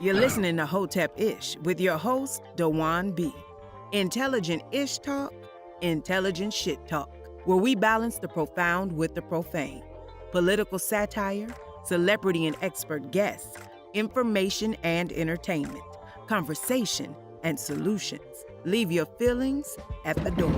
You're listening to Hotep Ish with your host, Dewan B. Intelligent Ish Talk, intelligent shit talk, where we balance the profound with the profane. Political satire, celebrity and expert guests, information and entertainment, conversation and solutions. Leave your feelings at the door.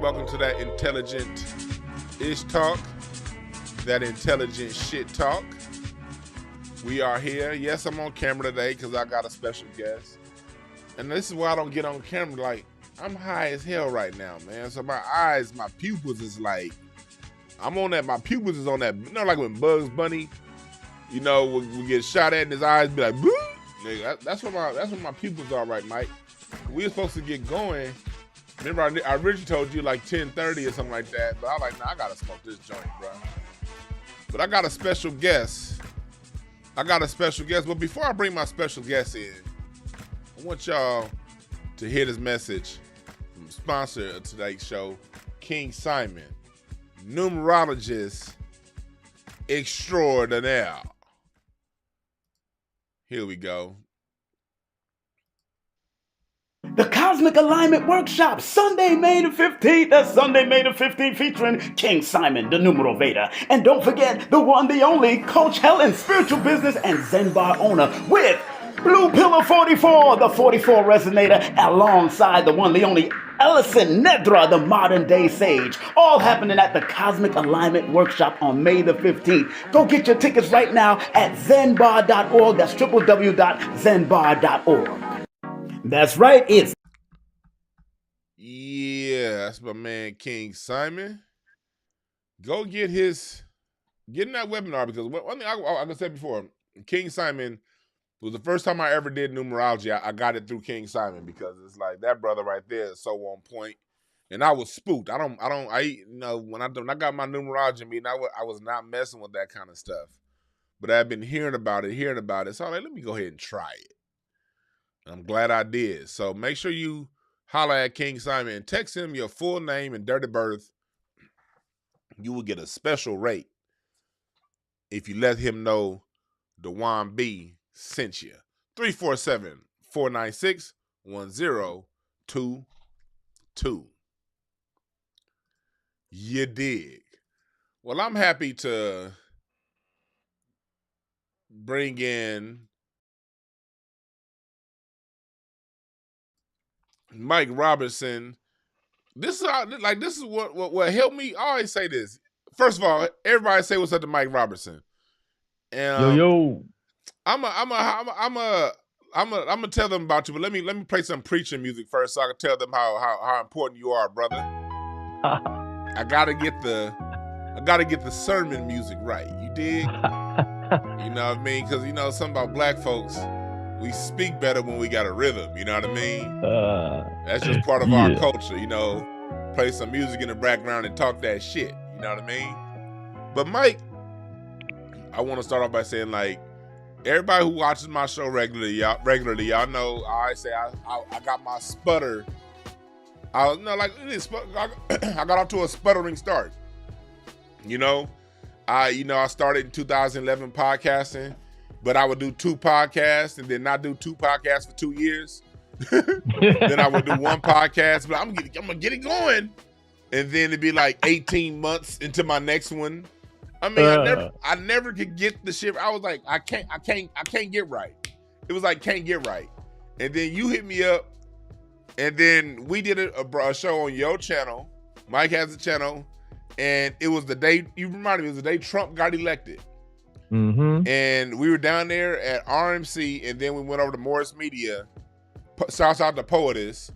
Welcome to that intelligent ish talk, that intelligent shit talk. We are here. Yes, I'm on camera today because I got a special guest. And this is why I don't get on camera. Like, I'm high as hell right now, man. So my eyes, my pupils is like, I'm on that, my pupils is on that, you know, like when Bugs Bunny, you know, we get shot at and his eyes be like, boo! Nigga, that's what my pupils are right, Mike. We were supposed to get going. Remember, I originally told you like 10:30 or something like that, but I was like, nah, I gotta smoke this joint, bro. But I got a special guest. But before I bring my special guest in, I want y'all to hear this message from the sponsor of today's show, King Simon, numerologist extraordinaire. Here we go. The Cosmic Alignment Workshop, Sunday, May the 15th. That's Sunday, May the 15th, featuring King Simon, the Numero Veda. And don't forget, the one, the only, Coach Helen, spiritual business and Zen bar owner, with Blue Pillar 44, the 44 resonator, alongside the one, the only, Ellison Nedra, the modern day sage. All happening at the Cosmic Alignment Workshop on May the 15th. Go get your tickets right now at zenbar.org. That's www.zenbar.org. That's right, it's... Yeah, that's my man, King Simon. Go get in that webinar, because one thing I said before, King Simon was the first time I ever did numerology. I got it through King Simon, because it's like that brother right there is so on point. And I was spooked. When I got my numerology meeting, I was not messing with that kind of stuff. but I've been hearing about it. So I'm like, let me go ahead and try it. I'm glad I did. So make sure you holler at King Simon and text him your full name and date of birth. You will get a special rate if you let him know Dewan B sent you. 347-496-1022. You dig. Well, I'm happy to bring in Mike Robertson. This is what helped me. I always say this. First of all, everybody say what's up to Mike Robertson. And yo. I'm gonna tell them about you, but let me play some preaching music first, so I can tell them how important you are, brother. I gotta get the sermon music right. You dig? You know what I mean? Because something about black folks, we speak better when we got a rhythm. You know what I mean? That's just part of our culture. Play some music in the background and talk that shit. You know what I mean? But Mike, I want to start off by saying, like, everybody who watches my show regularly, y'all know I say I got my sputter. I got off to a sputtering start. I started in 2011 podcasting, but I would do 2 podcasts and then not do 2 podcasts for 2 years. Then I would do 1 podcast, but I'm gonna get it going, and then it'd be like 18 months into my next one. I mean, I never could get the shit. I was like, I can't get right. It was like, can't get right. And then you hit me up, and then we did a show on your channel. Mike has a channel, and it was the day, you reminded me, it was the day Trump got elected. Mm-hmm. And we were down there at RMC, and then we went over to Morris Media. Shouts out to Poetess.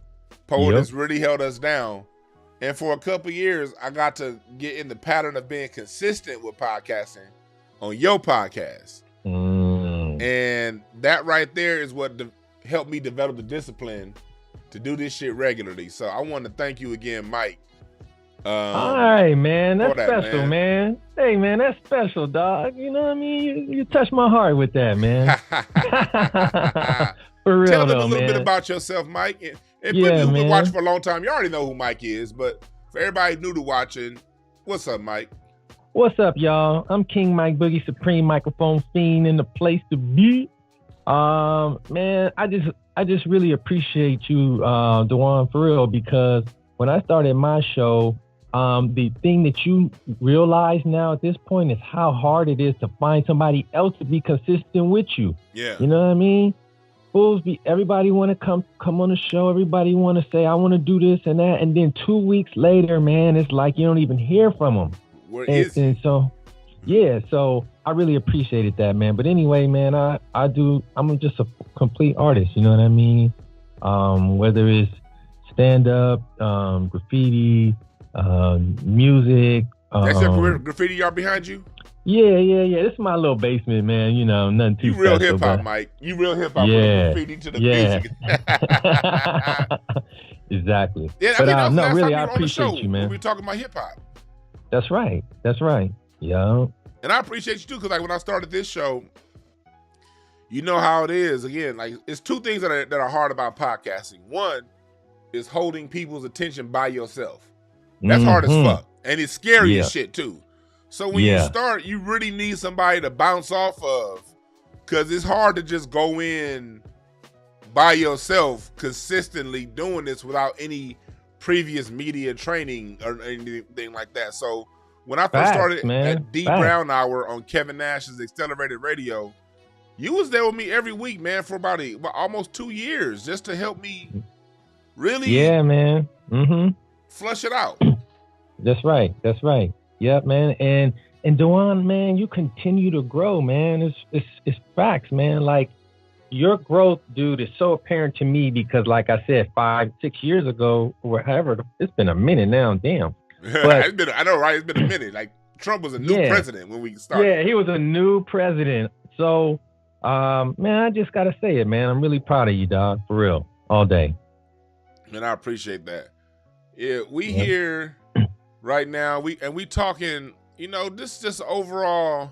Poetess really held us down. And for a couple years, I got to get in the pattern of being consistent with podcasting on your podcast. And that right there is what helped me develop the discipline to do this shit regularly. So I want to thank you again, Mike. All right, man. That's special, man. Hey, man, that's special, dog. You know what I mean? You touched my heart with that, man. For real, tell them a little bit about yourself, Mike. And people who've been watching for a long time, you already know who Mike is. But for everybody new to watching, what's up, Mike? What's up, y'all? I'm King Mike Boogie, Supreme Microphone Fiend, in the place to be. Man, I just really appreciate you, Dewan, for real, because when I started my show, the thing that you realize now at this point is how hard it is to find somebody else to be consistent with you. Yeah. You know what I mean? Everybody want to come on the show. Everybody want to say, I want to do this and that. And then 2 weeks later, man, it's like you don't even hear from them. Where is he? And so, yeah, so I really appreciated that, man. But anyway, man, I'm just a complete artist. You know what I mean? Whether it's stand-up, graffiti, music. That's your graffiti yard behind you? Yeah. This is my little basement, man. Nothing too You real special, hip-hop, but... Mike. You real hip-hop from the graffiti to the music. Exactly. Yeah, but no, really, I appreciate you, man. We're talking about hip-hop. That's right. Yeah. And I appreciate you, too, because like when I started this show, you know how it is. Again, like, it's 2 things that are hard about podcasting. One is holding people's attention by yourself. That's hard as fuck. And it's scary as shit, too. So when you start, you really need somebody to bounce off of, because it's hard to just go in by yourself consistently doing this without any previous media training or anything like that. So when I first started at D Brown Hour on Kevin Nash's Accelerated Radio, you was there with me every week, man, for about almost 2 years just to help me really flush it out. That's right. Yep, man. And Dewan, man, you continue to grow, man. It's facts, man. Like, your growth, dude, is so apparent to me because, like I said, 5-6 years ago, or however, it's been a minute now. Damn. But, I know, right? It's been a minute. Like, Trump was a new president when we started. Yeah, he was a new president. So, man, I just gotta say it, man. I'm really proud of you, dog. For real, all day. And I appreciate that. Yeah, we here right now. We talking. This just overall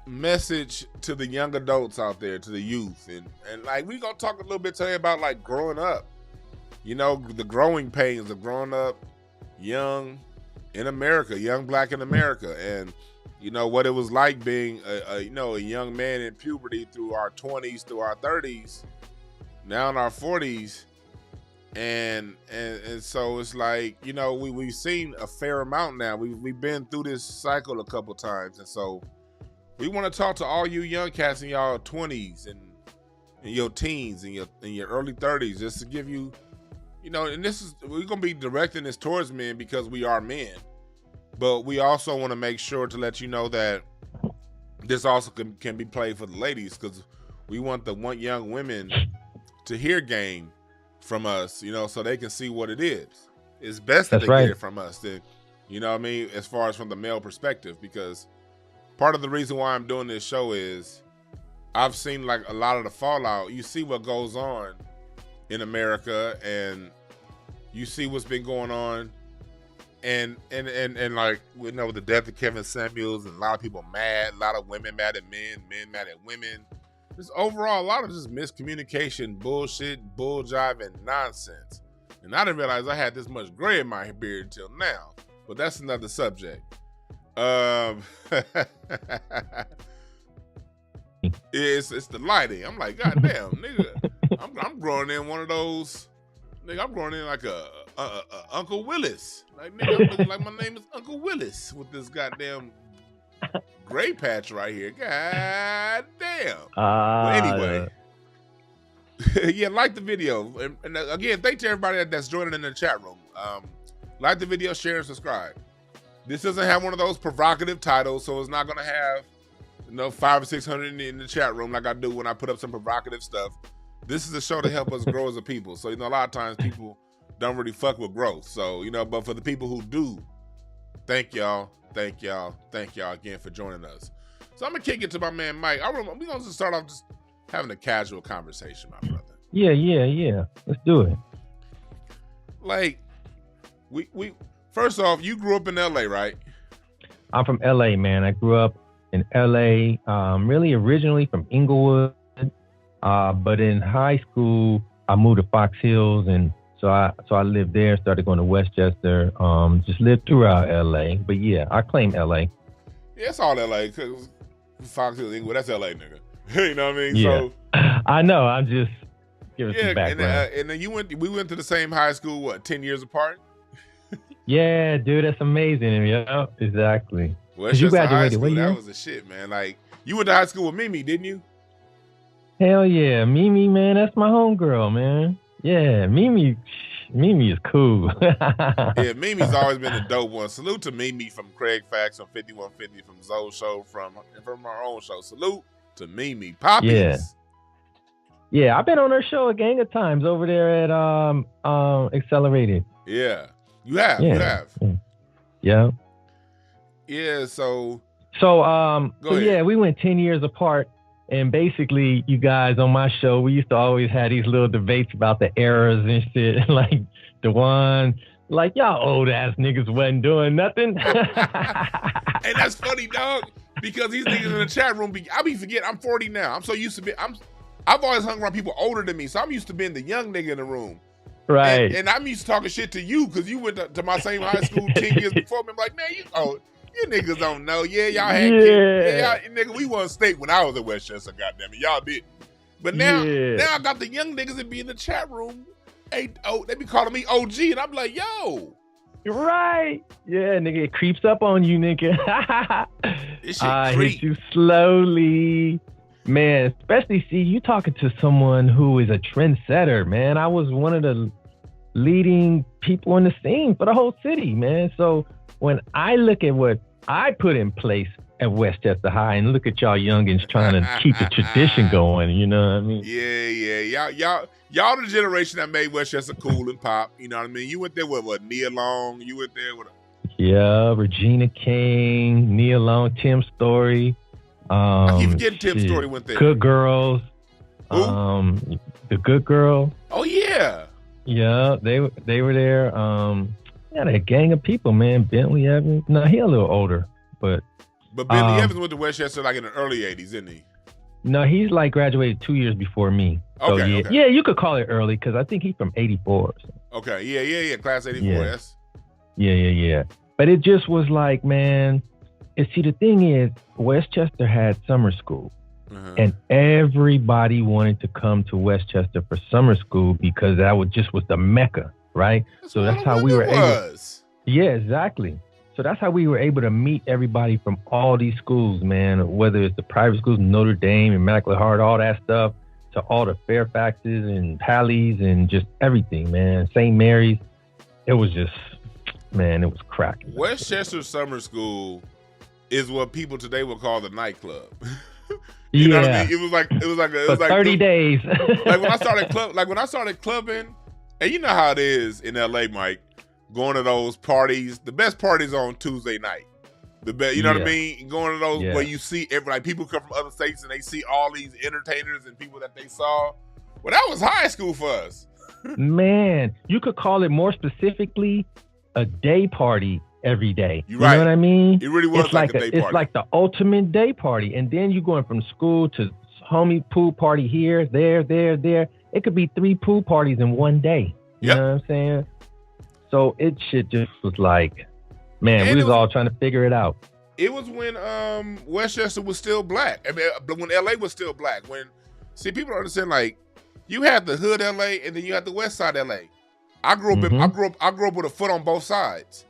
message to the young adults out there, to the youth, and like we gonna talk a little bit today about like growing up, you know, the growing pains of growing up young in America, young black in America, and you know what it was like being a young man in puberty through our 20s, through our 30s, now in our 40s, and so it's like, you know, we've seen a fair amount now. We've been through this cycle a couple times, and so we want to talk to all you young cats in y'all 20s and your teens and your early 30s, just to give you, you know, and we're gonna be directing this towards men because we are men, but we also want to make sure to let you know that this also can be played for the ladies, because we want the young women to hear game from us, you know, so they can see what it is. It's best that they get it from us, you know what I mean, as far as from the male perspective, because part of the reason why I'm doing this show is I've seen like a lot of the fallout. You see what goes on in America, and you see what's been going on, and like, you know, with the death of Kevin Samuels, and a lot of people mad, a lot of women mad at men mad at women. Just overall, a lot of just miscommunication, bullshit, bull jive, and nonsense. And I didn't realize I had this much gray in my beard until now, but that's another subject. It's the lighting. I'm like, God damn, nigga, I'm growing in one of those, nigga, I'm growing in like a Uncle Willis. Like, nigga, I'm looking like my name is Uncle Willis with this goddamn gray patch right here. God damn. But anyway, yeah, like the video. And again, thanks to everybody that's joining in the chat room. Like the video, share, and subscribe. This doesn't have one of those provocative titles, so it's not gonna have, you know, 500 or 600 in the chat room like I do when I put up some provocative stuff. This is a show to help us grow as a people. So, you know, a lot of times people don't really fuck with growth. So, you know, but for the people who do, thank y'all again for joining us. So I'm gonna kick it to my man Mike. We're gonna just start off just having a casual conversation, my brother. Yeah. Let's do it. Like, we first off, you grew up in LA, right? I'm from LA, man. I grew up in LA, really originally from Inglewood, but in high school I moved to Fox Hills, and so I lived there. Started going to Westchester. Just lived throughout LA, but yeah, I claim LA. Yeah, it's all LA, cause Fox Hills, Inglewood, that's LA, nigga. You know what I mean? Yeah. So I know. I'm just giving some background. And then we went to the same high school, what, 10 years apart? Yeah, dude, that's amazing. Yeah, exactly. Well, it's you just graduated. High school, that was the shit, man. Like, you went to high school with Mimi, didn't you? Hell yeah, Mimi, man, that's my homegirl, man. Yeah, Mimi is cool. Yeah, Mimi's always been a dope one. Salute to Mimi from Craig Facts on 5150 from Zoe's show, from our own show. Salute to Mimi. Poppies. Yeah, I've been on her show a gang of times over there at Accelerated. Yeah. You have. Yeah. Yeah, so yeah, we went 10 years apart, and basically you guys on my show, we used to always have these little debates about the errors and shit. Like the one, like, y'all old ass niggas wasn't doing nothing. Hey, that's funny, dog, because these niggas in the chat room, I be forgetting I'm 40 now. I'm so used to I've always hung around people older than me, so I'm used to being the young nigga in the room. Right. And I'm used to talking shit to you because you went to my same high school 10 years before me. I'm like, man, you niggas don't know. Yeah, y'all had kids. Yeah, nigga, we won state when I was at Westchester, goddamn it. Y'all didn't. But now I got the young niggas that be in the chat room. They be calling me OG, and I'm like, yo. Right. Yeah, nigga, it creeps up on you, nigga. This shit hit you slowly. Man, especially, see, you talking to someone who is a trendsetter, man. I was one of the leading people in the scene for the whole city, man. So when I look at what I put in place at Westchester High and look at y'all youngins trying to keep the tradition going, you know what I mean? Yeah. Y'all the generation that made Westchester cool and pop, you know what I mean? You went there with what, Nia Long? You went there with Yeah, Regina King, Nia Long, Tim Story. I keep forgetting Tim Story went there. Good Girls. Who? The Good Girl. Oh yeah. Yeah, they were there. Yeah, a gang of people, man. Bentley Evans. No, he a little older, but But Billy Evans went to Westchester like in the early 80s, didn't he? No, he's like graduated 2 years before me. So Okay, yeah, you could call it early because I think he's from 84. So. Okay, yeah, class 84. Yeah. Yes. Yeah. But it just was like, man. And see, the thing is, Westchester had summer school, and everybody wanted to come to Westchester for summer school because that was the mecca, right? So that's how we were able. Yeah, exactly. So that's how we were able to meet everybody from all these schools, man. Whether it's the private schools, Notre Dame, Immaculate Heart, all that stuff, to all the Fairfaxes and Pallies and just everything, man. St. Mary's. It was just, man, it was cracking. Westchester Summer School is what people today would call the nightclub. You know what I mean? It was like 30 days. like when I started clubbing, and you know how it is in LA, Mike, going to those parties. The best parties on Tuesday night. The best, you know what I mean? Going to those where you see people come from other states and they see all these entertainers and people that they saw. Well, that was high school for us. Man, you could call it more specifically a day party every day. You right. know what I mean? It really was it's like a day party. It's like the ultimate day party. And then you going from school to homie pool party here, there. It could be 3 pool parties in one day. You know what I'm saying? So it shit just was like, man, we was all trying to figure it out. It was when Westchester was still black. I mean, when LA was still black. People don't understand, like, you had the hood LA and then you had the west side LA. I grew up with a foot on both sides.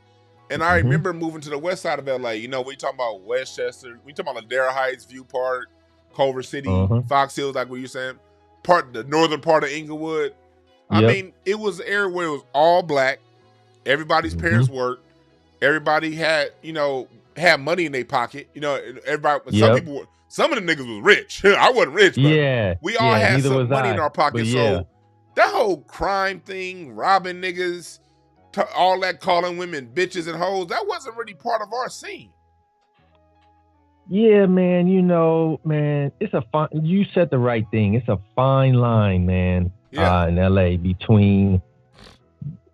And I remember moving to the west side of LA. You know, we talking about Westchester, we talking about Ladera Heights, View Park, Culver City, Fox Hills, like what you're saying, the northern part of Inglewood. I mean, it was an area where it was all black. Everybody's parents worked. Everybody had money in their pocket. You know, everybody. Some of the niggas was rich. I wasn't rich, but we all had some money in our pocket. So that whole crime thing, robbing niggas, all that calling women bitches and hoes, that wasn't really part of our scene. Yeah, man. It's you said the right thing. It's a fine line, man. In LA between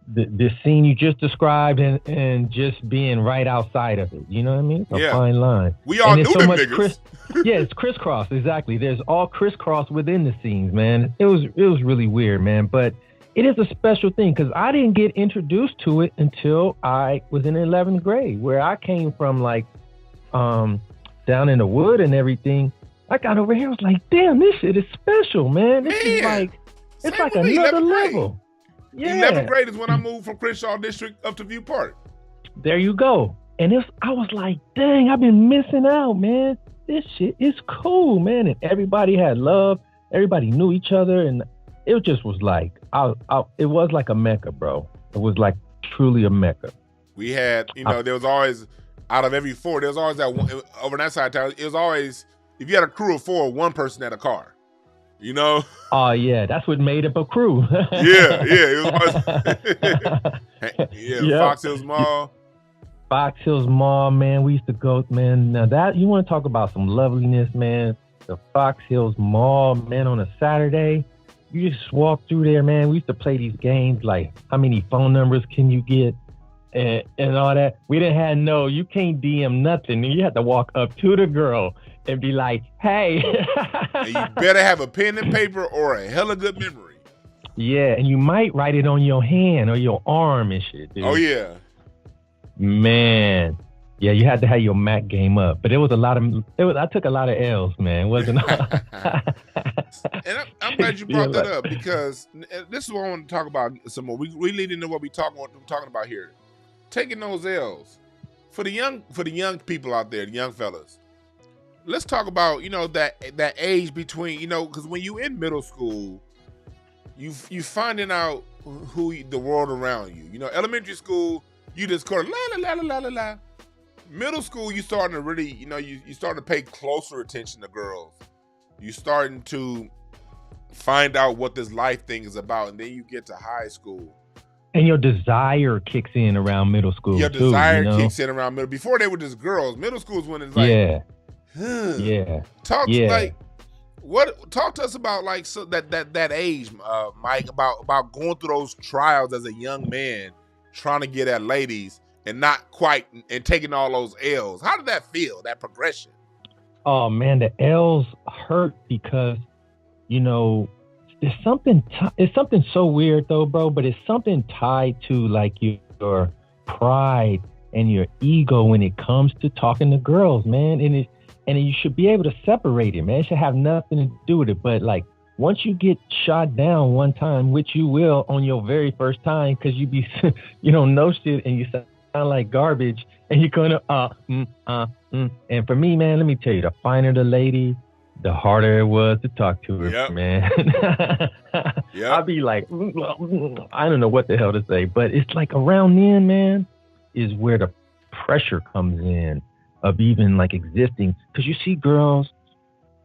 the scene you just described and just being right outside of it. You know what I mean? It's a fine line. We all knew them niggas. It's crisscross, exactly. There's all crisscross within the scenes, man. It was really weird, man. But it is a special thing because I didn't get introduced to it until I was in 11th grade, where I came from, like, down in the wood and everything. I got over here, I was like, damn, this shit is special, man. This is like, it's like another level. Yeah. 11th grade is when I moved from Crenshaw District up to View Park. There you go. And I was like, dang, I've been missing out, man. This shit is cool, man. And everybody had love. Everybody knew each other. And it just was like, it was like a mecca, bro. It was like truly a mecca. We had, there was always, out of every 4, there was always that one, over that side of town, it was always, if you had a crew of 4, one person had a car. You know? Oh, yeah. That's what made up a crew. It was Fox Hills Mall. Fox Hills Mall, man. We used to go, man. Now that, you want to talk about some loveliness, man. The Fox Hills Mall, man, on a Saturday. You just walk through there, man. We used to play these games like, how many phone numbers can you get? And all that. We didn't have you can't DM nothing. You had to walk up to the girl and be like, hey. And you better have a pen and paper or a hella good memory. Yeah, and you might write it on your hand or your arm and shit, dude. Oh, yeah. Man. Yeah, you had to have your Mac game up. But it was I took a lot of L's, man. It wasn't And I'm glad you brought that up because this is what I want to talk about some more. We lead into what we're talking about here. Taking those L's. For the young people out there, the young fellas. Let's talk about, that age between, because when you in middle school, you finding out the world around you. Elementary school, you just call it la la la la la la. Middle school, you starting to really, you starting to pay closer attention to girls. You starting to find out what this life thing is about, and then you get to high school. And your desire kicks in around middle school. Your desire kicks in around middle. Before they were just girls. Middle school is when it's like, Talk to us about like that age, Mike, about going through those trials as a young man, trying to get at ladies, and not quite and taking all those L's. How did that feel? That progression? Oh man, the L's hurt because, you know, it's something so weird though, bro, but it's something tied to like your pride and your ego when it comes to talking to girls, man. And you should be able to separate it, man. It should have nothing to do with it. But like, once you get shot down one time, which you will on your very first time, because you don't know shit and you sound like garbage, and you're gonna And for me, man, let me tell you, the finer the lady, the harder it was to talk to her, man. I'll be like, I don't know what the hell to say, but it's like around then, man, is where the pressure comes in of even like existing. Because you see girls,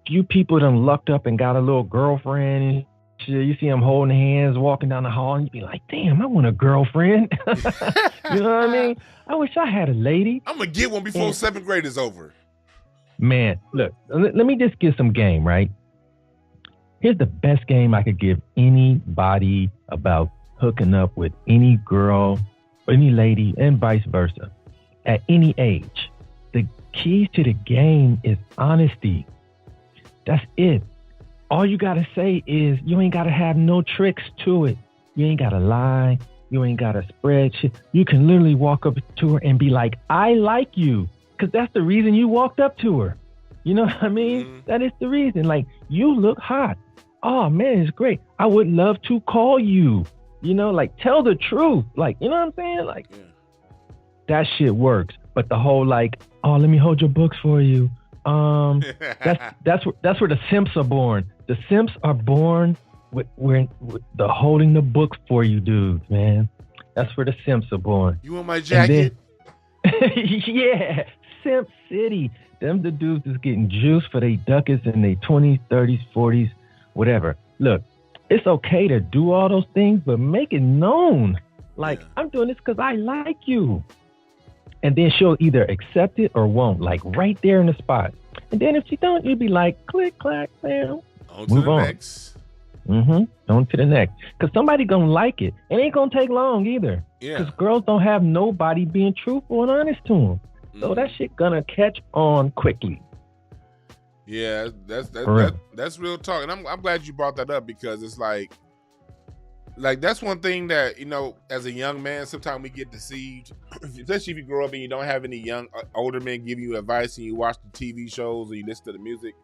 few people done lucked up and got a little girlfriend and shit. You see them holding hands, walking down the hall, and you be like, damn, I want a girlfriend. You know what I mean? I wish I had a lady. I'm going to get one before 7th grade is over. Man, look, let me just give some game, right? Here's the best game I could give anybody about hooking up with any girl, or any lady, and vice versa, at any age. The keys to the game is honesty. That's it. All you got to say is you ain't got to have no tricks to it. You ain't got to lie. You ain't got to spread shit. You can literally walk up to her and be like, I like you. Because that's the reason you walked up to her. You know what I mean? Mm-hmm. That is the reason. Like, you look hot. Oh, man, it's great. I would love to call you. You know, like, tell the truth. Like, you know what I'm saying? Like, that shit works. But the whole, like, oh, let me hold your books for you. That's where the simps are born. The simps are born with the holding the book for you dudes, man. That's where the simps are born. You want my jacket? Yeah, Simp City. Them the dudes that's getting juice for their ducats in their 20s, 30s, 40s, whatever. Look, it's okay to do all those things, but make it known. Like, I'm doing this because I like you. And then she'll either accept it or won't, like right there in the spot. And then if she don't, you'll be like, click, clack, bam. On to the next. On to the next. Because somebody going to like it. It ain't going to take long either. Yeah. Because girls don't have nobody being truthful and honest to them. So that shit going to catch on quickly. Yeah, that's real talk. And I'm glad you brought that up because it's like that's one thing that, you know, as a young man, sometimes we get deceived, especially if you grow up and you don't have any older men giving you advice and you watch the TV shows or you listen to the music.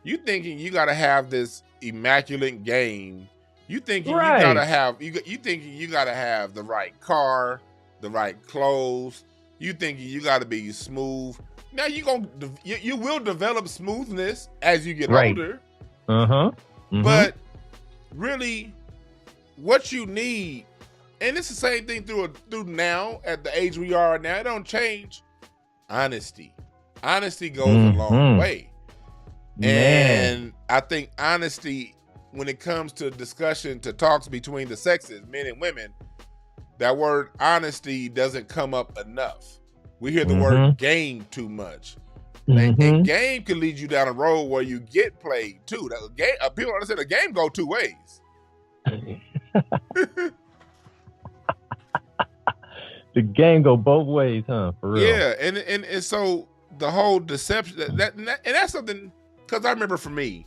You thinking you got to have this immaculate game. You thinking you got to have, you thinking you got to have the right car, the right clothes. You thinking you got to be smooth. Now you will develop smoothness as you get older. But really, what you need, and it's the same thing through now at the age we are now. It don't change. Honesty goes a long way, and I think honesty, when it comes to discussion, to talks between the sexes, men and women, that word honesty doesn't come up enough. We hear the word game too much. And game can lead you down a road where you get played too. People understand the game go two ways. The game go both ways, huh? For real. Yeah, and so the whole deception and that's something, because I remember for me,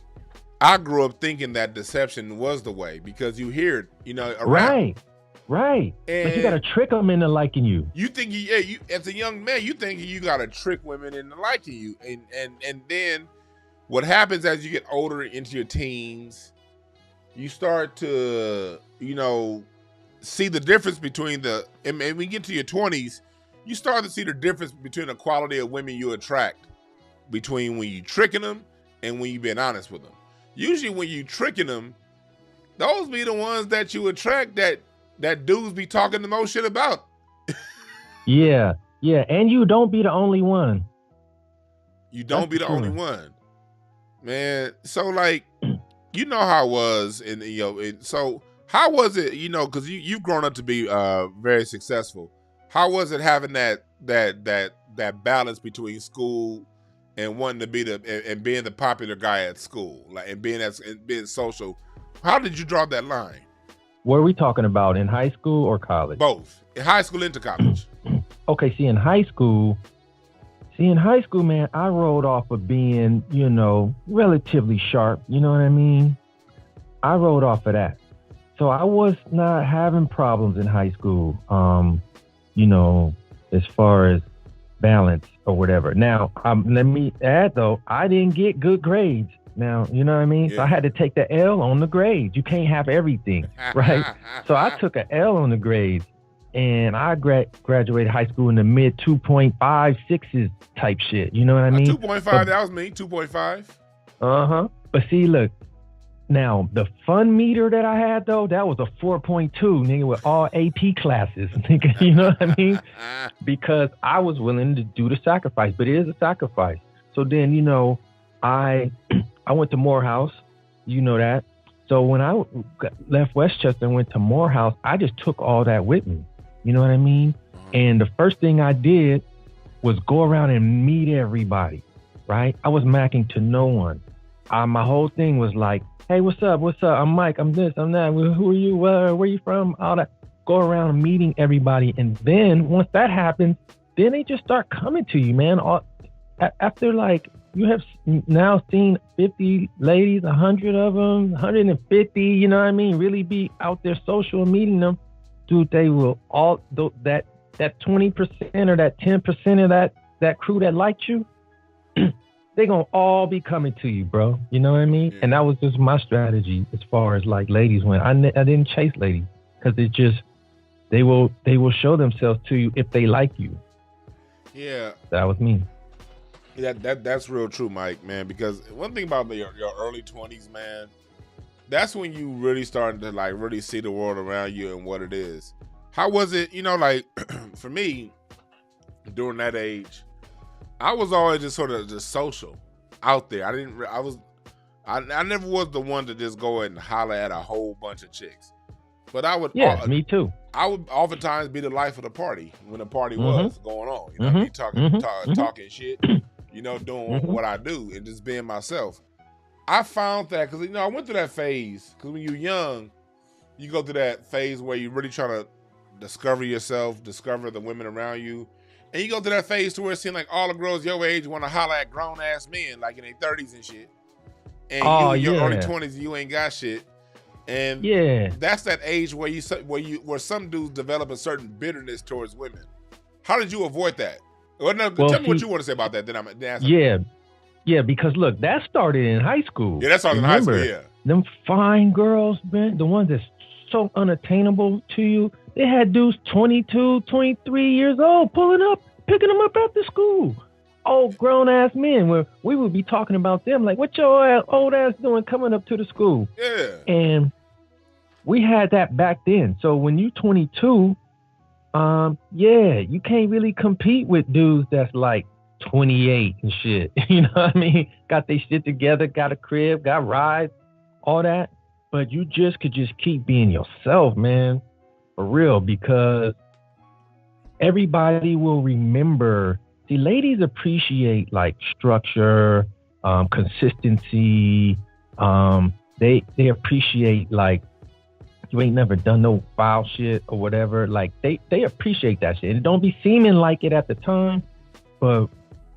I grew up thinking that deception was the way because you hear it, you know, around. Right. And but you gotta trick them into liking you. You think you as a young man, you think you gotta trick women into liking you, and then what happens as you get older into your teens, you start to, you know, see the difference between and when you get to your 20s, you start to see the difference between the quality of women you attract between when you tricking them and when you being honest with them. Usually when you tricking them, those be the ones that you attract that dudes be talking the most shit about. Yeah. And you don't be the only one. You don't be the only one. Man, so like, you know how it was, and you know, so how was it, you know, because you've grown up to be very successful. How was it having that balance between school and wanting to be and being the popular guy at school, like and being social? How did you draw that line? What are we talking about, in high school or college? Both, in high school into college. okay, see, in high school, man, I rolled off of being, relatively sharp. You know what I mean? I rolled off of that. So I was not having problems in high school, as far as balance or whatever. Now, let me add, though, I didn't get good grades. Now, you know what I mean? Yeah. So I had to take the L on the grades. You can't have everything, right? So I took an L on the grades, and I graduated high school in the mid 2.56s type shit. You know what I mean? 2.5, that was me, 2.5. Uh-huh. But see, look, now the fun meter that I had, though, that was a 4.2, nigga, with all AP classes, nigga. You know what I mean? Because I was willing to do the sacrifice, but it is a sacrifice. So then, I went to Morehouse, you know that. So when I left Westchester and went to Morehouse, I just took all that with me. You know what I mean? And the first thing I did was go around and meet everybody, right? I was macking to no one. My whole thing was like, hey, what's up? I'm Mike. I'm this, I'm that. Who are you? Where you from? All that. Go around meeting everybody. And then once that happens, then they just start coming to you, man. After like, you have now seen 50 ladies, 100 of them, 150, you know what I mean? Really be out there social meeting them. Dude, they will all, that 20% or that 10% of that crew that liked you, they're going to all be coming to you, bro. You know what I mean? Yeah. And that was just my strategy as far as like ladies went. I didn't chase ladies because it just, they will show themselves to you if they like you. Yeah. That was me. Yeah, that's real true, Mike, man, because one thing about your early 20s, man, that's when you really starting to like really see the world around you and what it is. How was it, like for me during that age, I was always just sort of just social out there. I never was the one to just go and holler at a whole bunch of chicks. But I would, me too. I would oftentimes be the life of the party when the party was going on. You know what I mean? Talking shit. Doing what I do and just being myself. I found that because, I went through that phase because when you're young, you go through that phase where you're really trying to discover yourself, discover the women around you. And you go through that phase to where it seems like all the girls your age want to holler at grown-ass men, like in their 30s and shit. And you in your early 20s, you ain't got shit. And that's that age where some dudes develop a certain bitterness towards women. How did you avoid that? Tell me what you want to say about that. Then I'm answering. Yeah, because look, that started in high school. Yeah, that started in high school. Yeah, them fine girls, man, the ones that's so unattainable to you. They had dudes 22, 23 years old picking them up after school. Old grown ass men, where we would be talking about them like, what your old ass doing coming up to the school? Yeah, and we had that back then. So when you 22. You can't really compete with dudes that's like 28 and shit. You know what I mean? Got their shit together, got a crib, got rides, all that. But you could keep being yourself, man. For real, because everybody will remember. See, ladies appreciate like structure, consistency. They appreciate like, you ain't never done no foul shit or whatever. Like they appreciate that shit. And don't be seeming like it at the time, but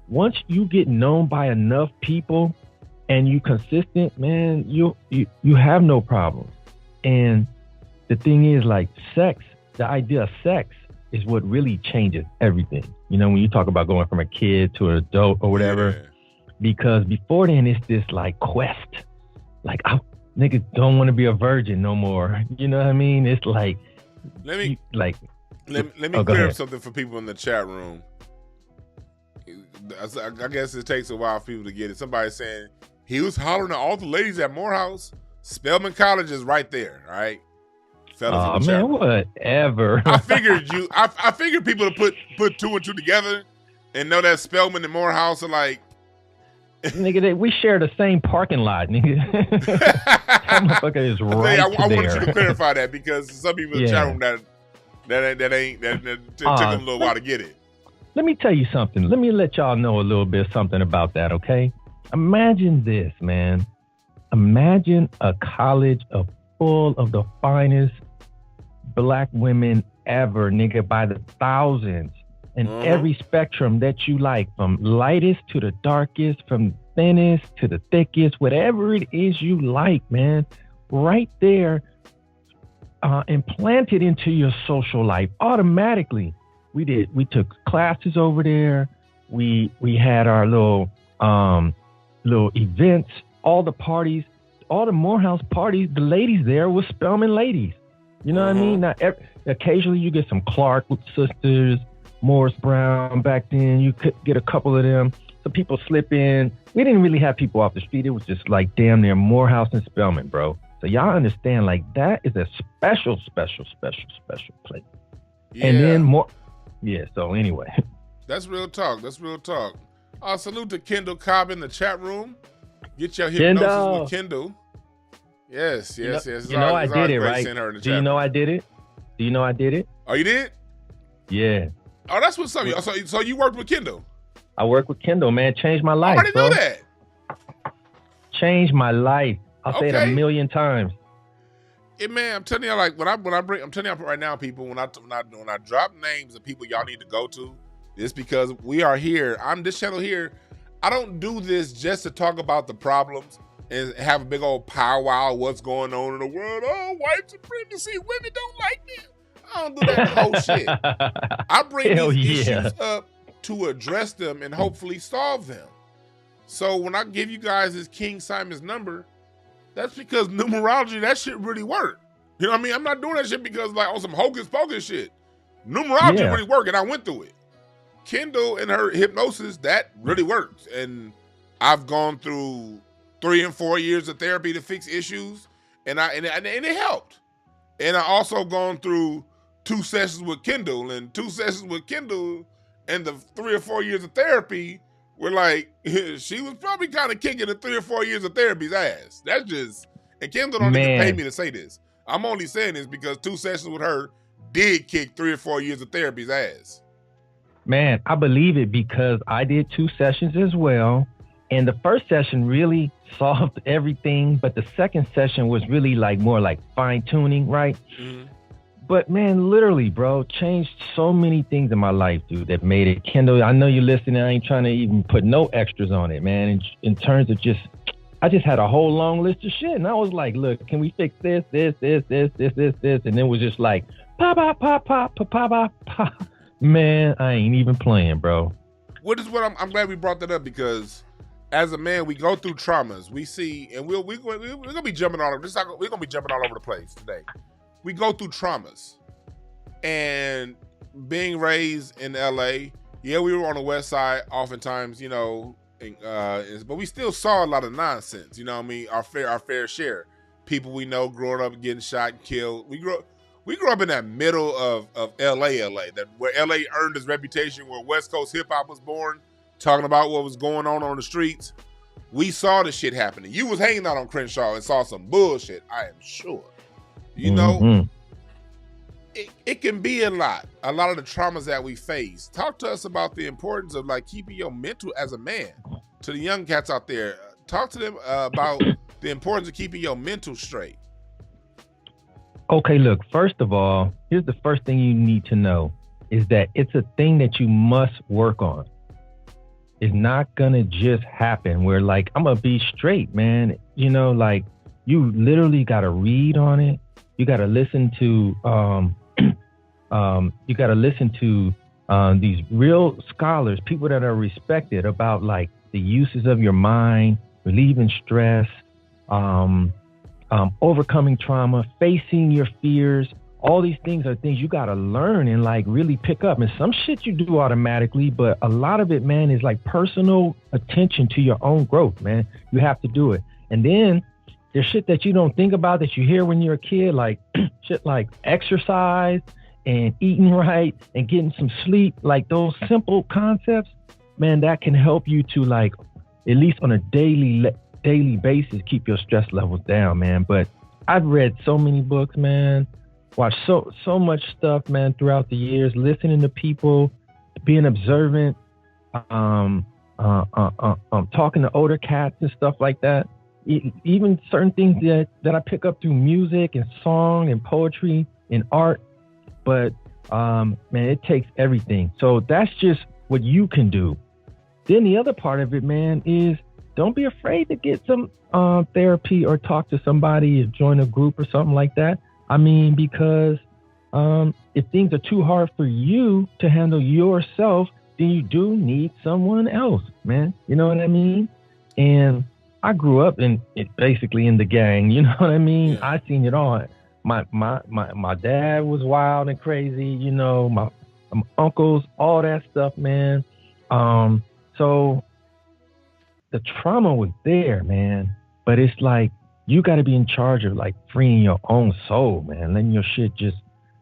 once you get known by enough people and you consistent, man, you have no problems. And the thing is, like, sex, the idea of sex is what really changes everything. When you talk about going from a kid to an adult or whatever, because before then it's this like quest, like niggas don't want to be a virgin no more. You know what I mean? It's like, let me clear up something for people in the chat room. I guess it takes a while for people to get it. Somebody saying he was hollering at all the ladies at Morehouse. Spelman College is right there, all right? Oh man, whatever. I figured people to put two and two together and know that Spelman and Morehouse are like, nigga, we share the same parking lot, nigga. That motherfucker is right I wanted you to clarify that because some people in the chat room that took them a little while to get it. Let me tell you something. Let me let y'all know a little bit something about that, okay? Imagine this, man. Imagine a college full of the finest black women ever, nigga, by the thousands. and every spectrum that you like, from lightest to the darkest, from thinnest to the thickest, whatever it is you like, man, right there, implanted into your social life automatically. We took classes over there. We had our little events, all the parties, all the Morehouse parties. The ladies there were Spelman ladies. You know what I mean? Now, occasionally you get some Clark sisters, Morris Brown back then. You could get a couple of them. Some people slip in. We didn't really have people off the street. It was just like damn near Morehouse and Spelman, bro. So y'all understand, like, that is a special place. Yeah. And then more. Yeah, so anyway. That's real talk. Salute to Kendall Cobb in the chat room. Get your hypnosis with Kendall. Yes. You know I did it, right? Do you know I did it? Oh, you did? Yeah. Oh, that's what's up. So you worked with Kendall? I worked with Kendall, man. Changed my life, I already know that. Changed my life. I'll say it a million times. Yeah, man, I'm telling you, like, I'm telling you right now, people, when I drop names of people y'all need to go to, it's because we are here. I'm this channel here. I don't do this just to talk about the problems and have a big old powwow what's going on in the world. Oh, white supremacy, women don't like me. I don't do that whole shit. I bring these issues up to address them and hopefully solve them. So when I give you guys this King Simon's number, that's because numerology, that shit really worked. You know what I mean? I'm not doing that shit because like on some hocus pocus shit. Numerology really worked, and I went through it. Kendall and her hypnosis, that really works. And I've gone through 3 and 4 years of therapy to fix issues, and it helped. And I also gone through 2 sessions with Kendall, and 2 sessions with Kendall, and the 3 or 4 years of therapy were like, she was probably kind of kicking the 3 or 4 years of therapy's ass. That's just, and Kendall don't even pay me to say this. I'm only saying this because 2 sessions with her did kick 3 or 4 years of therapy's ass. Man, I believe it because I did 2 sessions as well. And the first session really solved everything, but the second session was really like more like fine tuning, right? Mm-hmm. But man, literally, bro, changed so many things in my life, dude, that made it. Kendall, I know you're listening. I ain't trying to even put no extras on it, man. In terms of I just had a whole long list of shit. And I was like, look, can we fix this? And then it was just like, pop. Man, I ain't even playing, bro. I'm glad we brought that up because as a man, we go through traumas. We see, and we're gonna be jumping all over this. We're gonna be jumping all over the place today. We go through traumas, and being raised in LA, we were on the West Side oftentimes, you know, but we still saw a lot of nonsense. You know what I mean? Our fair share. People we know growing up getting shot and killed. We grew up in that middle of LA, where LA earned its reputation, where West Coast hip hop was born, talking about what was going on the streets. We saw the shit happening. You was hanging out on Crenshaw and saw some bullshit, I am sure. You know, it can be a lot of the traumas that we face. Talk to us about the importance of like keeping your mental as a man. To the young cats out there, talk to them about the importance of keeping your mental straight. Okay, look, first of all, here's the first thing you need to know is that it's a thing that you must work on. It's not gonna just happen where like, I'm gonna be straight, man. You know, like you literally gotta read on it. You gotta listen to, these real scholars, people that are respected about like the uses of your mind, relieving stress, overcoming trauma, facing your fears. All these things are things you got to learn and like really pick up. And some shit you do automatically, but a lot of it, man, is like personal attention to your own growth, man. You have to do it. And then there's shit that you don't think about that you hear when you're a kid, like shit like exercise and eating right and getting some sleep, like those simple concepts, man, that can help you to like, at least on a daily basis, keep your stress levels down, man. But I've read so many books, man, watched so much stuff, man, throughout the years, listening to people, being observant, talking to older cats and stuff like that. Even certain things that I pick up through music and song and poetry and art. But man, it takes everything. So that's just what you can do. Then the other part of it, man, is don't be afraid to get some therapy or talk to somebody or join a group or something like that. I mean, because if things are too hard for you to handle yourself, then you do need someone else, man. You know what I mean? And I grew up basically in the gang. You know what I mean? Yeah. I seen it all. My dad was wild and crazy. You know, my uncles, all that stuff, man. So the trauma was there, man. But it's like you got to be in charge of like freeing your own soul, man. Letting your shit just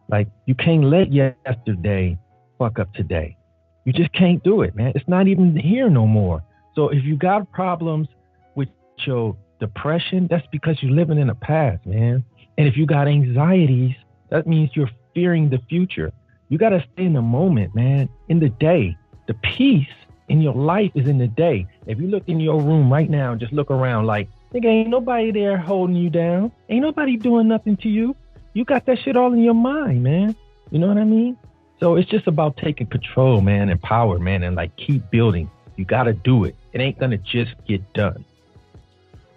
like you can't let yesterday fuck up today. You just can't do it, man. It's not even here no more. So if you got problems with your depression, that's because you're living in the past, man. And if you got anxieties, that means you're fearing the future. You got to stay in the moment, man, in the day. The peace in your life is in the day. If you look in your room right now and just look around like, nigga, ain't nobody there holding you down. Ain't nobody doing nothing to you. You got that shit all in your mind, man. You know what I mean? So it's just about taking control, man, and power, man, and like keep building. You got to do it. It ain't going to just get done.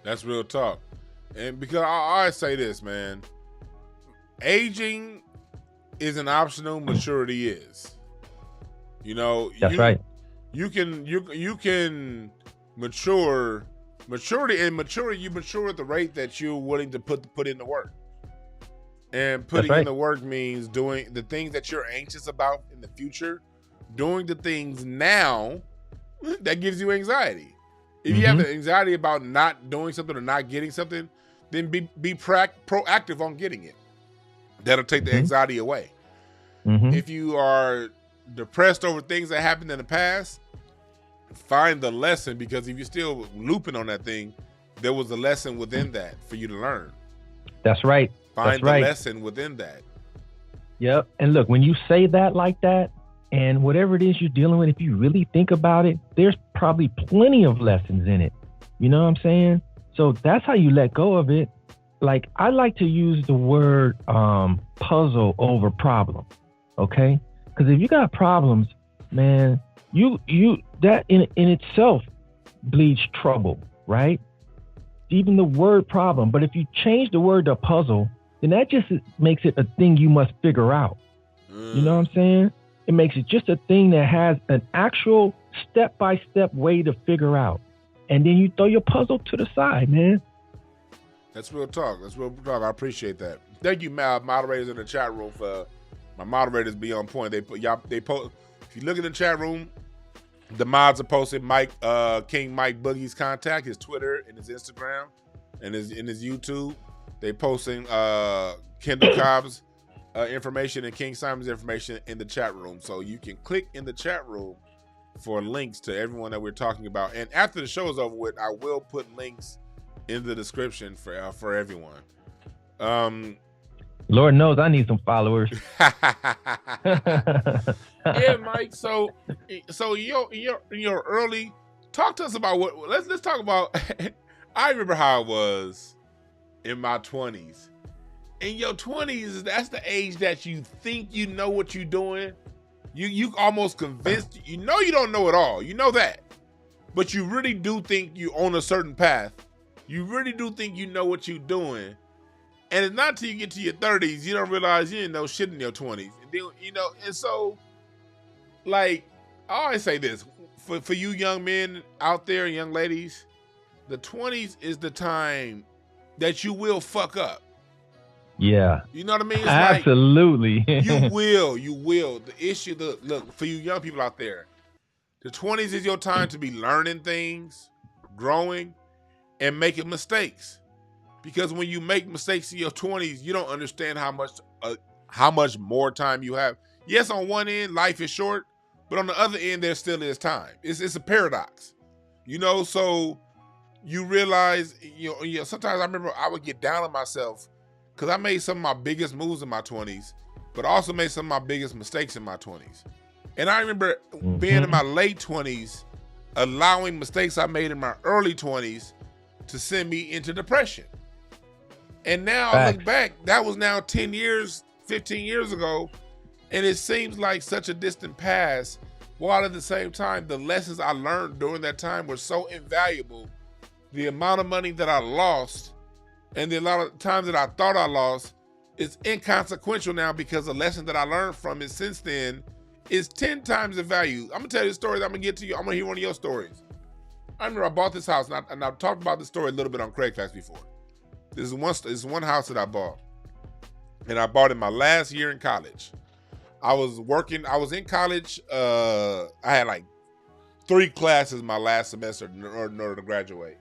That's real talk. And because I always say this, man, aging isn't optional, maturity is. You know, that's right. You can mature. Maturity and maturity, you mature at the rate that you're willing to put in the work. And putting in the work means doing the things that you're anxious about in the future, doing the things now that gives you anxiety. If you have anxiety about not doing something or not getting something, then be proactive on getting it. That'll take the anxiety away. If you are depressed over things that happened in the past, find the lesson, because if you're still looping on that thing, there was a lesson within that for you to learn. That's right. Find the lesson within that. Yep. And look, when you say that like that, and whatever it is you're dealing with, if you really think about it, there's probably plenty of lessons in it. You know what I'm saying? So that's how you let go of it. Like, I like to use the word puzzle over problem. Okay? Because if you got problems, man, you that in itself bleeds trouble, right? Even the word problem. But if you change the word to puzzle, then that just makes it a thing you must figure out. You know what I'm saying? It makes it just a thing that has an actual step-by-step way to figure out. And then you throw your puzzle to the side, man. That's real talk. That's real talk. I appreciate that. Thank you, moderators in the chat room, for my moderators be on point. They post. If you look in the chat room, the mods are posted King Mike Boogie's contact, his Twitter and his Instagram and his YouTube. They posting Kendall Cobb's information and King Simon's information in the chat room. So you can click in the chat room for links to everyone that we're talking about. And after the show is over with, I will put links in the description for everyone. Lord knows I need some followers. Yeah, Mike. So your early, talk to us about let's talk about. I remember how it was in my 20s. In your 20s, that's the age that you think you know what you're doing. You almost convinced, you know you don't know it all. You know that. But you really do think you're on a certain path. You really do think you know what you're doing. And it's not till you get to your 30s, you don't realize you didn't know shit in your 20s. And then, and so, like, I always say this. For you young men out there and young ladies, the 20s is the time that you will fuck up. Yeah. You know what I mean? It's absolutely. Like, you will. The issue, look, for you young people out there, the 20s is your time to be learning things, growing, and making mistakes. Because when you make mistakes in your 20s, you don't understand how much more time you have. Yes, on one end, life is short, but on the other end, there still is time. It's a paradox. So you realize, sometimes I remember I would get down on myself because I made some of my biggest moves in my 20s, but also made some of my biggest mistakes in my 20s. And I remember being in my late 20s, allowing mistakes I made in my early 20s to send me into depression. And now I look back, that was now 10 years, 15 years ago, And it seems like such a distant past, while at the same time, the lessons I learned during that time were so invaluable. The amount of money that I lost and the amount of times that I thought I lost is inconsequential now, because the lesson that I learned from it since then is 10 times the value. I'm gonna tell you the story that I'm gonna get to you. I'm gonna hear one of your stories. I remember I bought this house, and I've talked about this story a little bit on Craig Facts before. This is one house that I bought, and I bought it my last year in college. I was in college. I had like 3 classes my last semester in order to graduate.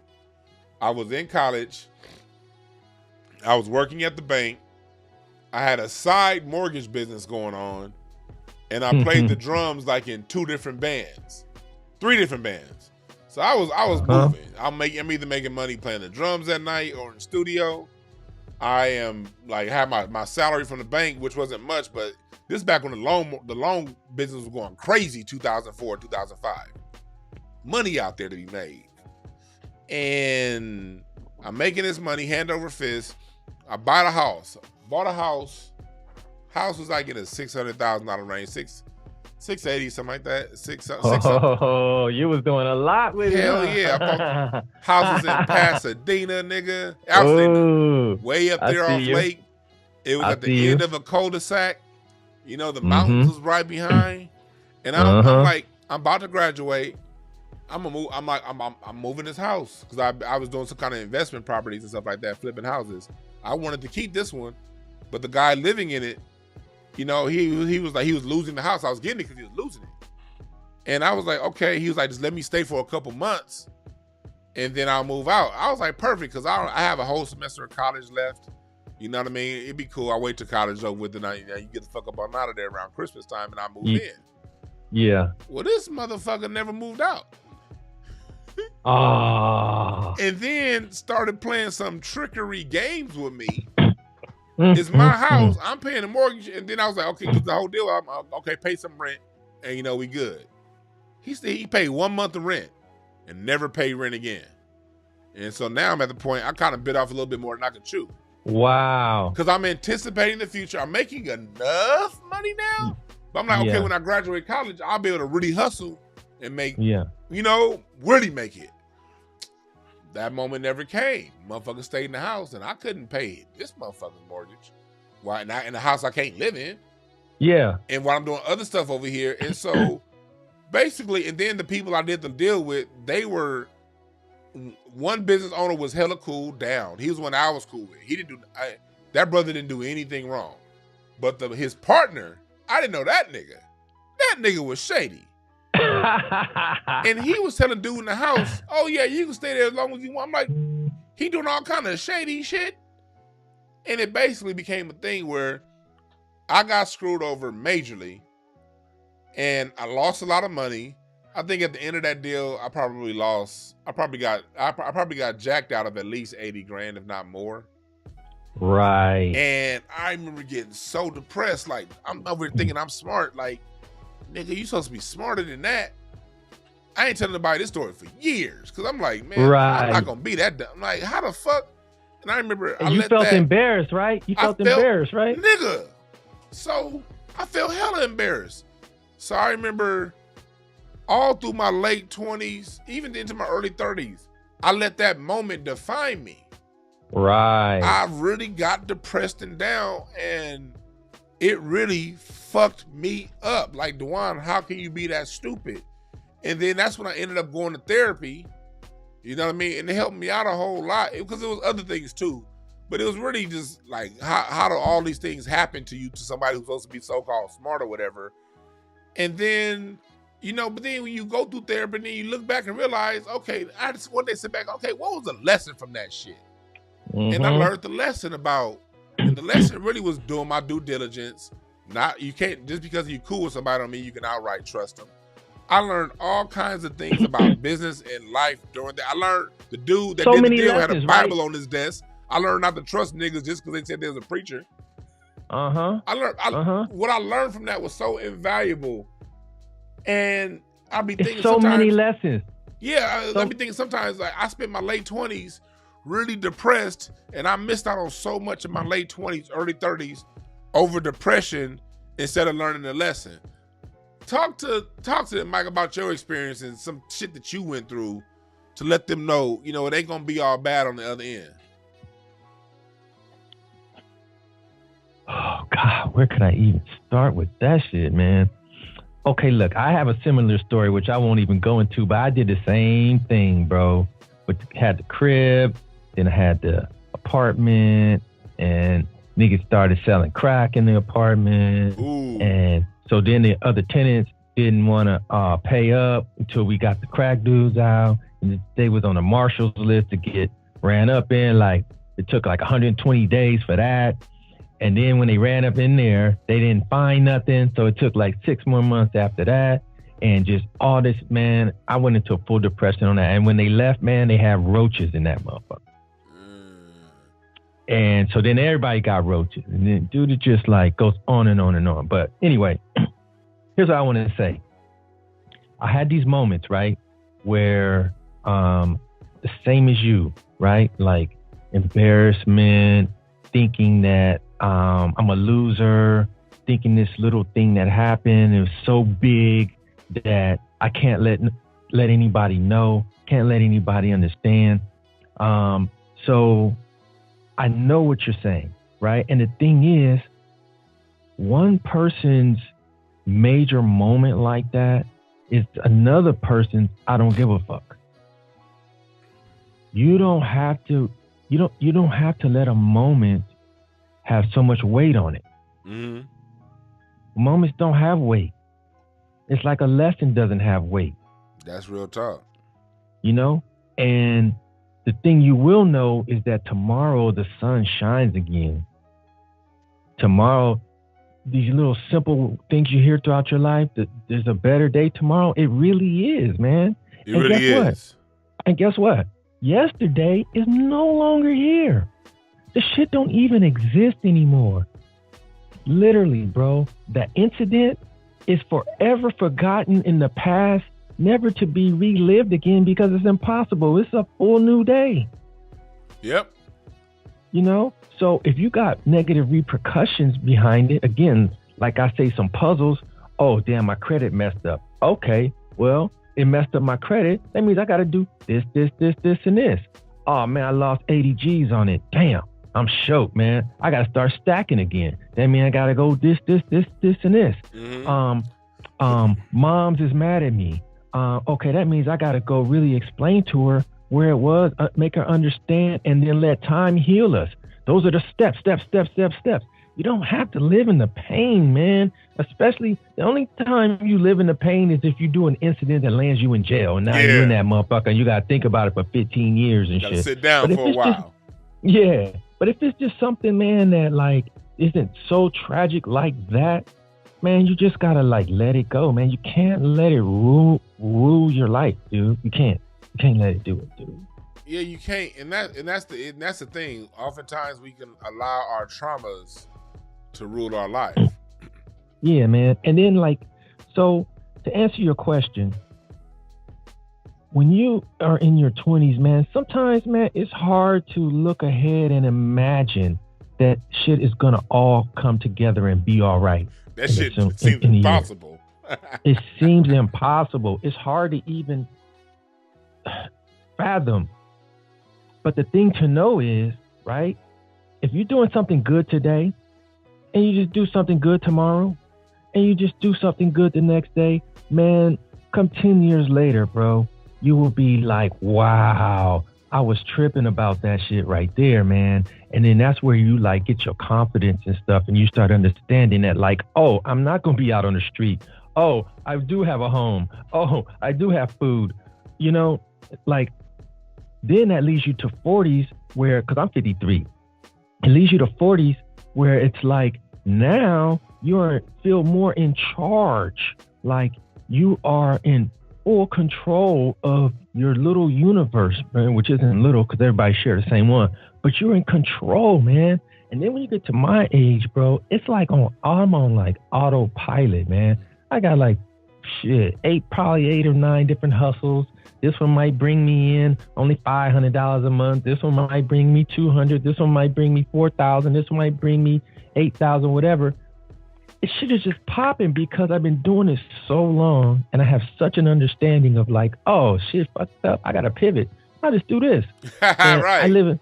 I was in college. I was working at the bank. I had a side mortgage business going on, and I played the drums like in 2 different bands, 3 different bands. So I was moving. I'm either making money playing the drums at night or in the studio. I am like have my salary from the bank, which wasn't much, but this is back when the loan business was going crazy, 2004, 2005. Money out there to be made. And I'm making this money hand over fist. I bought a house. House was like in a $600,000 range, 680, something like that. Oh, you was doing a lot with it. Hell yeah. I bought houses in Pasadena, nigga. Absolutely. Way up there off Lake. It was at the end of a cul-de-sac. You know, the mountains was right behind. And I'm like, I'm about to graduate. I'm moving this house, because I was doing some kind of investment properties and stuff like that, flipping houses. I wanted to keep this one, but the guy living in it, you know, he was like, he was losing the house. I was getting it because he was losing it. And I was like, okay. He was like, just let me stay for a couple months and then I'll move out. I was like, perfect, because I have a whole semester of college left. You know what I mean? It'd be cool. I wait till college over with, and you get the fuck up on out of there around Christmas time, and I move in. Yeah. Well, this motherfucker never moved out. And then started playing some trickery games with me. It's my house. I'm paying the mortgage. And then I was like, okay, the whole deal, I'm okay, pay some rent. And, you know, we good. He said he paid 1 month of rent and never paid rent again. And so now I'm at the point, I kind of bit off a little bit more than I could chew. Wow. Because I'm anticipating the future. I'm making enough money now. But I'm like, okay, when I graduate college, I'll be able to really hustle and make, you know, really make it. That moment never came. Motherfucker stayed in the house, and I couldn't pay this motherfucker's mortgage. Why? Not in the house I can't live in. Yeah. And while I'm doing other stuff over here. And so basically, and then the people I did the deal with, they were, one business owner was hella cool down. He was one I was cool with. He didn't do, that brother didn't do anything wrong. But his partner, I didn't know that nigga. That nigga was shady. And he was telling dude in the house, oh yeah, you can stay there as long as you want. I'm like, he doing all kind of shady shit. And it basically became a thing where I got screwed over majorly, and I lost a lot of money. I think at the end of that deal, I probably got jacked out of at least 80 grand, if not more. Right. And I remember getting so depressed. Like, I'm over here thinking I'm smart. Like, nigga, you supposed to be smarter than that. I ain't telling nobody this story for years, because I'm like, man, I'm not gonna be that dumb. I'm like, how the fuck? And I remember you felt embarrassed, right? You felt embarrassed, right? Nigga. So I felt hella embarrassed. So I remember all through my late 20s, even into my early 30s, I let that moment define me. Right. I really got depressed and down, and it really fucked me up. Like, Dewan, how can you be that stupid? And then that's when I ended up going to therapy. You know what I mean? And it helped me out a whole lot, because it was other things too. But it was really just like, how do all these things happen to you, to somebody who's supposed to be so-called smart or whatever? And then, you know, but then when you go through therapy, and then you look back and realize, okay, I just one day sit back, okay, what was the lesson from that shit? And I learned the lesson about, and the lesson really was doing my due diligence. You can't, just because you're cool with somebody don't mean you can outright trust them. I learned all kinds of things about business and life during that. I learned the dude that did the deal had a Bible on his desk. I learned not to trust niggas just because they said there was a preacher. I learned, what I learned from that was so invaluable. And I'll be thinking so many lessons. Yeah, I'll be thinking sometimes, like, I spent my late 20s really depressed, and I missed out on so much in my late 20s, early 30s over depression instead of learning the lesson. Talk to them, Mike, about your experience and some shit that you went through to let them know, it ain't gonna be all bad on the other end. Oh God, where can I even start with that shit, man? Okay, look, I have a similar story, which I won't even go into, but I did the same thing, bro. But had the crib, then I had the apartment, and niggas started selling crack in the apartment. Ooh. And so then the other tenants didn't want to pay up until we got the crack dudes out. And they was on the marshal's list to get ran up in. Like, it took like 120 days for that. And then when they ran up in there, they didn't find nothing. So it took like 6 more months after that. And just all this, man, I went into a full depression on that. And when they left, man, they had roaches in that motherfucker. And so then everybody got roaches. And then dude, it just like goes on and on and on. But anyway, here's what I want to say. I had these moments, right, where the same as you, right? Like embarrassment, thinking that I'm a loser, thinking this little thing that happened, it was so big that I can't let anybody know, can't let anybody understand. So I know what you're saying, right? And the thing is, one person's major moment like that is another person's I don't give a fuck. You don't have to let a moment have so much weight on it. Mm-hmm. Moments don't have weight. It's like a lesson doesn't have weight. That's real talk. And the thing you will know is that tomorrow the sun shines again. Tomorrow, these little simple things you hear throughout your life, that there's a better day tomorrow. It really is, man. It really is. And guess what? Yesterday is no longer here. The shit don't even exist anymore. Literally, bro. That incident is forever forgotten in the past, never to be relived again because it's impossible. It's a full new day. Yep. So if you got negative repercussions behind it, again, like I say, some puzzles, oh, damn, my credit messed up. Okay, well, it messed up my credit. That means I got to do this, and this. Oh, man, I lost 80 G's on it. Damn, I'm shook, man. I got to start stacking again. That means I got to go this, and this. Mm-hmm. Mom's is mad at me. Okay, that means I got to go really explain to her where it was, make her understand, and then let time heal us. Those are the steps. You don't have to live in the pain, man. Especially the only time you live in the pain is if you do an incident that lands you in jail. And now you're in that motherfucker and you got to think about it for 15 years and shit. Sit down for a while. But if it's just something, man, that like isn't so tragic like that, man, you just got to like let it go, man. You can't let it rule your life, dude. You can't let it do it, dude. Yeah, you can't, and that's the thing. Oftentimes, we can allow our traumas to rule our life. Yeah, man. And then, like, so to answer your question, when you are in your 20s, man, sometimes, man, it's hard to look ahead and imagine that shit is gonna all come together and be all right. That shit seems impossible. It seems impossible. It's hard to even fathom. But the thing to know is, right, if you're doing something good today and you just do something good tomorrow and you just do something good the next day, man, come 10 years later, bro, you will be like, wow, I was tripping about that shit right there, man. And then that's where you like get your confidence and stuff and you start understanding that like, oh, I'm not going to be out on the street. Oh, I do have a home. Oh, I do have food. Like, then that leads you to 40s where, because I'm 53, it leads you to 40s where it's like now you feel more in charge. Like you are in full control of your little universe, man, which isn't little because everybody shares the same one, but you're in control, man. And then when you get to my age, bro, it's like I'm on like autopilot, man. I got like probably 8 or 9 different hustles. This one might bring me in only $500 a month. This one might bring me $200. This one might bring me $4,000. This one might bring me $8,000, whatever. shit is just popping because I've been doing this so long, and I have such an understanding of like, oh shit, fucked up. I gotta pivot. I just do this. Right.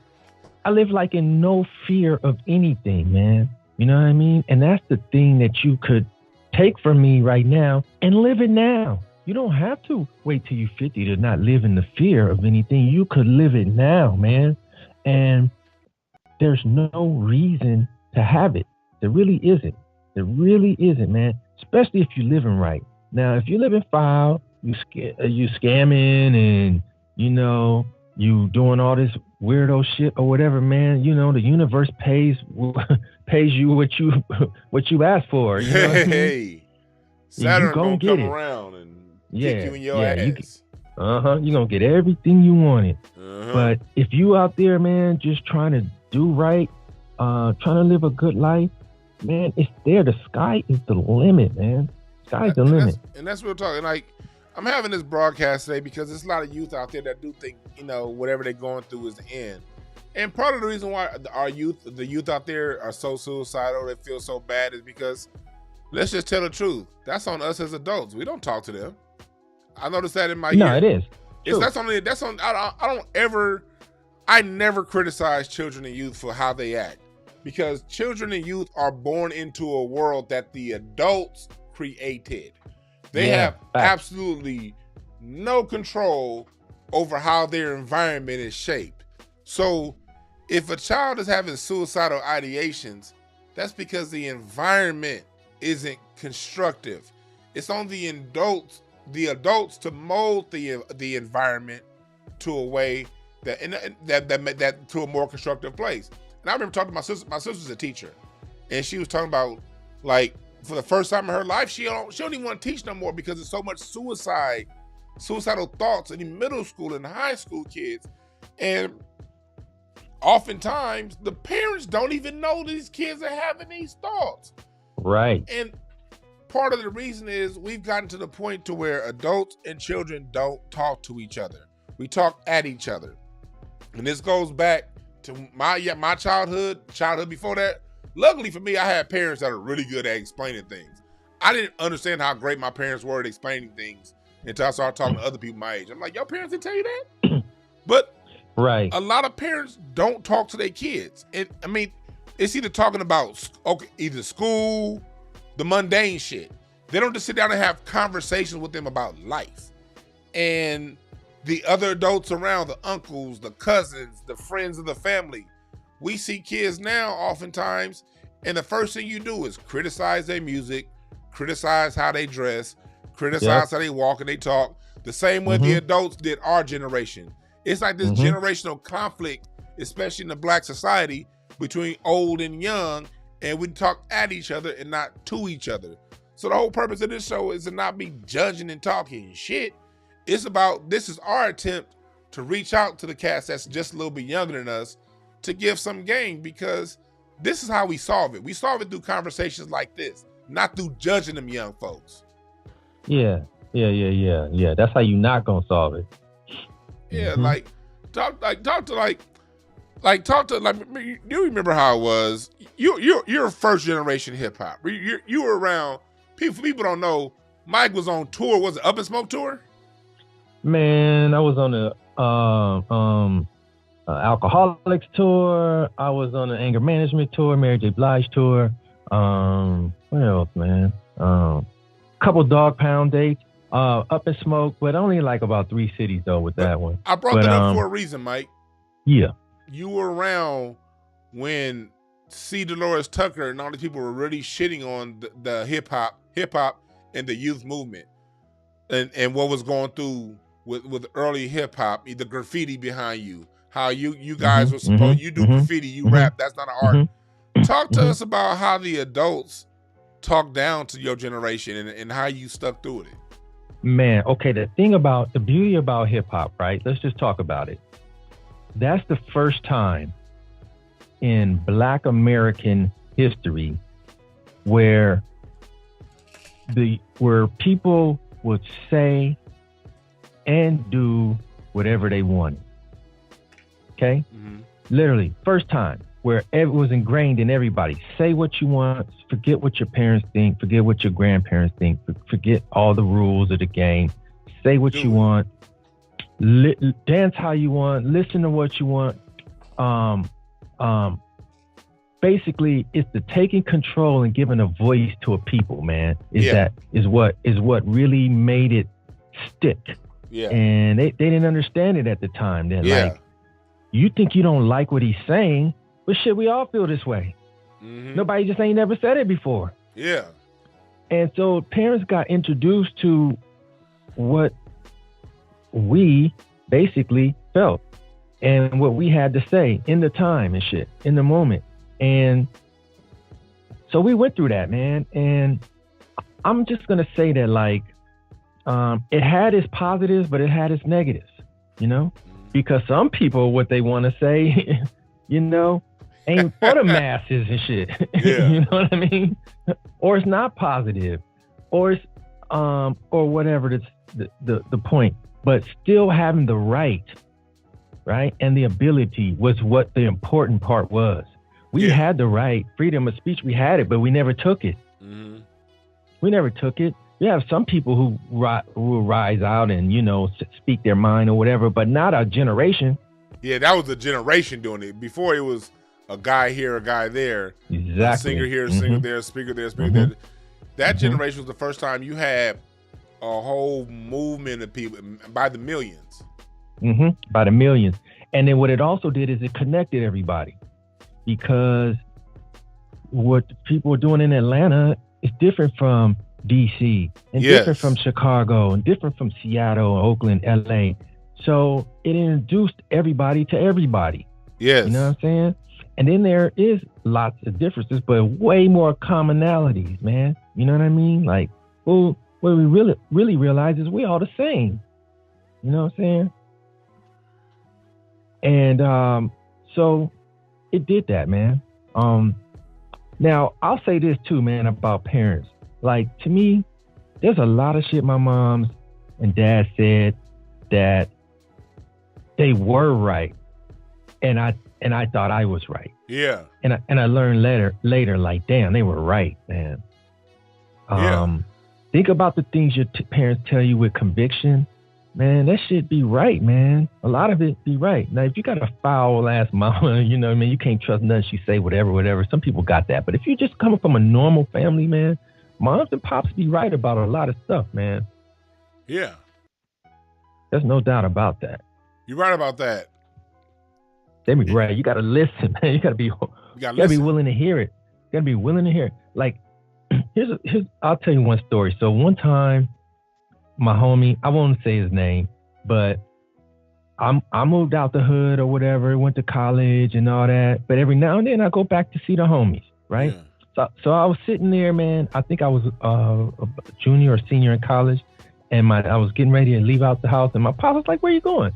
I live like in no fear of anything, man. You know what I mean? And that's the thing that you could take from me right now and live it now. You don't have to wait till you're 50 to not live in the fear of anything. You could live it now, man. And there's no reason to have it. There really isn't. There really isn't, man. Especially if you're living right. Now, if you're living foul, you scamming and, you know, you doing all this weirdo shit or whatever, man, you know, the universe pays you what you asked for. You know what I mean? Saturn gonna come around and kick you in your ass. You're gonna get everything you wanted. But if you out there, man, just trying to do right, trying to live a good life, man, it's there. The sky is the limit, man. Sky's the limit. And that's what we're talking. Like, I'm having this broadcast today because there's a lot of youth out there that do think, you know, whatever they're going through is the end. And part of the reason why the youth out there are so suicidal, they feel so bad, is because, let's just tell the truth, that's on us as adults. We don't talk to them. I noticed that in my year. No, it is. I never criticize children and youth for how they act, because children and youth are born into a world that the adults created. They have absolutely no control over how their environment is shaped. So if a child is having suicidal ideations, that's because the environment isn't constructive. It's on the adults to mold the environment to a way that to a more constructive place. And I remember talking to my sister. My sister's a teacher, and she was talking about, like, for the first time in her life, she don't even want to teach no more because there's so much suicidal thoughts in the middle school and high school kids. And oftentimes the parents don't even know these kids are having these thoughts. Right. And part of the reason is we've gotten to the point to where adults and children don't talk to each other. We talk at each other. And this goes back to my childhood before that. Luckily for me, I had parents that are really good at explaining things. I didn't understand how great my parents were at explaining things until I started talking to other people my age. I'm like, your parents didn't tell you that? But a lot of parents don't talk to their kids. And I mean, it's either talking about either school, the mundane shit. They don't just sit down and have conversations with them about life. And the other adults around, the uncles, the cousins, the friends of the family. We see kids now oftentimes, and the first thing you do is criticize their music, criticize how they dress, criticize how they walk and they talk, the same way the adults did our generation. It's like this generational conflict, especially in the Black society, between old and young, and we talk at each other and not to each other. So the whole purpose of this show is to not be judging and talking shit. It's about, this is our attempt to reach out to the cats that's just a little bit younger than us to give some game, because this is how we solve it. We solve it through conversations like this, not through judging them young folks. Yeah. That's how you not gonna solve it. Yeah, talk to you remember how it was. You're first generation hip hop. You were around. People don't know. Mike was on tour. Was it Up and Smoke tour? Man, I was on the Alcoholics tour. I was on the Anger Management tour, Mary J. Blige tour. What else, man? Couple Dog Pound dates. Up and Smoke, but only like about 3 cities though with that one. I brought that up for a reason, Mike. Yeah. You were around when C. Dolores Tucker and all these people were really shitting on the hip hop and the youth movement, and what was going through with early hip hop, the graffiti behind you. How you guys were supposed, you do graffiti, you rap, that's not an art. Talk to us about how the adults talk down to your generation and how you stuck through it. Man, okay, the beauty about hip hop, right? Let's just talk about it. That's the first time in Black American history where people would say and do whatever they wanted. Okay? Literally, first time. where it was ingrained in everybody. Say what you want, forget what your parents think, forget what your grandparents think, forget all the rules of the game. Say what you want, dance how you want, listen to what you want. Basically, it's the taking control and giving a voice to a people, man. Is what really made it stick. Yeah. And they didn't understand it at the time. They're like, you think you don't like what he's saying, but shit, we all feel this way. Mm-hmm. Nobody just ain't never said it before. Yeah. And so parents got introduced to what we basically felt and what we had to say in the time and shit, in the moment. And so we went through that, man. And I'm just going to say that, like, it had its positives, but it had its negatives, you know, because some people, what they want to say, you know, ain't for the masses and shit. Yeah. You know what I mean? Or it's not positive, or it's, or whatever the point, but still having the right, and the ability was what the important part was. We had the right, freedom of speech, we had it, but we never took it. Mm-hmm. We never took it. You have some people who will rise out and, you know, speak their mind or whatever, but not our generation. Yeah, that was a generation doing it. Before, it was a guy here, a guy there. Exactly. A singer here, a singer there, a speaker there, a speaker there. That generation was the first time you had a whole movement of people by the millions. By the millions. And then what it also did is it connected everybody, because what people were doing in Atlanta is different from DC and different from Chicago and different from Seattle, Oakland, LA. So it introduced everybody to everybody. Yes. You know what I'm saying? And then there is lots of differences, but way more commonalities, man. You know what I mean? Like, well, what we really realize is we all the same. You know what I'm saying? And so it did that, man. Now, I'll say this too, man, about parents. Like, to me, there's a lot of shit my moms and dad said that they were right, and I thought I was right. Yeah. And I learned later, like, damn, they were right, man. Think about the things your parents tell you with conviction, man. That shit be right, man. A lot of it be right. Now, if you got a foul ass mama, you know what I mean, you can't trust nothing she say, whatever. Some people got that, but if you just coming from a normal family, man, moms and pops be right about a lot of stuff, man. Yeah. There's no doubt about that. You're right about that. They be right. You got to listen, man. You got to be willing to hear it. You got to be willing to hear it. Like, I'll tell you one story. So one time, my homie, I won't say his name, but I moved out the hood or whatever, went to college and all that. But every now and then I go back to see the homies, right? Yeah. So I was sitting there, man. I think I was a junior or senior in college, and I was getting ready to leave out the house, and my pop was like, "Where you going?"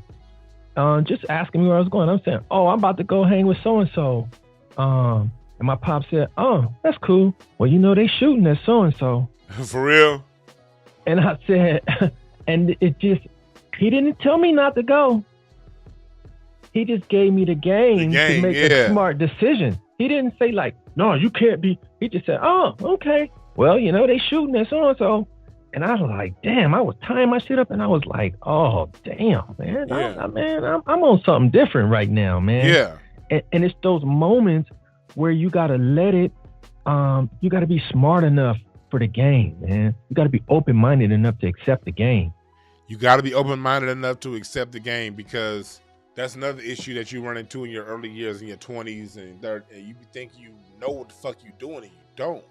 Just asking me where I was going. I'm saying, "Oh, I'm about to go hang with so and so." And my pop said, "Oh, that's cool. Well, you know they shooting at so and so." For real? And I said, and he didn't tell me not to go. He just gave me the game to make a smart decision. He didn't say like, "No, you can't be." He just said, "Oh, okay. Well, you know, they shooting at so-and-so." And I was like, damn, I was tying my shit up and I was like, oh, damn, man. Yeah. I'm on something different right now, man. Yeah. And it's those moments where you got to let it, you got to be smart enough for the game, man. You got to be open-minded enough to accept the game. You got to be open-minded enough to accept the game, because that's another issue that you run into in your early years, in your 20s and 30s, and you think you know what the fuck you're doing and you don't.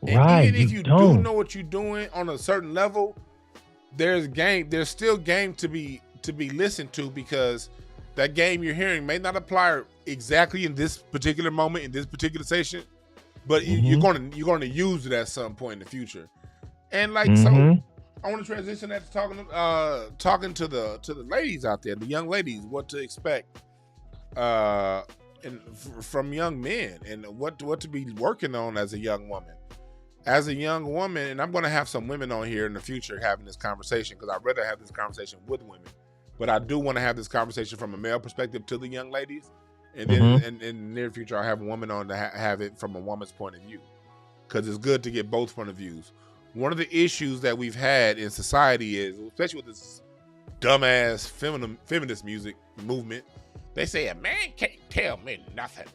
And right, even if you do know what you're doing on a certain level, there's still game to be listened to, because that game you're hearing may not apply exactly in this particular moment, in this particular station, but you're going to use it at some point in the future. And like, so I want to transition that to talking to the ladies out there, the young ladies, what to expect from young men, and what to be working on as a young woman. As a young woman, and I'm going to have some women on here in the future having this conversation, because I'd rather have this conversation with women, but I do want to have this conversation from a male perspective to the young ladies. And then in the near future, I'll have a woman on to have it from a woman's point of view, because it's good to get both point of views. One of the issues that we've had in society is, especially with this dumbass feminist music movement, they say a man can't tell me nothing.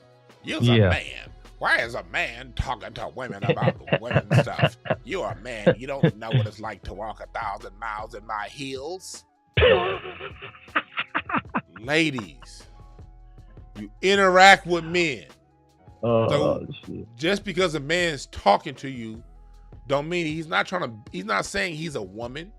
You're a man. Why is a man talking to women about women's stuff? You're a man. You don't know what it's like to walk 1,000 miles in my heels. Ladies, you interact with men. So just because a man's talking to you don't mean he's not saying he's a woman.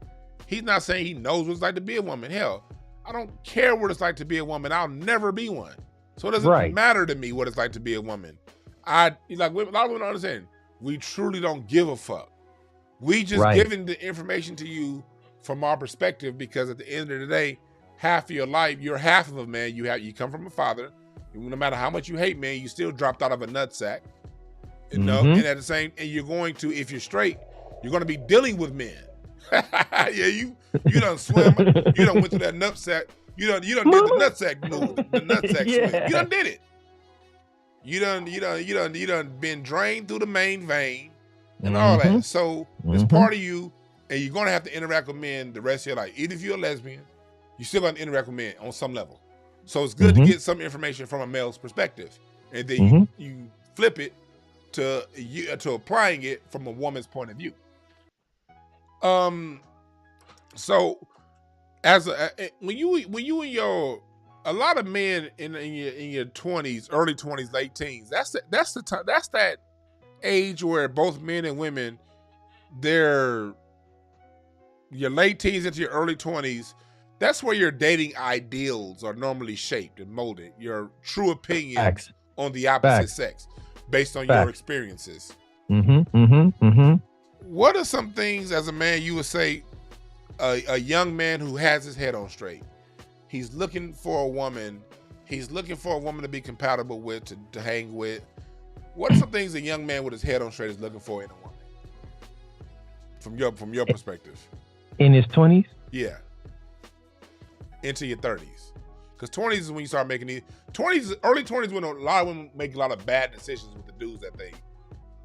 He's not saying he knows what it's like to be a woman. Hell, I don't care what it's like to be a woman. I'll never be one. So it doesn't matter to me what it's like to be a woman. A lot of women don't understand. We truly don't give a fuck. We just giving the information to you from our perspective, because at the end of the day, half of your life, you're half of a man. You come from a father. No matter how much you hate men, you still dropped out of a nutsack. You know, and at the same, and you're going to, if you're straight, you're going to be dealing with men. Yeah, you done swim. You done went through that nutsack. You done did the nutsack move, the nutsack swim. You done did it. You done been drained through the main vein and all that. So it's part of you, and you're gonna have to interact with men the rest of your life. Even if you're a lesbian, you're still gonna interact with men on some level. So it's good to get some information from a male's perspective, and then you flip it to applying it from a woman's point of view. So as when you in your, a lot of men in your 20s, early 20s, late teens, that's the time, that's that age where both men and women, they're your late teens into your early 20s. That's where your dating ideals are normally shaped and molded. Your true opinions on the opposite sex, based on your experiences. What are some things as a man you would say a young man who has his head on straight, he's looking for a woman, to be compatible with, to hang with. What are some things a young man with his head on straight is looking for in a woman? From your perspective. In his 20s? Yeah. Into your 30s. Because 20s is when you start making these, early 20s when a lot of women make a lot of bad decisions with the dudes that they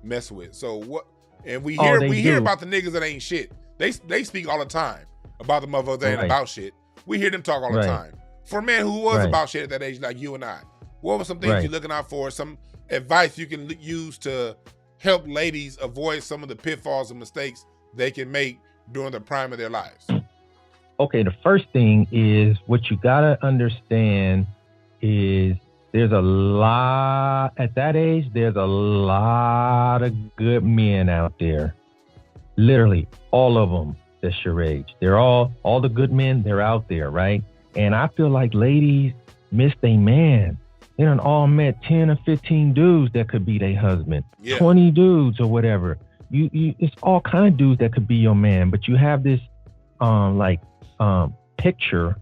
mess with. So what, and we hear about the niggas that ain't shit. They speak all the time about the motherfuckers that ain't about shit. We hear them talk all the time. For a man who was about shit at that age, like you and I, what were some things you're looking out for? Some advice you can use to help ladies avoid some of the pitfalls and mistakes they can make during the prime of their lives? Okay, the first thing is, what you gotta understand is there's a lot, at that age, there's a lot of good men out there. Literally, all of them that's your age. They're all the good men, they're out there, right? And I feel like ladies miss their man. They done all met 10 or 15 dudes that could be their husband, 20 dudes or whatever. It's all kind of dudes that could be your man, but you have this picture,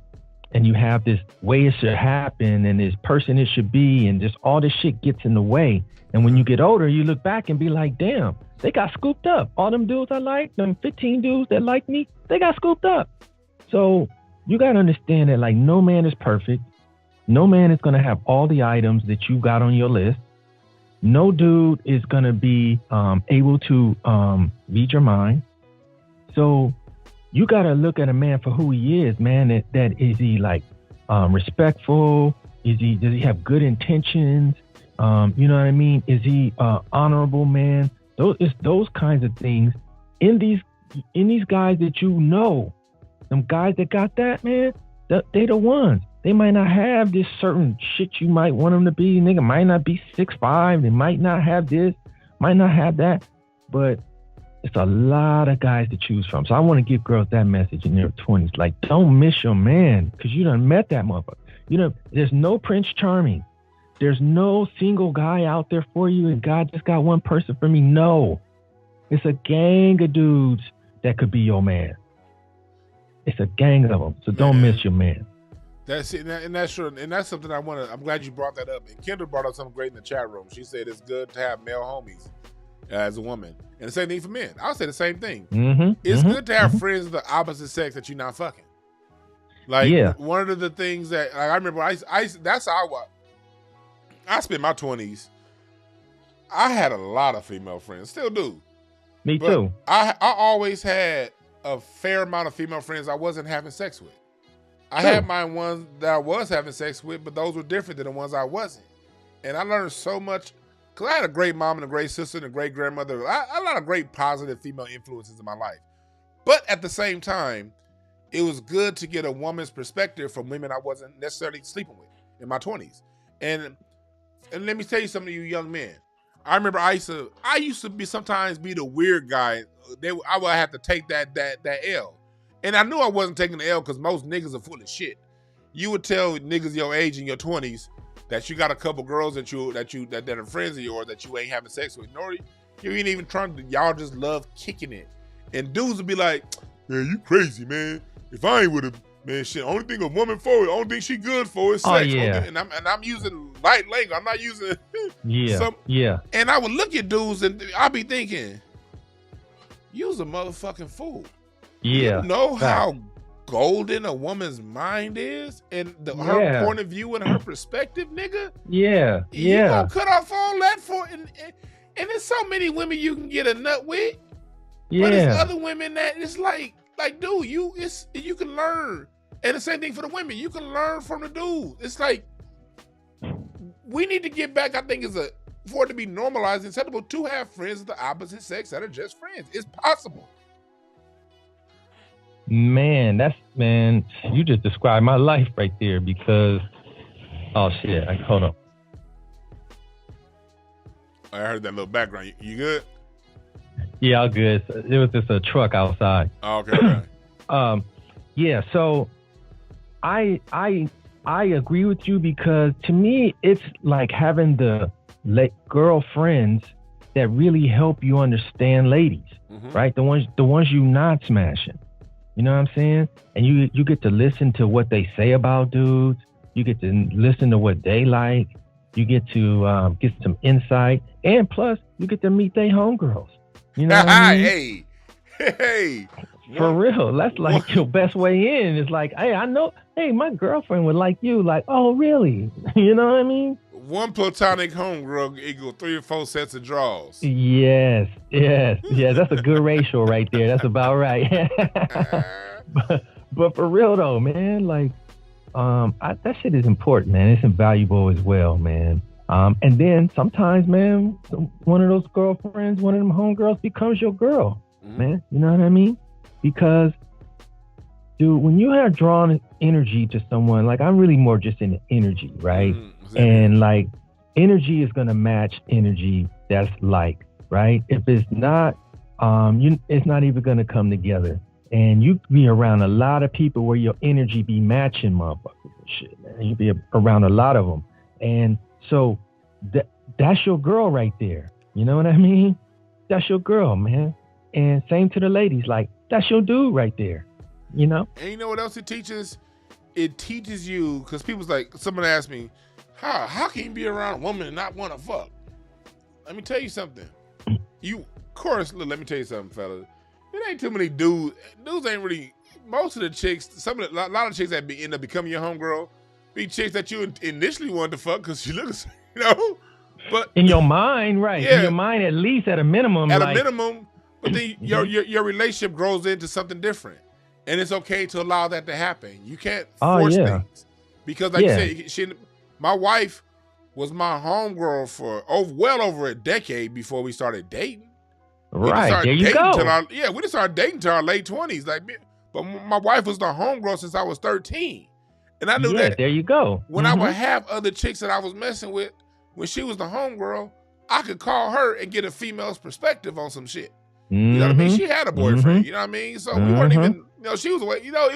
and you have this way it should happen, and this person it should be, and just all this shit gets in the way. And when you get older, you look back and be like, damn, they got scooped up. All them dudes I like, them 15 dudes that like me, they got scooped up. So you got to understand that, like, no man is perfect. No man is going to have all the items that you got on your list. No dude is going to be able to read your mind. So you got to look at a man for who he is, man. That is he like respectful? Does he have good intentions? You know what I mean? Is he honorable man? Those kinds of things in these guys that you know, them guys that got that, man, they the ones. They might not have this certain shit you might want them to be. Nigga might not be 6'5". They might not have this, might not have that, but it's a lot of guys to choose from. So I want to give girls that message in their 20s. Like, don't miss your man, because you done met that motherfucker. You know, there's no Prince Charming. There's no single guy out there for you, and God just got one person for me. No. It's a gang of dudes that could be your man. It's a gang of them. So don't miss your man. That's it, and that's true, and that's something I'm glad you brought that up. And Kendall brought up something great in the chat room. She said it's good to have male homies as a woman, and the same thing for men. I'll say the same thing. It's good to have friends of the opposite sex that you're not fucking. Like, one of the things that I remember, that's how I spent my 20s. I had a lot of female friends, still do. Me too. I always had a fair amount of female friends I wasn't having sex with. I had my ones that I was having sex with, but those were different than the ones I wasn't. And I learned so much because I had a great mom and a great sister and a great grandmother. A lot of great positive female influences in my life. But at the same time, it was good to get a woman's perspective from women I wasn't necessarily sleeping with in my 20s. And let me tell you something, you young men. I remember I used to sometimes be the weird guy. I would have to take that L. And I knew I wasn't taking the L because most niggas are full of shit. You would tell niggas your age in your 20s that you got a couple girls that are friends of yours that you ain't having sex with. Nor you ain't even trying to, y'all just love kicking it. And dudes would be like, man, you crazy, man. If I ain't with a man, shit, only thing a woman for, only thing she good for is sex. Oh, yeah. And I'm using light language. I'm not using And I would look at dudes and I'd be thinking, you's a motherfucking fool. Yeah. You know how golden a woman's mind is and her point of view and her perspective, nigga? Yeah. You gonna cut off all that for and there's so many women you can get a nut with. Yeah. But there's other women that it's like dude, you can learn. And the same thing for the women. You can learn from the dude. It's like we need to get back, I think, for it to be normalized and acceptable to have friends of the opposite sex that are just friends. It's possible. Man, you just described my life right there because, oh shit, hold on. I heard that little background. You good? Yeah, I'm good. It was just a truck outside. Oh, okay. Yeah, so I agree with you because to me, it's like having the girlfriends that really help you understand ladies, right? The ones you not smashing. You know what I'm saying? And you get to listen to what they say about dudes. You get to listen to what they like. You get to get some insight. And plus, you get to meet their homegirls. You know what I mean? Hey. For real. That's like your best way in. It's like, hey, I know, hey, my girlfriend would like you. Like, oh, really? You know what I mean? One platonic homegirl equal 3 or 4 sets of draws. Yes. That's a good ratio right there. That's about right. but for real though, man, like, that shit is important, man. It's invaluable as well, man. And then sometimes, man, one of those girlfriends, one of them homegirls becomes your girl, man. You know what I mean? Because, dude, when you have drawn energy to someone, like I'm really more just into energy, right? And like energy is gonna match energy that's like, right? If it's not, it's not even gonna come together. And you be around a lot of people where your energy be matching motherfuckers and shit, man. You be around a lot of them. And so that's your girl right there. You know what I mean? That's your girl, man. And same to the ladies, like that's your dude right there. You know? And you know what else it teaches? It teaches you, because people's like, someone asked me, how can you be around a woman and not want to fuck? Let me tell you something. Let me tell you something, fellas. It ain't too many dudes. Dudes ain't really, most of the chicks, a lot of chicks that end up becoming your homegirl, be chicks that you initially wanted to fuck because she looks, you know? But in your mind, right. Yeah. In your mind, at least at a minimum. At a minimum, but then your relationship grows into something different. And it's okay to allow that to happen. You can't force things. Because like you said, my wife was my homegirl for well over a decade before we started dating. Right, there you go. We didn't start dating till our late 20s. But my wife was the homegirl since I was 13. And I knew that. There you go. When I would have other chicks that I was messing with, when she was the homegirl, I could call her and get a female's perspective on some shit. You know what I mean? She had a boyfriend, you know what I mean? So we weren't even, she was away. You know,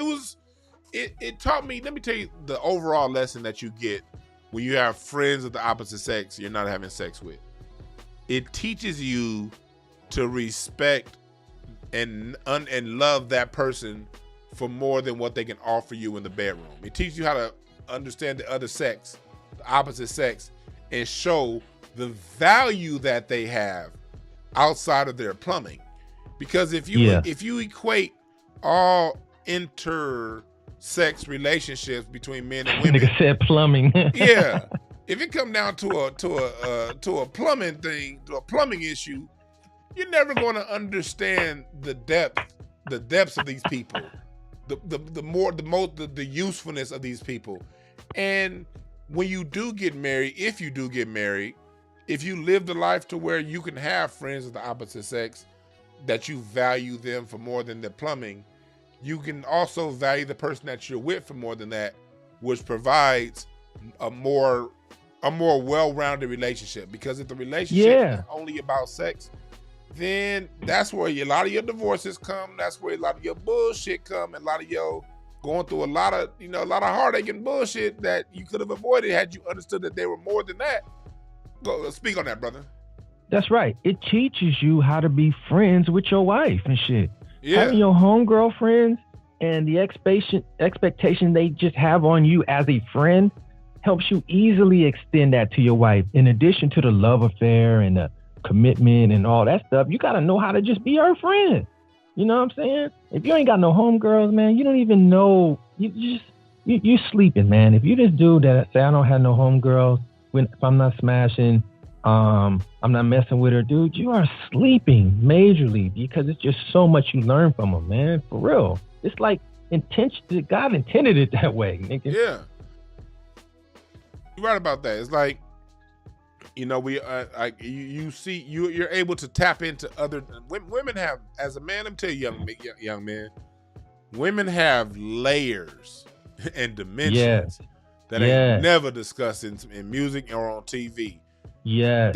it taught me, let me tell you the overall lesson that you get when you have friends of the opposite sex you're not having sex with. It teaches you to respect and love that person for more than what they can offer you in the bedroom. It teaches you how to understand the other sex, the opposite sex, and show the value that they have outside of their plumbing. Because if you equate all intersex relationships between men and women, nigga said plumbing. if it come down to a plumbing thing, to a plumbing issue, you're never going to understand the depths of these people, the usefulness of these people. And when you do get married, if you do get married, if you live the life to where you can have friends of the opposite sex, that you value them for more than the plumbing, you can also value the person that you're with for more than that, which provides a more well-rounded relationship. Because if the relationship is only about sex, then that's where a lot of your divorces come. That's where a lot of your bullshit come, and a lot of your going through a lot of heartache and bullshit that you could have avoided had you understood that they were more than that. Go speak on that, brother. That's right. It teaches you how to be friends with your wife and shit. Yeah. Having your homegirl friends and the expectation they just have on you as a friend helps you easily extend that to your wife. In addition to the love affair and the commitment and all that stuff, you got to know how to just be her friend. You know what I'm saying? If you ain't got no homegirls, man, you don't even know. You sleeping, man. If you just do that, say I don't have no homegirls, if I'm not smashing, I'm not messing with her, dude, you are sleeping majorly, because it's just so much you learn from them, man. For real. It's like God intended it that way, nigga. Yeah. You're right about that. It's like, you're able to tap into other women have, as a man, let me tell you, young man, women have layers and dimensions that ain't never discussed in music or on TV. Yeah.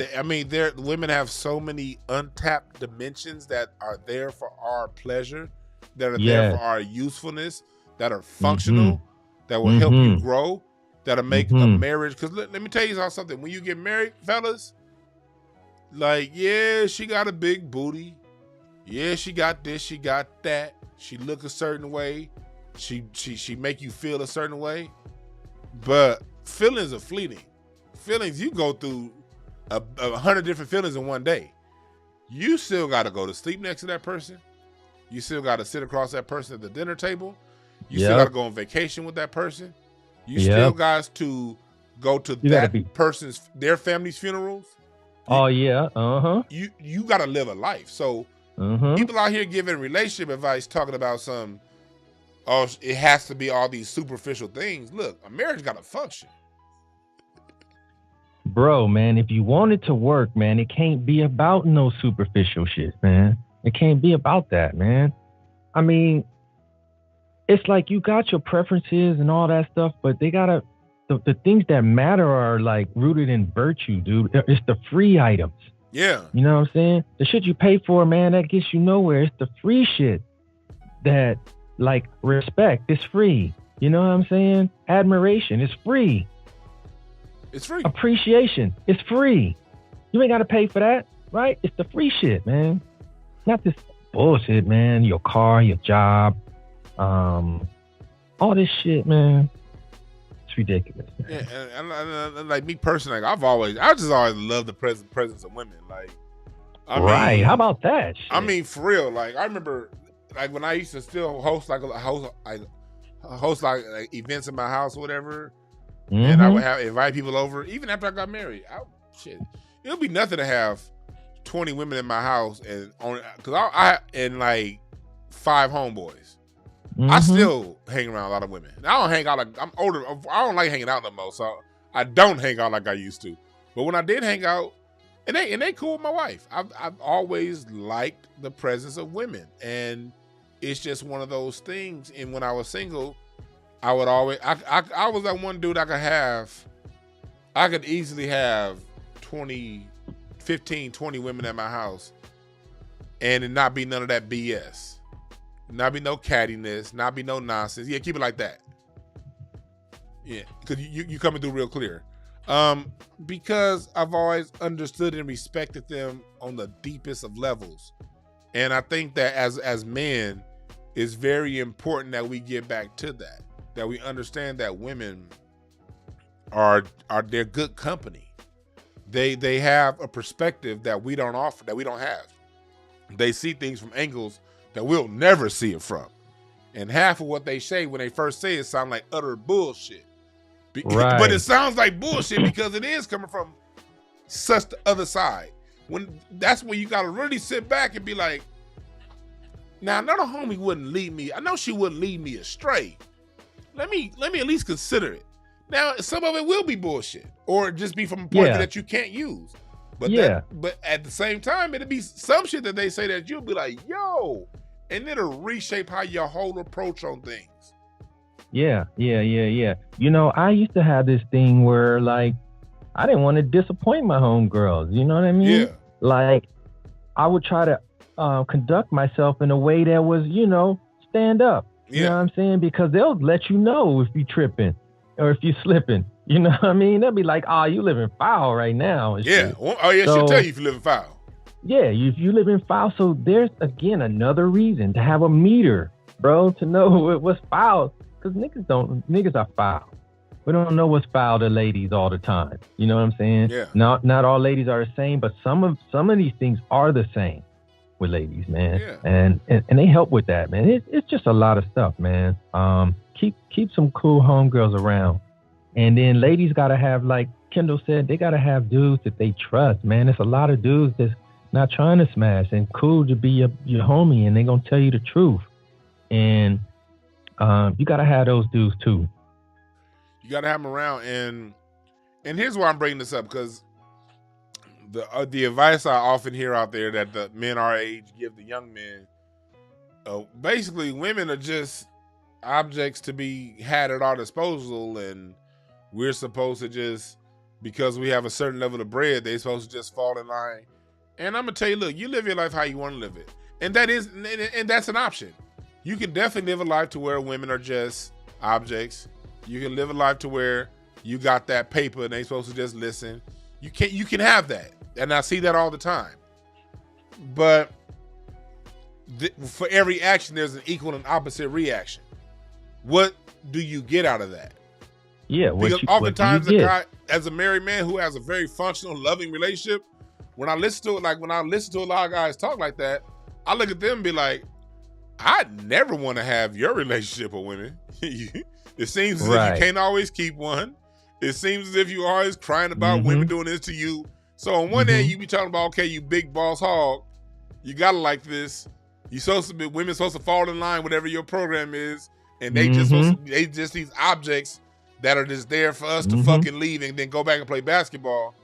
Women have so many untapped dimensions that are there for our pleasure, that are there for our usefulness, that are functional, that will help you grow, that'll make a marriage. Because let me tell you something. When you get married, fellas, like, yeah, she got a big booty. Yeah, she got this, she got that. She look a certain way. She make you feel a certain way. But feelings are fleeting. Feelings, you go through 100 different feelings in one day. You still got to go to sleep next to that person. You still got to sit across that person at the dinner table. You still got to go on vacation with that person. You still got to go to their family's funerals. You got to live a life. So people out here giving relationship advice, talking about it has to be all these superficial things. Look, a marriage got to function. Bro, man, if you want it to work, man, it can't be about no superficial shit, man. It can't be about that, man. I mean, it's like you got your preferences and all that stuff, but they gotta, the things that matter are like rooted in virtue, dude. It's the free items. Yeah. You know what I'm saying? The shit you pay for, man, that gets you nowhere. It's the free shit that, like, respect is free. You know what I'm saying? Admiration is free. It's free. Appreciation is free. You ain't got to pay for that, right? It's the free shit, man. Not this bullshit, man. Your car, your job, all this shit, man. It's ridiculous, man. Yeah, and like me personally, I just always loved the presence of women. Like, I mean, how about that shit? I mean, for real. Like, I remember, like, when I used to still host like events in my house or whatever. And I would invite people over, even after I got married. It would be nothing to have 20 women in my house and and like 5 homeboys. I still hang around a lot of women. I don't hang out I'm older. I don't like hanging out no more, so I don't hang out like I used to. But when I did hang out, and they cool with my wife. I've always liked the presence of women, and it's just one of those things. And when I was single, I would always, I was that one dude I could easily have 15, 20 women at my house and it not be none of that BS. Not be no cattiness, not be no nonsense. Yeah, keep it like that. Yeah, because you coming through real clear. Because I've always understood and respected them on the deepest of levels. And I think that as men, it's very important that we get back to that. That we understand that women are they're good company. They have a perspective that we don't offer, that we don't have. They see things from angles that we'll never see it from. And half of what they say when they first say it sound like utter bullshit. Right. But it sounds like bullshit because it is coming from such the other side. When that's when you gotta really sit back and be like, now I know the homie wouldn't lead me. I know she wouldn't lead me astray. Let me at least consider it. Now some of it will be bullshit, or just be from a point that you can't use. But but at the same time, it'll be some shit that they say that you'll be like, yo, and it'll reshape how your whole approach on things. Yeah. You know, I used to have this thing where, like, I didn't want to disappoint my homegirls. You know what I mean? Yeah. Like, I would try to conduct myself in a way that was, you know, stand up. You know what I'm saying? Because they'll let you know if you tripping or if you slipping. You know what I mean? They'll be like, oh, you living foul right now. Yeah. Oh, yeah, she'll tell you if you living foul. Yeah, if you live in foul. So there's, again, another reason to have a meter, bro, to know what's foul. Because niggas are foul. We don't know what's foul to ladies all the time. You know what I'm saying? Yeah. Not all ladies are the same, but some of these things are the same with ladies, man. Yeah. And they help with that, man. It's just a lot of stuff, man. Keep some cool homegirls around. And then ladies gotta have, like Kendall said, they gotta have dudes that they trust, man. There's a lot of dudes that's not trying to smash and cool to be your homie, and they gonna tell you the truth. And you gotta have those dudes too. You gotta have them around, and here's why I'm bringing this up, because the advice I often hear out there that the men our age give the young men, basically women are just objects to be had at our disposal, and we're supposed to just, because we have a certain level of bread, they're supposed to just fall in line. And I'm gonna tell you, look, you live your life how you want to live it, and that's an option. You can definitely live a life to where women are just objects. You can live a life to where you got that paper and they supposed to just listen. You can have that, and I see that all the time. But for every action, there's an equal and opposite reaction. What do you get out of that? Yeah, because oftentimes a guy, as a married man who has a very functional, loving relationship, when I listen to a lot of guys talk like that, I look at them and be like, I never want to have your relationship with women. It seems as if you can't always keep one. It seems as if you're always crying about women doing this to you. So on one end, you be talking about, okay, you big boss hog, you gotta like this. Women supposed to fall in line, whatever your program is, and they just these objects that are just there for us to fucking leave and then go back and play basketball.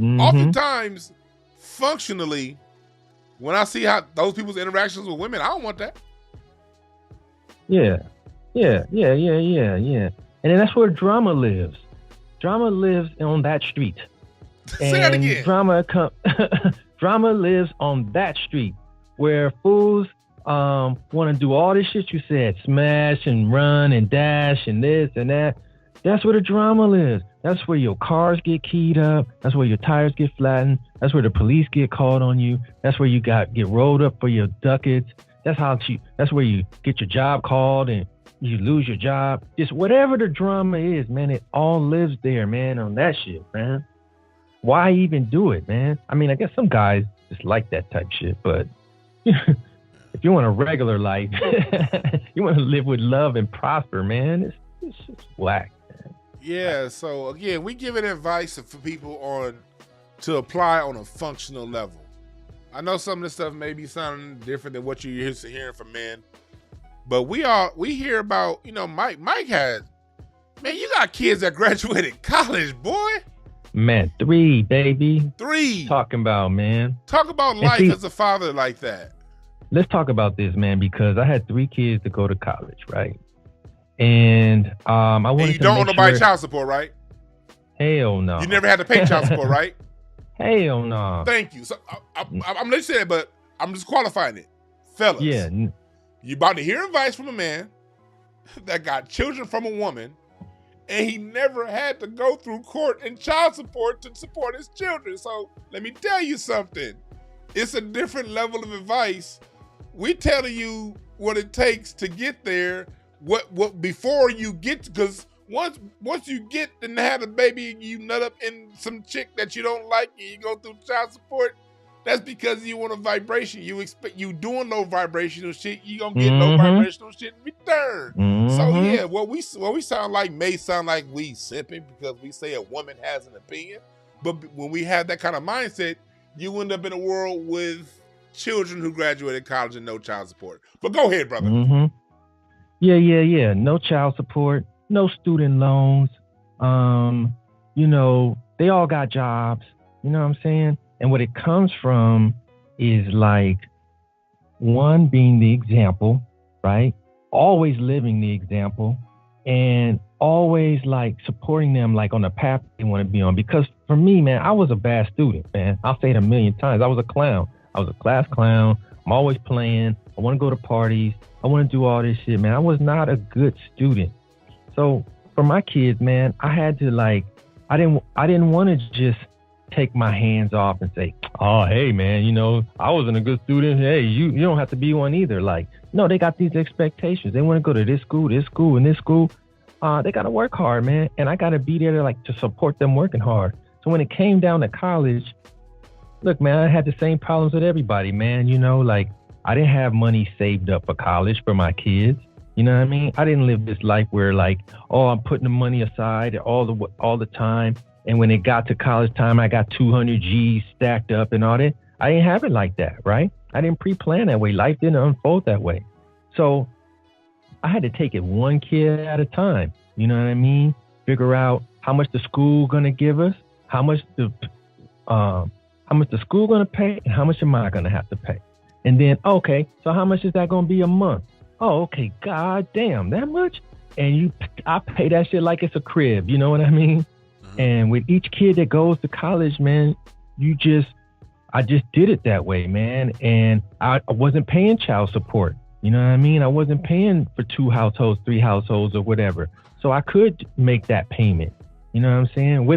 Oftentimes, functionally, when I see how those people's interactions with women, I don't want that. Yeah. And then that's where drama lives. Drama lives on that street. Say that again. Drama lives on that street where fools want to do all this shit you said, smash and run and dash and this and that. That's where the drama lives. That's where your cars get keyed up. That's where your tires get flattened. That's where the police get called on you. That's where you get rolled up for your ducats. That's where you get your job called and you lose your job. Just whatever the drama is, man, it all lives there, man, on that shit, man. Why even do it, man? I mean, I guess some guys just like that type shit, but if you want a regular life, you want to live with love and prosper, man, it's just whack. Yeah, so again, we giving advice for people to apply on a functional level. I know some of this stuff may be sounding different than what you're used to hearing from men, but we hear about, you know, Mike had, man, you got kids that graduated college, boy. Man, 3, baby. 3. Talking about, man. Talk about life as a father like that. Let's talk about this, man, because I had 3 kids to go to college, right? And I wanted to make sure. You don't want to buy child support, right? Hell no. You never had to pay child support, right? Hell no. Thank you. So I'm letting you say it, but I'm just qualifying it. Fellas. Yeah. You about to hear advice from a man that got children from a woman, and he never had to go through court and child support to support his children. So let me tell you something. It's a different level of advice. We telling you what it takes to get there. What before you get, because once you get and have a baby, you nut up in some chick that you don't like, and you go through child support, That's because you want a vibration. You expect you doing low vibrational shit, you gonna get low vibrational shit in return. So yeah, what we sound like may sound like we simping because we say a woman has an opinion, but when we have that kind of mindset, you end up in a world with children who graduated college and no child support. But go ahead, brother. Yeah. No child support, no student loans. You know, they all got jobs. You know what I'm saying? And what it comes from is like, one, being the example, right? Always living the example, and always like supporting them like on the path they want to be on. Because for me, man, I was a bad student, man. I'll say it a million times. I was a clown. I was a class clown. I'm always playing. I want to go to parties. I want to do all this shit, man. I was not a good student. So for my kids, man, I had to like, I didn't want to just take my hands off and say, oh, hey, man, you know, I wasn't a good student. Hey, you don't have to be one either. Like, no, they got these expectations. They want to go to this school, and this school. They got to work hard, man. And I got to be there to like to support them working hard. So when it came down to college, look, man, I had the same problems with everybody, man. You know, like I didn't have money saved up for college for my kids. You know what I mean? I didn't live this life where like, oh, I'm putting the money aside all the time. And when it got to college time, I got 200 G's stacked up and all that. I didn't have it like that, right? I didn't pre-plan that way. Life didn't unfold that way. So I had to take it one kid at a time. You know what I mean? Figure out how much the school gonna give us, how much the school gonna pay, and how much am I gonna have to pay? And then, okay, so how much is that gonna be a month? Oh, okay, god damn, that much? And I pay that shit like it's a crib, you know what I mean? And with each kid that goes to college, man, I just did it that way, man. And I wasn't paying child support. You know what I mean? I wasn't paying for 2 households, 3 households or whatever. So I could make that payment. You know what I'm saying?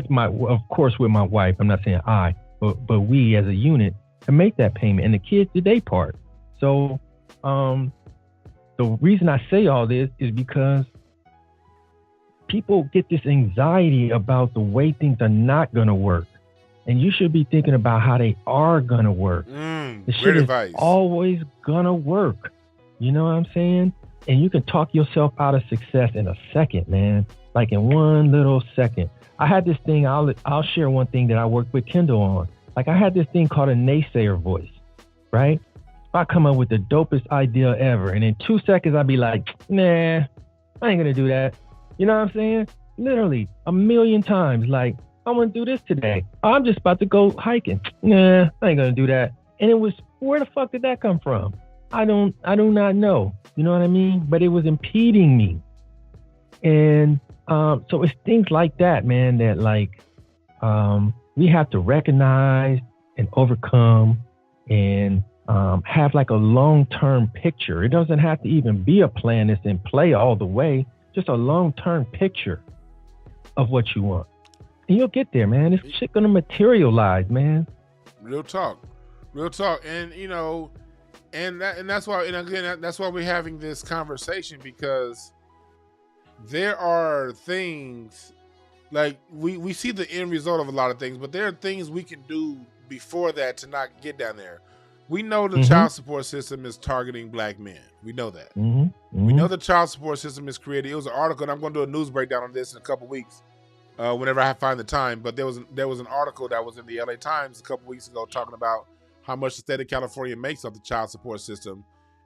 Of course, with my wife, I'm not saying I, but we as a unit can make that payment, and the kids did their part. So the reason I say all this is because people get this anxiety about the way things are not going to work. And you should be thinking about how they are going to work. The shit is always going to work. You know what I'm saying? And you can talk yourself out of success in a second, man. Like in one little second. I had this thing, I'll share one thing that I worked with Kendall on. Like I had this thing called a naysayer voice, right? I come up with the dopest idea ever. And in 2 seconds, I'd be like, nah, I ain't going to do that. You know what I'm saying? Literally a million times. Like, I want to do this today. I'm just about to go hiking. Nah, I ain't going to do that. And it was, where the fuck did that come from? I do not know. You know what I mean? But it was impeding me. And so it's things like that, man, that like we have to recognize and overcome and have like a long-term picture. It doesn't have to even be a plan that's in play all the way. Just a long-term picture of what you want. And you'll get there, man. This shit gonna materialize, man. Real talk. And you know, that's why, and again, that's why we're having this conversation, because there are things like we see the end result of a lot of things, but there are things we can do before that to not get down there. We know the child support system is targeting black men. We know that. We know the child support system is created. It was an article, and I'm going to do a news breakdown on this in a couple weeks, whenever I find the time. But there was an article that was in the LA Times a couple weeks ago talking about how much the state of California makes of the child support system,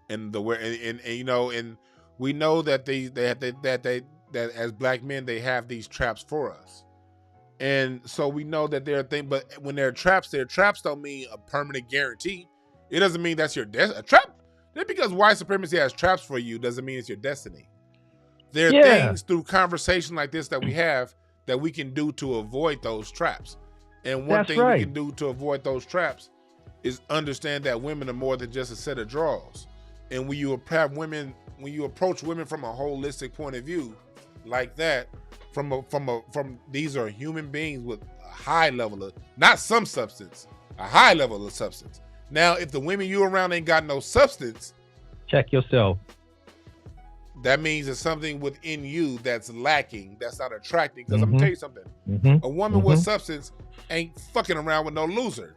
and you know, and we know that that as black men they have these traps for us. And so we know that there are things, but when there are traps don't mean a permanent guarantee. It doesn't mean that's your a trap. Just because white supremacy has traps for you doesn't mean it's your destiny. There are things through conversation like this that we have that we can do to avoid those traps. And one thing we can do to avoid those traps is understand that women are more than just a set of drawers. And when you approach women from a holistic point of view like that, from these are human beings with a high level of, not some substance, a high level of substance. Now, if the women you around ain't got no substance, check yourself. That means there's something within you that's lacking, that's not attracting. Because I'm gonna tell you something. A woman with substance ain't fucking around with no loser.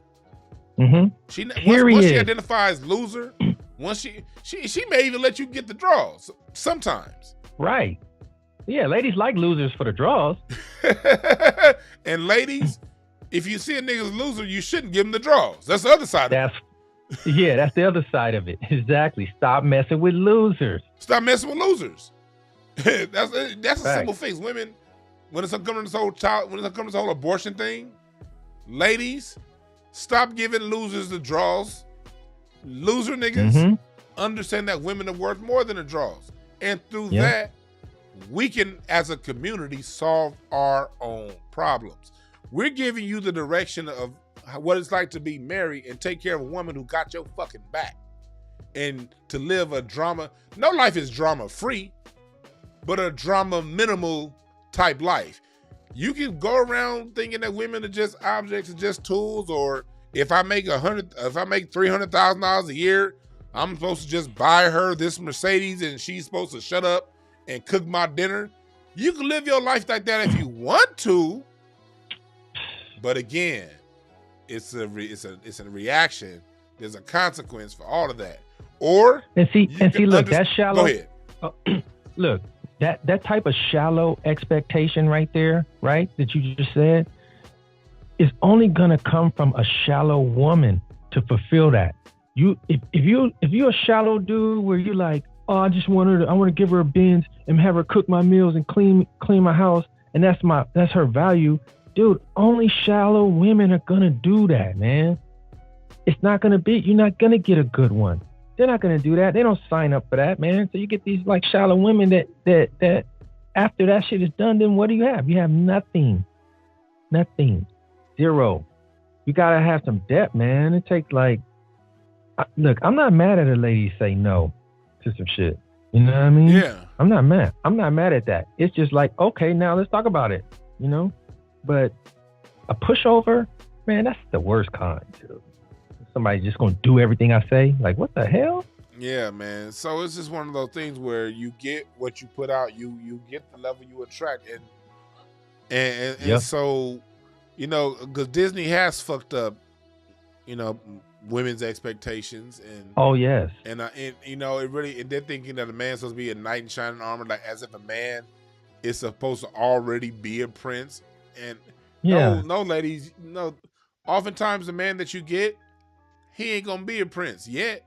Once she identifies loser, once she may even let you get the draws sometimes. Right. Yeah, ladies like losers for the draws. And ladies, if you see a nigga's loser, you shouldn't give him the draws. That's the other side of it. Yeah, that's the other side of it. Exactly. Stop messing with losers. Stop messing with losers. That's a simple fix. Women, when it's coming to this whole abortion thing, ladies, stop giving losers the draws. Loser niggas understand that women are worth more than the draws. And through that, we can, as a community, solve our own problems. We're giving you the direction of what it's like to be married and take care of a woman who got your fucking back. And to live a drama, no life is drama free, but a drama minimal type life. You can go around thinking that women are just objects and just tools, or if I make $300,000 a year, I'm supposed to just buy her this Mercedes and she's supposed to shut up and cook my dinner. You can live your life like that if you want to, but again, it's a reaction. There's a consequence for all of that. Or look, that's shallow. Go ahead. Look, that type of shallow expectation right there, right, that you just said, is only gonna come from a shallow woman to fulfill that. If you're a shallow dude where you're like, oh, I want to give her a Benz and have her cook my meals and clean my house, and that's her value, dude. Only shallow women are gonna do that, man. You're not gonna get a good one. They're not gonna do that. They don't sign up for that, man. So you get these like shallow women that after that shit is done, then what do you have? You have nothing, zero. You gotta have some depth, man. It takes look, I'm not mad at a lady say no to some shit. You know what I mean? Yeah. I'm not mad at that. It's just like, okay, now let's talk about it, you know? But a pushover, man, that's the worst kind, too. Somebody just gonna do everything I say. Like, what the hell? Yeah, man. So it's just one of those things where you get what you put out, you get the level you attract. And so, you know, because Disney has fucked up, you know, women's expectations, and you know, and they're thinking that a man's supposed to be a knight in shining armor, like as if a man is supposed to already be a prince. And no, ladies, no. Oftentimes, the man that you get, he ain't gonna be a prince yet.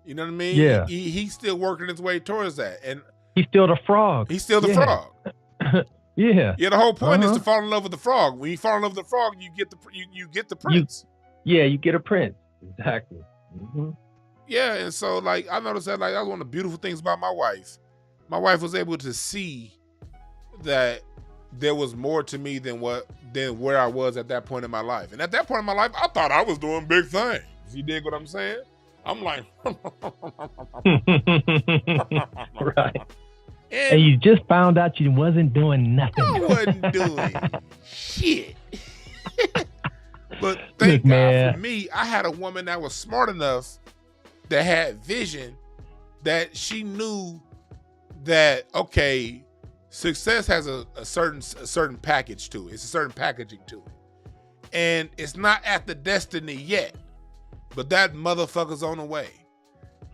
You know what I mean? Yeah, he's still working his way towards that, and he's still the frog. He's still the frog. Yeah. The whole point is to fall in love with the frog. When you fall in love with the frog, you get the prince. You get a prince. Exactly. Yeah, and so like I noticed that like that was one of the beautiful things about my wife. My wife was able to see that there was more to me than where I was at that point in my life. And at that point in my life, I thought I was doing big things. You dig what I'm saying? I'm like, right. And you just found out you wasn't doing nothing. I wasn't doing shit. But thank God for me, I had a woman that was smart enough, that had vision, that she knew that, okay, success has a certain package to it. It's a certain packaging to it. And it's not at the destiny yet, but that motherfucker's on the way.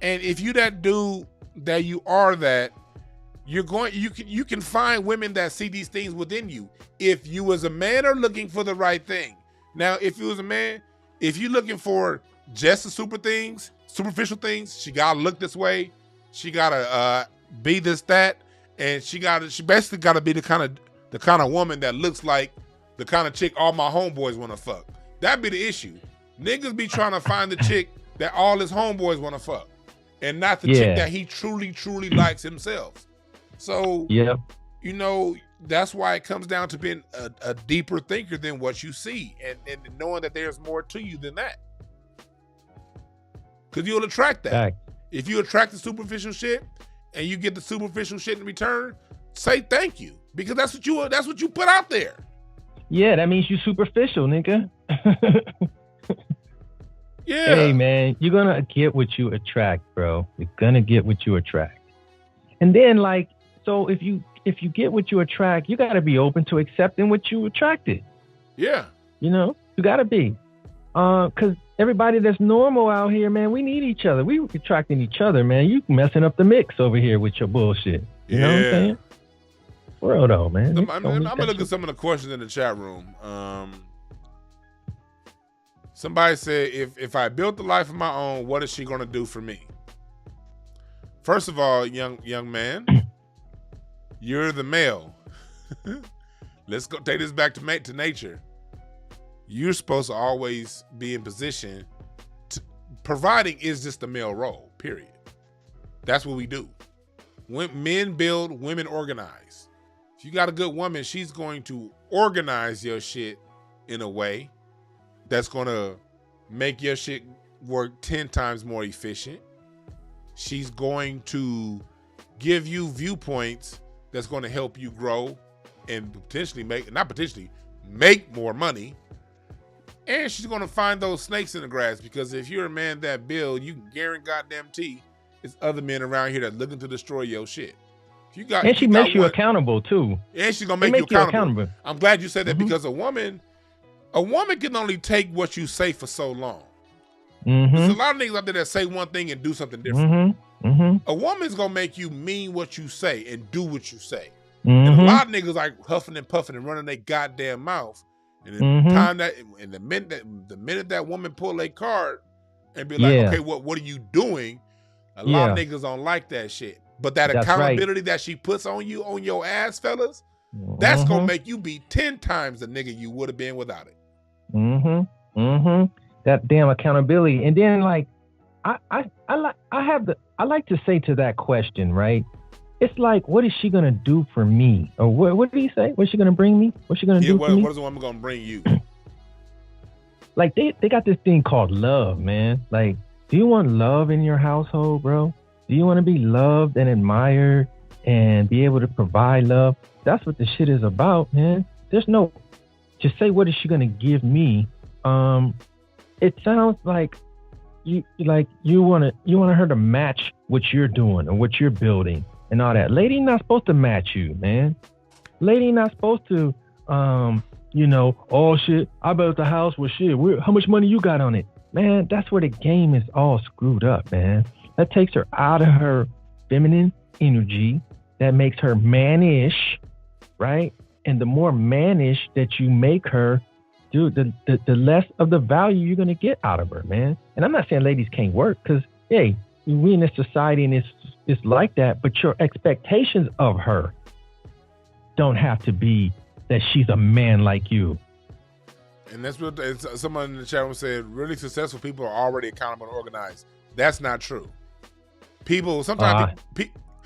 And if you that dude that you are that, you can find women that see these things within you. If you as a man are looking for the right thing. Now, if you was a man, if you're looking for just the superficial things, she gotta look this way, she gotta be this, that, and she basically gotta be the kind of woman that looks like the kind of chick all my homeboys wanna fuck. That'd be the issue. Niggas be trying to find the chick that all his homeboys wanna fuck, and not the chick that he truly, truly likes himself. So, you know, that's why it comes down to being a deeper thinker than what you see, and knowing that there's more to you than that. Because you'll attract that. Back. If you attract the superficial shit and you get the superficial shit in return, say thank you, because that's what you put out there. Yeah, that means you superficial, nigga. Yeah. Hey man, you're gonna get what you attract, bro. You're gonna get what you attract. And then like, so if you get what you attract, you gotta be open to accepting what you attracted. Yeah. You know, you gotta be. Cause everybody that's normal out here, man, we need each other. We attracting each other, man. You messing up the mix over here with your bullshit. You know what I'm saying? For real though, man. I'm gonna look at some of the questions in the chat room. Somebody said, if I built a life of my own, what is she gonna do for me? First of all, young man, you're the male. Let's go take this back to nature. You're supposed to always be in position to, providing is just the male role, period. That's what we do. When men build, women organize. If you got a good woman, she's going to organize your shit in a way that's going to make your shit work 10 times more efficient. She's going to give you viewpoints that's going to help you grow and potentially make more money. And she's going to find those snakes in the grass, because if you're a man that build, you can guarantee it's other men around here that looking to destroy your shit. And she makes you accountable too. And she's going to make you accountable. I'm glad you said that, because a woman can only take what you say for so long. There's a lot of niggas out there that say one thing and do something different. A woman's going to make you mean what you say and do what you say. And a lot of niggas like huffing and puffing and running their goddamn mouth. And the minute that woman pull a card and be like, okay, what are you doing? A lot of niggas don't like that shit. But that accountability that she puts on you, on your ass, fellas, that's gonna make you be 10 times the nigga you would have been without it. That damn accountability. And then like I like to say to that question, right? It's like, what is she gonna do for me? Or what did he say? What's she gonna bring me? What's she gonna do for me? What is the woman gonna bring you? Like they got this thing called love, man. Like, do you want love in your household, bro? Do you want to be loved and admired and be able to provide love? That's what the shit is about, man. There's no just say, what is she gonna give me? It sounds like you want her to match what you're doing or what you're building and all that. Lady not supposed to match you, man. Lady not supposed to, oh shit, I built the house with shit. How much money you got on it? Man, that's where the game is all screwed up, man. That takes her out of her feminine energy. That makes her mannish, right? And the more mannish that you make her, dude, the less of the value you're going to get out of her, man. And I'm not saying ladies can't work, because, hey, we in this society and it's like that, but your expectations of her don't have to be that she's a man like you. And that's what someone in the chat room said, really successful people are already accountable and organized. That's not true. People, sometimes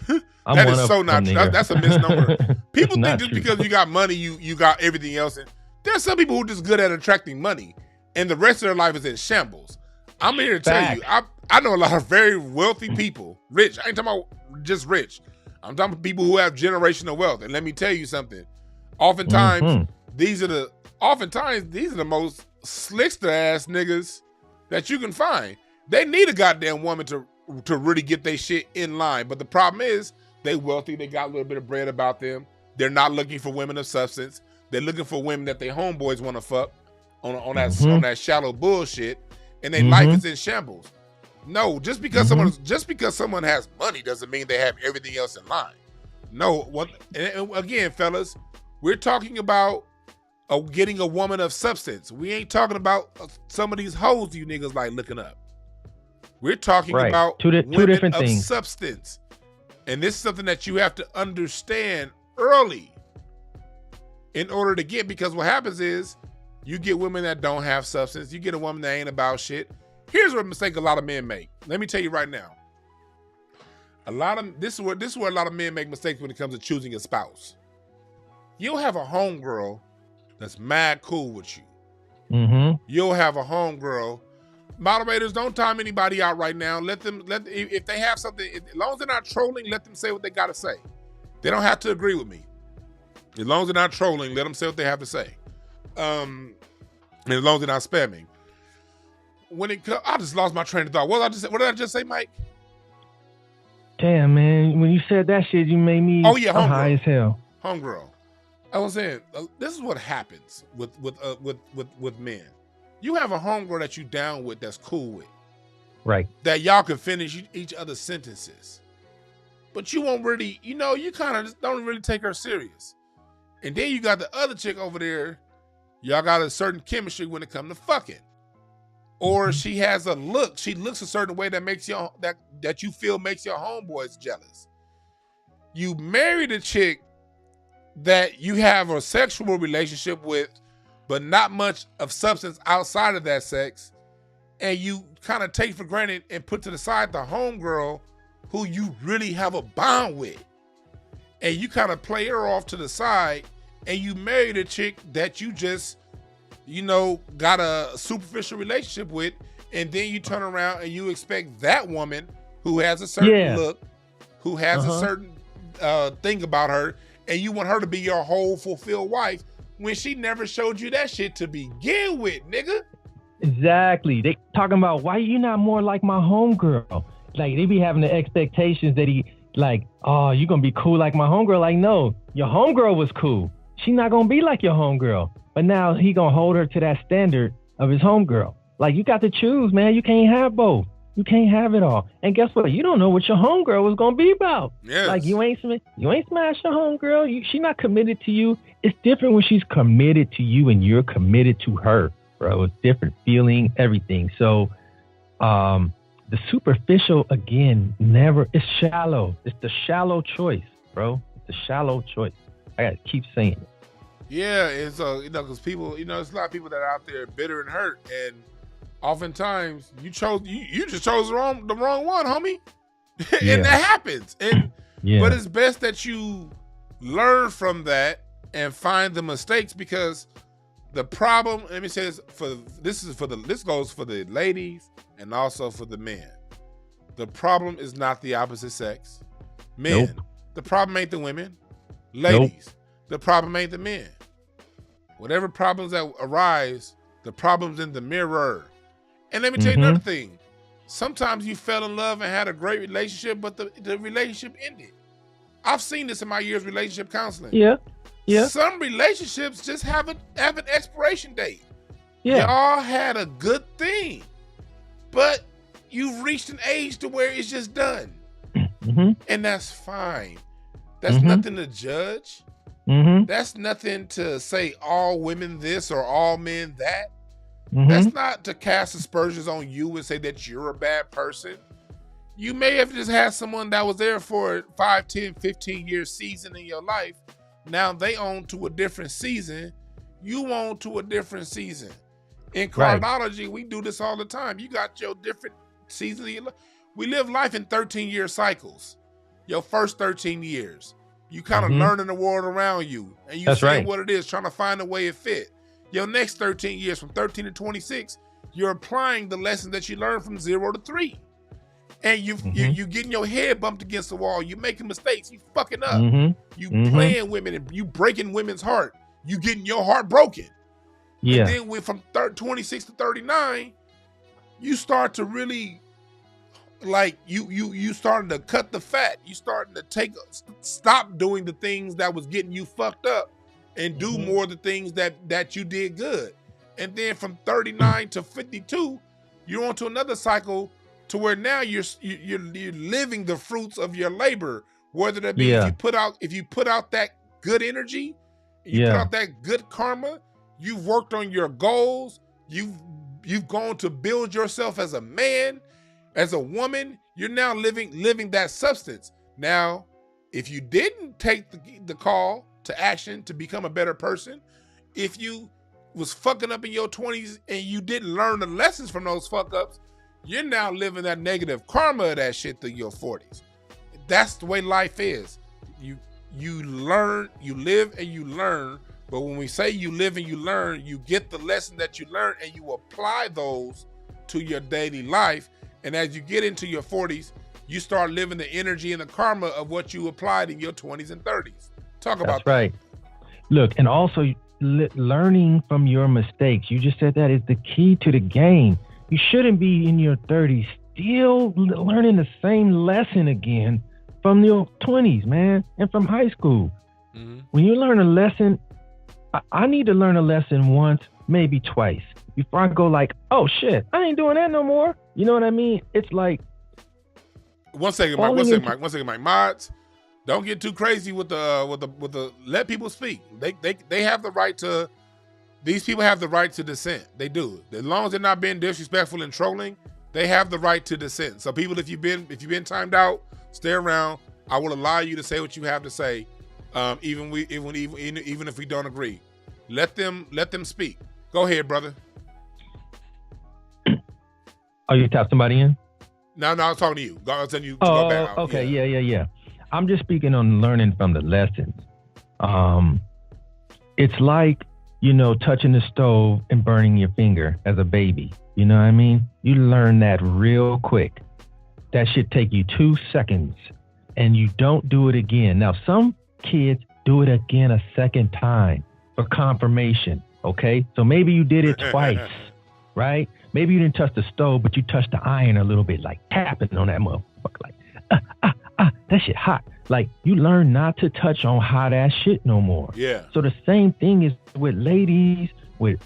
that is so not true. That's a misnomer. People think just because you got money, you got everything else. And there's some people who are just good at attracting money, and the rest of their life is in shambles. I'm here to tell you, I know a lot of very wealthy people, rich. I ain't talking about just rich. I'm talking about people who have generational wealth. And let me tell you something. Oftentimes, these are the most slickster ass niggas that you can find. They need a goddamn woman to really get their shit in line. But the problem is, they wealthy, they got a little bit of bread about them. They're not looking for women of substance. They're looking for women that their homeboys want to fuck on that shallow bullshit, and their life is in shambles. No, just because someone has money doesn't mean they have everything else in line. No, and again, fellas, we're talking about getting a woman of substance. We ain't talking about some of these hoes you niggas like looking up. We're talking about two different things of substance. And this is something that you have to understand early in order to get, because what happens is you get women that don't have substance. You get a woman that ain't about shit. Here's what mistake a lot of men make. Let me tell you right now. This is where a lot of men make mistakes when it comes to choosing a spouse. You'll have a homegirl that's mad cool with you. You'll have a homegirl. Moderators, don't time anybody out right now. If they have something, as long as they're not trolling, let them say what they gotta say. They don't have to agree with me. As long as they're not trolling, let them say what they have to say. And as long as they're not spamming. I just lost my train of thought. What did I just say, Mike? Damn, man. When you said that shit, you made me high as hell. Homegirl. I was saying, this is what happens with men. You have a homegirl that you down with that's cool with. Right. That y'all can finish each other's sentences. But you won't really, you kind of just don't really take her serious. And then you got the other chick over there. Y'all got a certain chemistry when it comes to fucking. Or she has a look. She looks a certain way that makes that you feel makes your homeboys jealous. You married a chick that you have a sexual relationship with, but not much of substance outside of that sex. And you kind of take for granted and put to the side the homegirl who you really have a bond with. And you kind of play her off to the side, and you married a chick that you just, got a superficial relationship with, and then you turn around and you expect that woman who has a certain look, who has a certain thing about her, and you want her to be your whole fulfilled wife when she never showed you that shit to begin with, nigga. Exactly. They talking about why you not more like my homegirl. Like, they be having the expectations that he, like, oh, you gonna be cool like my homegirl. Like, no, your homegirl was cool. She not gonna be like your homegirl. But now he gonna hold her to that standard of his homegirl. Like, you got to choose, man. You can't have both. You can't have it all. And guess what? You don't know what your homegirl was gonna be about. Yes. Like, you ain't smashed your homegirl. She not committed to you. It's different when she's committed to you and you're committed to her, bro. It's different feeling, everything. So, the superficial, again, it's shallow. It's the shallow choice, bro. It's a shallow choice. I gotta keep saying it. Yeah, and so, because people, there's a lot of people that are out there bitter and hurt, and oftentimes you just chose the wrong one, homie. And that happens. And but it's best that you learn from that and find the mistakes, because the problem, let me say this, this goes for the ladies and also for the men. The problem is not the opposite sex. Men, the problem ain't the women. Ladies, the problem ain't the men. Whatever problems that arise, the problem's in the mirror. And let me tell you another thing. Sometimes you fell in love and had a great relationship, but the relationship ended. I've seen this in my years of relationship counseling. Yeah. Some relationships just have an expiration date. Yeah. Y'all had a good thing, but you've reached an age to where it's just done. And that's fine. That's nothing to judge. That's nothing to say all women this or all men that. That's not to cast aspersions on you and say that you're a bad person. You may have just had someone that was there for 5, 10, 15 year season in your life. Now they on to a different season. You on to a different season. In chronology, we do this all the time. You got your different seasons of your life. We live life in 13-year cycles. Your first 13 years. You kind of learning the world around you. And you see what it is, trying to find a way it fit. Your next 13 years, from 13 to 26, you're applying the lessons that you learned from 0 to 3. And you getting your head bumped against the wall. You making mistakes. You fucking up. You playing women and you breaking women's heart. You getting your heart broken. Yeah. And then from 26 to 39, you start to really, like, you starting to cut the fat. You starting to stop doing the things that was getting you fucked up and do more of the things that you did good. And then from 39 to 52, you're on to another cycle to where now you're living the fruits of your labor, whether that be if you put out that good energy, you put out that good karma, you've worked on your goals, you've gone to build yourself as a man, as a woman, you're now living that substance. Now, if you didn't take the call to action to become a better person, if you was fucking up in your 20s and you didn't learn the lessons from those fuck ups, you're now living that negative karma of that shit through your 40s. That's the way life is. You learn, you live and you learn. But when we say you live and you learn, you get the lesson that you learn and you apply those to your daily life. And as you get into your 40s, you start living the energy and the karma of what you applied in your 20s and 30s. Talk about that. That's right. Look, and also learning from your mistakes. You just said that is the key to the game. You shouldn't be in your 30s still learning the same lesson again from your 20s, man, and from high school. When you learn a lesson, I need to learn a lesson once, maybe twice before I go like, oh shit, I ain't doing that no more. You know what I mean? It's like, One second, Mike. Mods, don't get too crazy with the. Let people speak. They have the right to. These people have the right to dissent. They do. As long as they're not being disrespectful and trolling, they have the right to dissent. So people, if you've been timed out, stay around. I will allow you to say what you have to say, even if we don't agree. Let them speak. Go ahead, brother. Oh, you tap somebody in? No, I was talking to you. I was telling you to go back out. Okay, yeah. I'm just speaking on learning from the lessons. It's like, touching the stove and burning your finger as a baby. You know what I mean? You learn that real quick. That should take you 2 seconds and you don't do it again. Now, some kids do it again a second time for confirmation. Okay. So maybe you did it twice, right? Maybe you didn't touch the stove, but you touched the iron a little bit, like tapping on that motherfucker, like, that shit hot. Like, you learn not to touch on hot ass shit no more. Yeah. So the same thing is with ladies, with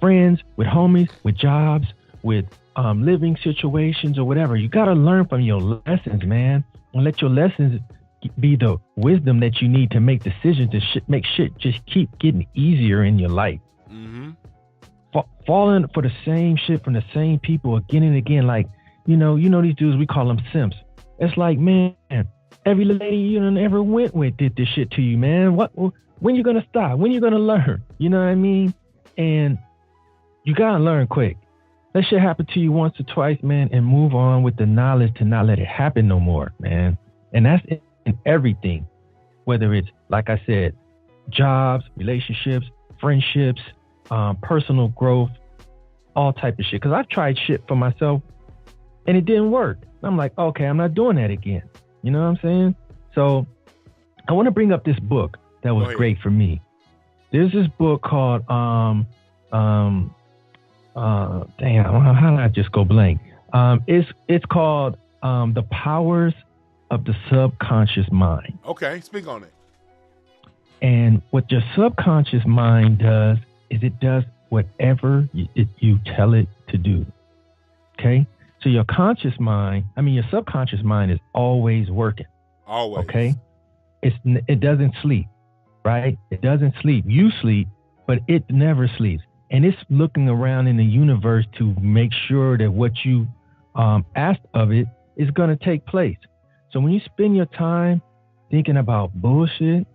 friends, with homies, with jobs, with living situations or whatever. You got to learn from your lessons, man, and let your lessons be the wisdom that you need to make decisions to make shit just keep getting easier in your life. Mm-hmm. Falling for the same shit from the same people again and again. Like, these dudes, we call them simps. It's like, man, every lady you ever went with did this shit to you, man. When you gonna stop? When you gonna learn? You know what I mean? And you gotta learn quick. That shit happen to you once or twice, man, and move on with the knowledge to not let it happen no more, man. And that's in everything, whether it's, like I said, jobs, relationships, friendships, personal growth, all type of shit. Because I've tried shit for myself and it didn't work. I'm like, okay, I'm not doing that again. You know what I'm saying? So I want to bring up this book that was great for me. There's this book called damn, how did I just go blank? It's called The Powers of the Subconscious Mind. Okay, speak on it. And what your subconscious mind does is it does whatever you tell it to do. Okay? So your subconscious mind is always working. Always. Okay? It doesn't sleep, right? It doesn't sleep. You sleep, but it never sleeps. And it's looking around in the universe to make sure that what you asked of it is going to take place. So when you spend your time thinking about bullshit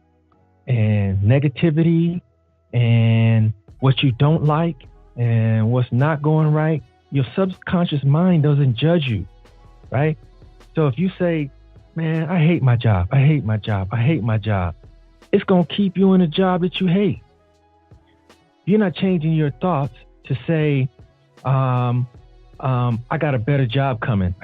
and negativity and what you don't like and what's not going right, your subconscious mind doesn't judge you, right? So if you say, man, I hate my job, it's going to keep you in a job that you hate. You're not changing your thoughts to say, I got a better job coming.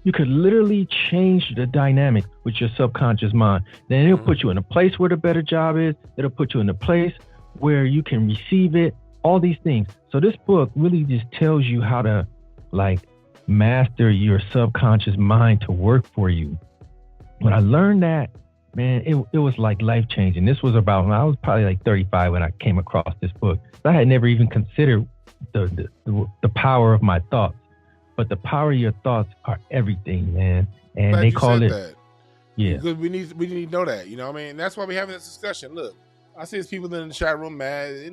You could literally change the dynamic with your subconscious mind. Then it'll put you in a place where the better job is. It'll put you in a place where you can receive it, all these things. So this book really just tells you how to master your subconscious mind to work for you. When I learned that, man, it was like life changing. This was about when I was probably like 35 when I came across this book. I had never even considered the power of my thoughts, but the power of your thoughts are everything, man. And they call it that. Yeah. Because we need to know that, you know what I mean? That's why we're having this discussion. Look, I see these people in the chat room mad, hey,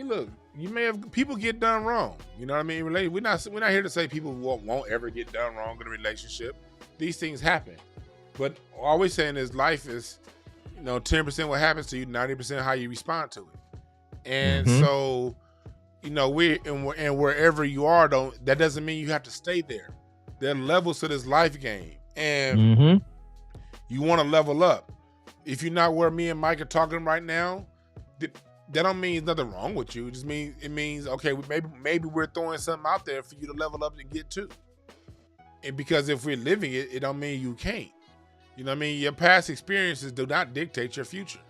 look, you may have people get done wrong. You know what I mean? We're not here to say people won't ever get done wrong in a relationship. These things happen. But all we're saying is life is, 10% what happens to you, 90% how you respond to it. And so, and wherever you are, that doesn't mean you have to stay there. There are levels to this life game. And you want to level up. If you're not where me and Mike are talking right now, that don't mean there's nothing wrong with you. It means okay, maybe we're throwing something out there for you to level up and get to. And because if we're living it, it don't mean you can't. You know what I mean? Your past experiences do not dictate your future.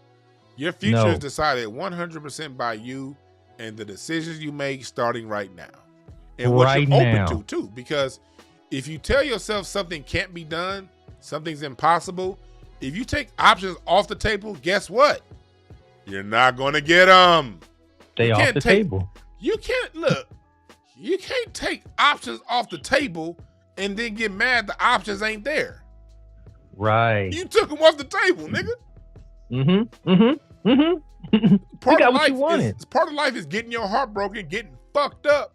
Your future is decided 100% by you and the decisions you make starting right now. And what you're open to too. Because if you tell yourself something can't be done, something's impossible, if you take options off the table, guess what? You're not going to get them. Stay off the table. You can't take options off the table and then get mad the options ain't there. Right. You took them off the table, nigga. Part of life is getting your heart broken, getting fucked up,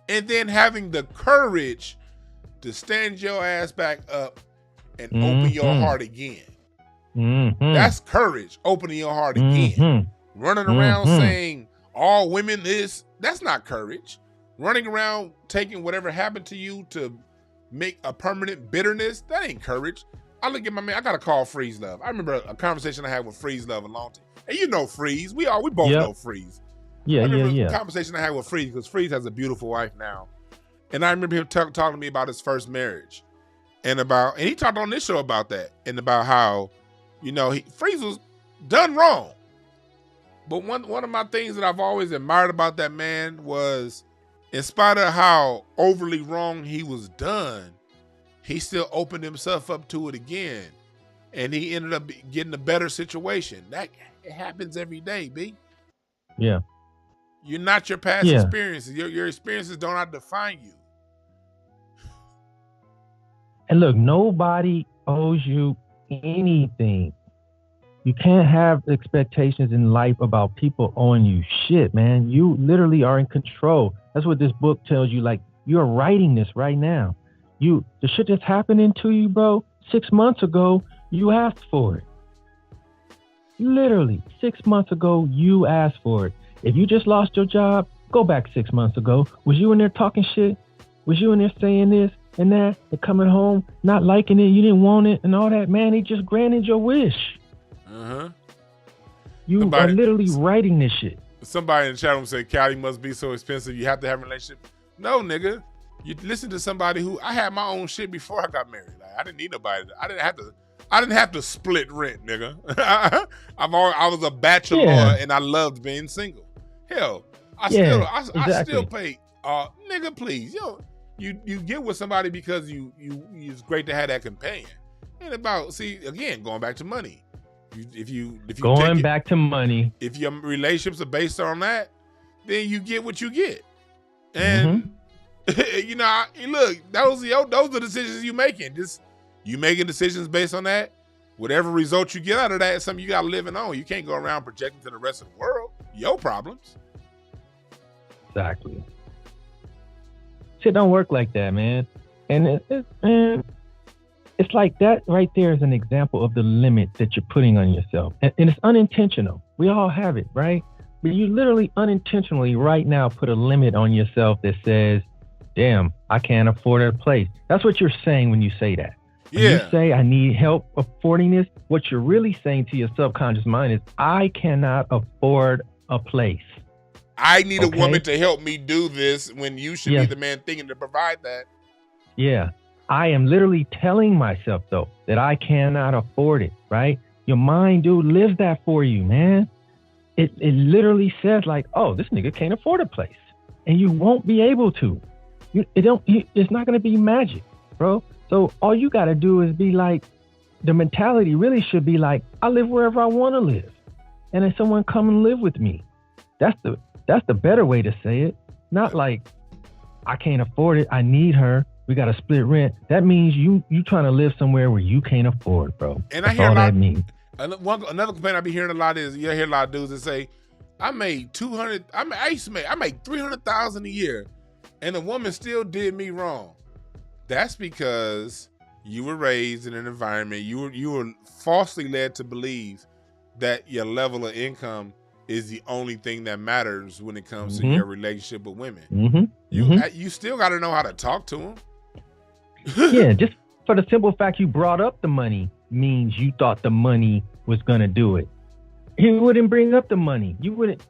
and then having the courage to stand your ass back up and open your heart again. That's courage, opening your heart again. Running around saying all women that's not courage. Running around taking whatever happened to you to make a permanent bitterness, that ain't courage. I look at my man, I gotta call Freeze Love. I remember a conversation I had with Freeze Love a long time. And you know Freeze. We both know Freeze. Yeah. A conversation I had with Freeze, because Freeze has a beautiful wife now. And I remember him talking to me about his first marriage. And he talked on this show about that. And about how, Freeze was done wrong. But one of my things that I've always admired about that man was, in spite of how overly wrong he was done, he still opened himself up to it again. And he ended up getting a better situation. It happens every day, B. Yeah. You're not your past experiences. Your experiences don't have to define you. And look, nobody owes you anything. You can't have expectations in life about people owing you shit, man. You literally are in control. That's what this book tells you. Like, you're writing this right now. The shit that's happening to you, bro, 6 months ago, you asked for it. Literally, 6 months ago, you asked for it. If you just lost your job, go back 6 months ago. Was you in there talking shit? Was you in there saying this and that and coming home, not liking it, you didn't want it and all that? Man, he just granted your wish. You are literally writing this shit. Somebody in the chat room said, Cali must be so expensive, you have to have a relationship. No, nigga. You listen to somebody I had my own shit before I got married. Like, I didn't need nobody. I didn't have to split rent, nigga. I was a bachelor and I loved being single. Hell, I still pay. Nigga, please, you get with somebody because it's great to have that companion. And again, going back to money. If you back to money. If your relationships are based on that, then you get what you get. And look, those are the decisions you making. You making decisions based on that. Whatever results you get out of that is something you got to live on. You can't go around projecting to the rest of the world your problems. Exactly. Shit don't work like that, man. And it's like that right there is an example of the limit that you're putting on yourself. And it's unintentional. We all have it, right? But you literally unintentionally right now put a limit on yourself that says, damn, I can't afford a place. That's what you're saying when you say that. When you say, I need help affording this, what you're really saying to your subconscious mind is, I cannot afford a place. I need a woman to help me do this when you should be the man thinking to provide that. Yeah. I am literally telling myself, though, that I cannot afford it, right? Your mind, dude, lives that for you, man. It literally says like, oh, this nigga can't afford a place. And you won't be able to. It's not going to be magic, bro. So all you got to do is be like, the mentality really should be like, I live wherever I want to live. And then someone come and live with me. That's the better way to say it. Not like, I can't afford it. I need her. We got to split rent. That means you trying to live somewhere where you can't afford, bro. And I hear that means. Another complaint I be hearing a lot is you hear a lot of dudes that say, I made $200. I make $300,000 a year, and the woman still did me wrong. That's because you were raised in an environment. You were falsely led to believe that your level of income is the only thing that matters when it comes to your relationship with women. You still got to know how to talk to them. Yeah, just for the simple fact you brought up the money means you thought the money was gonna do it. He wouldn't bring up the money. He wouldn't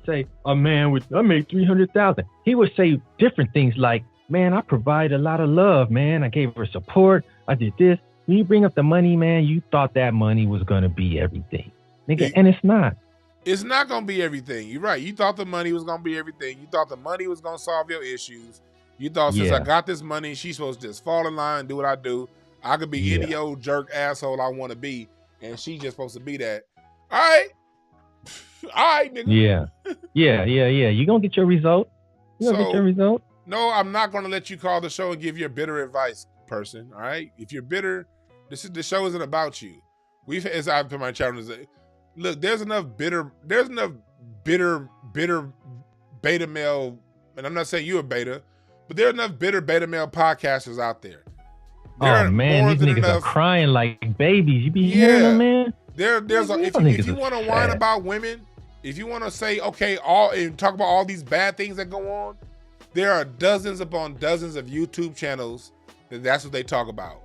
say, I made $300,000. He would say different things like, man, I provide a lot of love, man. I gave her support. I did this. When you bring up the money, man, you thought that money was gonna be everything, nigga, and it's not. It's not gonna be everything. You're right. You thought the money was gonna be everything. You thought the money was gonna solve your issues. You thought since I got this money, she's supposed to just fall in line and do what I do. I could be any old jerk asshole I want to be, and she's just supposed to be that. All right. All right, nigga. Yeah. You gonna get your result. Get your result. No, I'm not gonna let you call the show and give your bitter advice, person. All right. If you're bitter, the show isn't about you. As I've put my channel, look, there's enough bitter beta male, and I'm not saying you're a beta, but there's enough bitter beta male podcasters out there. Oh man, these niggas are crying like babies. You be hearing them, man. If you want to whine about women, if you want to say and talk about all these bad things that go on, there are dozens upon dozens of YouTube channels that's what they talk about.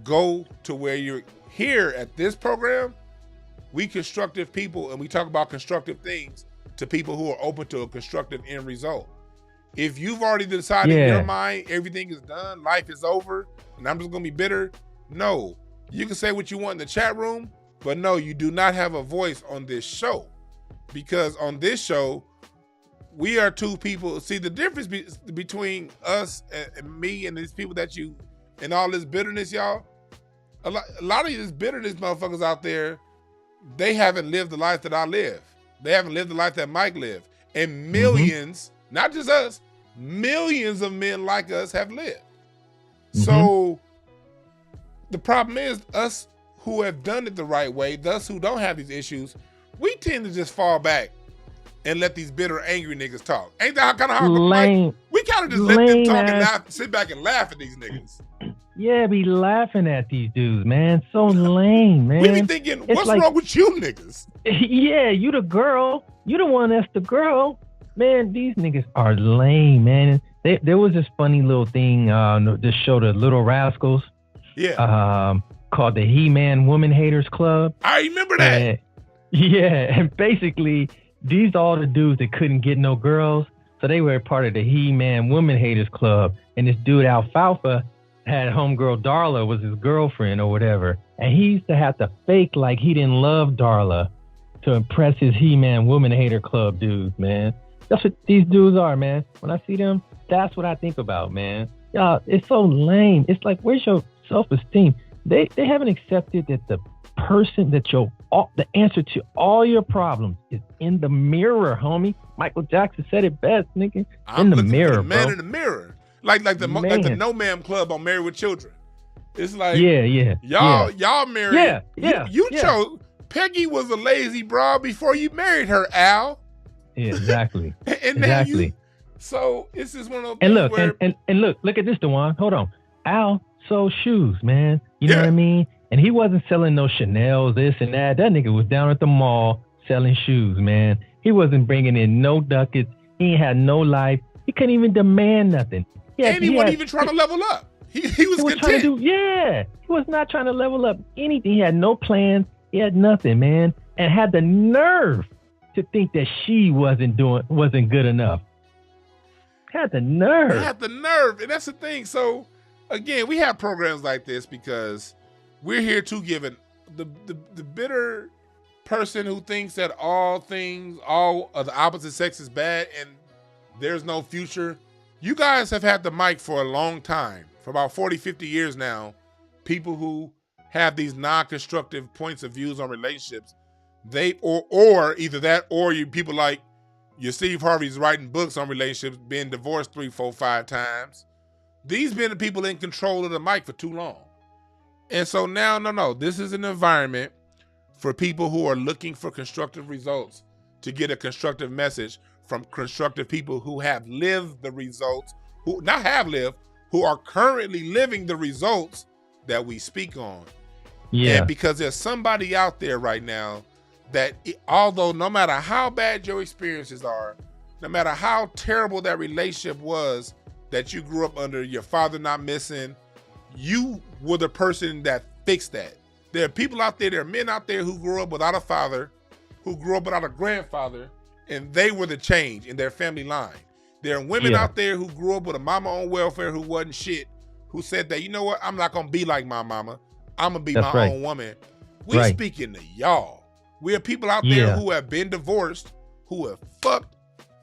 Go to where you're here at this program. We constructive people, and we talk about constructive things to people who are open to a constructive end result. If you've already decided in your mind everything is done, life is over, and I'm just gonna be bitter, no. You can say what you want in the chat room, but no, you do not have a voice on this show. Because on this show, we are two people. See, the difference between us and me and these people and all this bitterness, y'all, a lot of this bitterness motherfuckers out there, they haven't lived the life that I live. They haven't lived the life that Mike lived. And millions, not just us, millions of men like us have lived. So the problem is, us who have done it the right way, thus who don't have these issues, we tend to just fall back and let these bitter, angry niggas talk. Ain't that kind of how we kind of just let them talk and sit back and laugh at these niggas. Yeah, be laughing at these dudes, man. So lame, man. We be thinking, what's wrong with you niggas? Yeah, you the girl. You the one that's the girl. Man, these niggas are lame, man. There was this funny little thing, this show, The Little Rascals. Yeah. Called the He-Man Woman Haters Club. I remember that. And basically, these are all the dudes that couldn't get no girls. So they were part of the He-Man Woman Haters Club. And this dude, Alfalfa, had homegirl Darla was his girlfriend or whatever. And he used to have to fake like he didn't love Darla to impress his He-Man Woman Hater Club dudes, man. That's what these dudes are, man. When I see them, that's what I think about, man. Y'all, it's so lame. It's like, where's your self-esteem? They haven't accepted that the person that the answer to all your problems is in the mirror, homie. Michael Jackson said it best, nigga. In the mirror, man, bro. In the mirror. Like the No Ma'am Club on Married with Children. It's like, y'all married. You chose. Peggy was a lazy broad before you married her, Al. Yeah, exactly. And now so it's just one of those and things look, where, and look at this, Dewan. Hold on. Al sold shoes, man. You know what I mean? And he wasn't selling no Chanel, this and that. That nigga was down at the mall selling shoes, man. He wasn't bringing in no ducats. He ain't had no life. He couldn't even demand nothing. He wasn't even trying to level up. He was content. He was not trying to level up anything. He had no plans. He had nothing, man. And had the nerve to think that she wasn't good enough. Had the nerve. And that's the thing. So again, we have programs like this because we're here to give the bitter person who thinks that all of the opposite sex is bad and there's no future. You guys have had the mic for a long time, for about 40, 50 years now. People who have these non-constructive points of views on relationships, or either that, or you people like your Steve Harvey's writing books on relationships, being divorced 3, 4, 5 times. These been the people in control of the mic for too long. And so now, no, this is an environment for people who are looking for constructive results to get a constructive message from constructive people who have lived the results, who are currently living the results that we speak on. Yeah. And because there's somebody out there right now that although no matter how bad your experiences are, no matter how terrible that relationship was that you grew up under, your father not missing, you were the person that fixed that. There are people out there, there are men out there who grew up without a father, who grew up without a grandfather, and they were the change in their family line. There are women out there who grew up with a mama on welfare who wasn't shit, who said that, you know what, I'm not going to be like my mama. I'm going to be my own woman. We speaking to y'all. We are people out there who have been divorced, who have fucked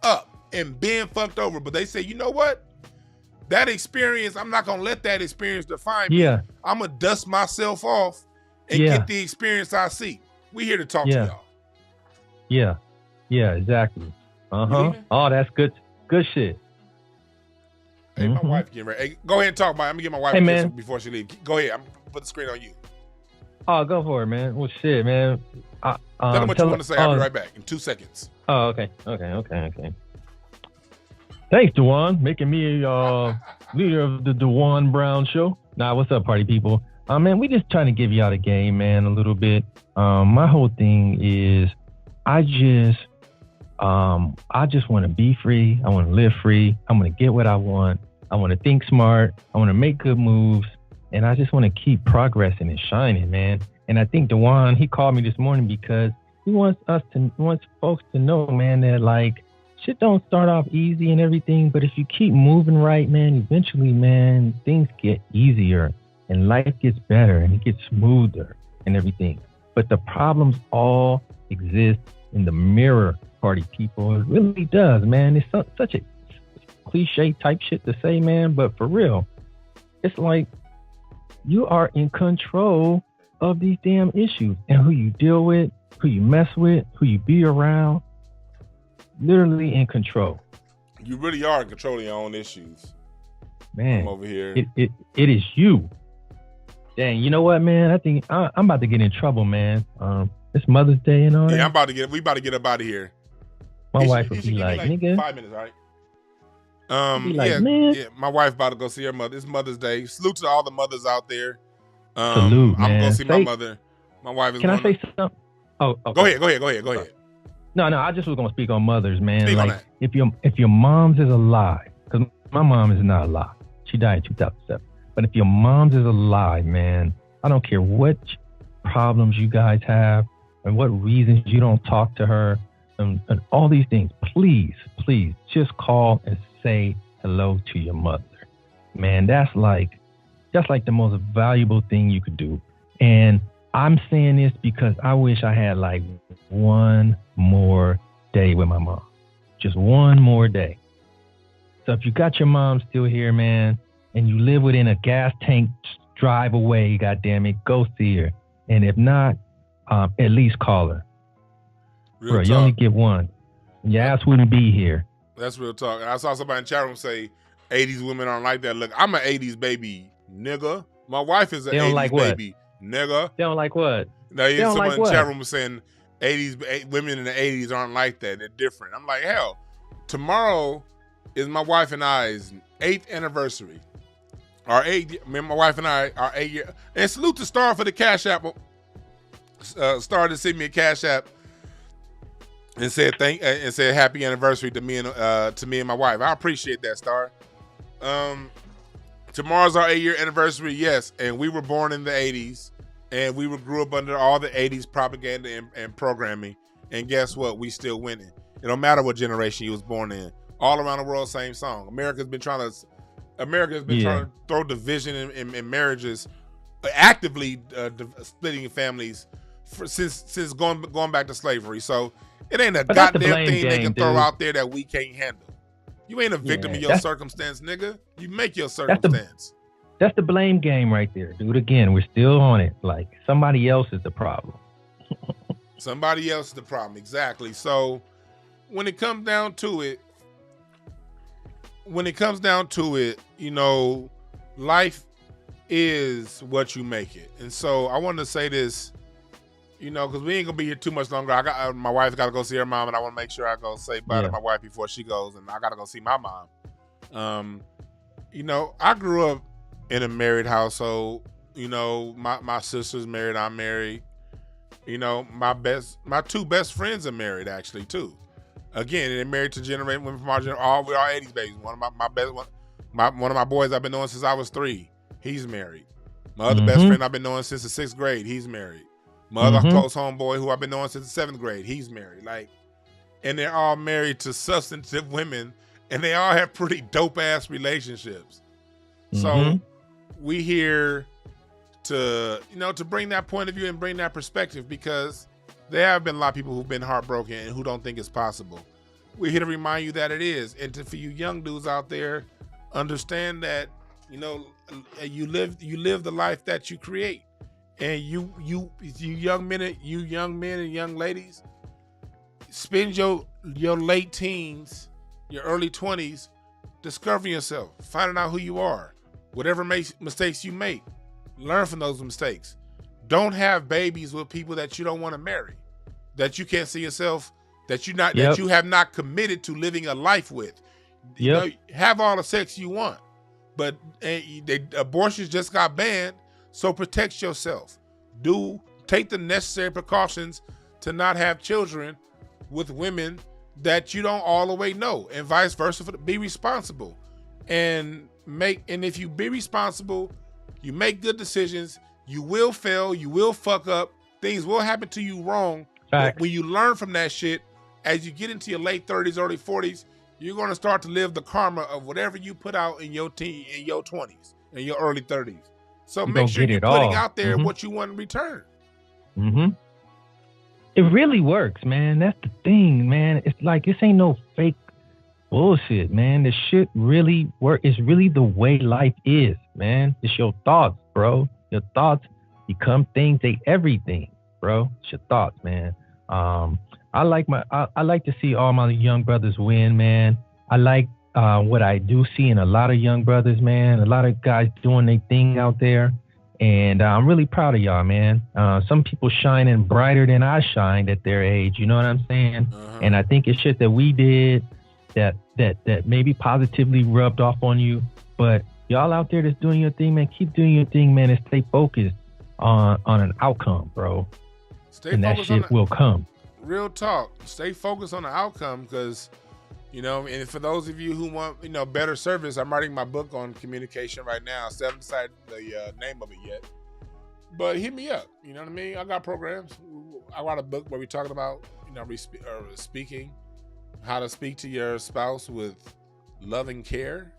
up and been fucked over. But they say, you know what? That experience, I'm not going to let that experience define me. I'm going to dust myself off and get the experience I seek. We here to talk to y'all. Yeah, exactly. Oh, that's good shit. Hey, my wife getting ready. Hey, go ahead and talk about it. I'm gonna get my wife a kiss before she leaves. Go ahead. I'm gonna put the screen on you. Oh, go for it, man. Well, shit, man. Tell them what you want to say. I'll be right back in 2 seconds. Oh, okay. Thanks, Dewan, making me leader of the Dewan Brown Show. Nah, what's up, party people? Man, we just trying to give y'all the game, man, a little bit. My whole thing is, I just want to be free. I want to live free. I want to get what I want. I want to think smart. I want to make good moves. And I just want to keep progressing and shining, man. And I think Dewan, he called me this morning because he wants folks to know, man, that like shit don't start off easy and everything. But if you keep moving right, man, eventually, man, things get easier and life gets better and it gets smoother and everything. But the problems all exist in the mirror, party people. It really does, man. It's such a cliche type shit to say, man. But for real, it's like you are in control of these damn issues and who you deal with, who you mess with, who you be around. Literally in control. You really are in control of your own issues. Man, I'm over here. It is you. Dang, you know what, man? I think I'm about to get in trouble, man. It's Mother's Day and all that. Yeah, we about to get up out of here. My wife would be like, nigga. 5 minutes, right? Man. My wife about to go see her mother. It's Mother's Day. Salute to all the mothers out there. Salute, man. I'm gonna see my mother. My wife is. Can I say something? Oh, okay. Go ahead. No, I just was gonna speak on mothers, man. Speak like on that. if your mom's is alive, because my mom is not alive. She died in 2007. But if your mom's is alive, man, I don't care what problems you guys have and what reasons you don't talk to her and all these things. Please, just call and say hello to your mother. Man, that's like the most valuable thing you could do. And I'm saying this because I wish I had like one more day with my mom. Just one more day. So if you got your mom still here, man, and you live within a gas tank drive away, goddammit, go see her. And if not, at least call her. Bro, you only get one. Your ass wouldn't be here. That's real talk. And I saw somebody in the chat room say 80s women aren't like that. Look, I'm an 80s baby, nigga. My wife is an 80s baby, nigga. They don't like what? No, someone in the chat room was saying 80s women in the 80s aren't like that. They're different. I'm like, hell, tomorrow is my wife and I's 8th anniversary. My wife and I are 8 years. And salute to Star for the Cash App. Star to send me a Cash App and said happy anniversary to me and my wife. I appreciate that, Star. Tomorrow's our 8-year anniversary, yes, and we were born in the 80s, and we grew up under all the 80s propaganda and programming, and guess what? We still winning. It don't matter what generation you was born in. All around the world, same song. America's been trying to throw division in marriages, actively splitting families since going back to slavery. So it ain't a goddamn thing they can throw out there that we can't handle. You ain't a victim of your circumstance, nigga. You make your circumstance. That's the blame game right there, dude. Again, we're still on it. Like somebody else is the problem. Somebody else is the problem, exactly. So when it comes down to it, you know, life is what you make it. And so I wanted to say this, you know, because we ain't gonna be here too much longer. My wife got to go see her mom, and I want to make sure I go say bye to my wife before she goes, and I got to go see my mom. You know, I grew up in a married household. You know, my sister's married, I'm married. You know, my two best friends are married actually too. Again, they're married to women from our generation. We're all 80s babies. One of my boys I've been knowing since I was 3. He's married. My other best friend I've been knowing since the 6th grade. He's married. My other close homeboy who I've been knowing since the 7th grade. He's married. And they're all married to substantive women, and they all have pretty dope ass relationships. So we here to bring that point of view and bring that perspective, because there have been a lot of people who've been heartbroken and who don't think it's possible. We're here to remind you that it is. And for you young dudes out there, understand that, you know, you live the life that you create. And you young men and young ladies, spend your late teens, your early 20s, discovering yourself, finding out who you are. Whatever mistakes you make, learn from those mistakes. Don't have babies with people that you don't want to marry, that you can't see yourself, that you have not committed to living a life with. You know, have all the sex you want, but abortions just got banned, so protect yourself. Take the necessary precautions to not have children with women that you don't all the way know, and vice versa. Be responsible, and if you be responsible, you make good decisions. You will fail, you will fuck up, things will happen to you wrong. But when you learn from that shit, as you get into your late 30s, early 40s, you're going to start to live the karma of whatever you put out in your 20s, in your early 30s. So make sure you're putting out there what you want in return. It really works, man. That's the thing, man. It's like, this ain't no fake bullshit, man. This shit really works. It's really the way life is, man. It's your thoughts, bro. Your thoughts become things. They everything, bro. It's your thoughts, man. I like to see all my young brothers win, man. I like what I do see in a lot of young brothers, man. A lot of guys doing their thing out there. And I'm really proud of y'all, man. Some people shining brighter than I shined at their age. You know what I'm saying? And I think it's shit that we did that maybe positively rubbed off on you. But y'all out there that's doing your thing, man, keep doing your thing, man, and stay focused on an outcome, bro. And that shit will come. Real talk. Stay focused on the outcome, because, you know, and for those of you who want, you know, better service, I'm writing my book on communication right now. Still haven't decided the name of it yet. But hit me up. You know what I mean? I got programs. I write a book where we're talking about, you know, speaking, how to speak to your spouse with love and care.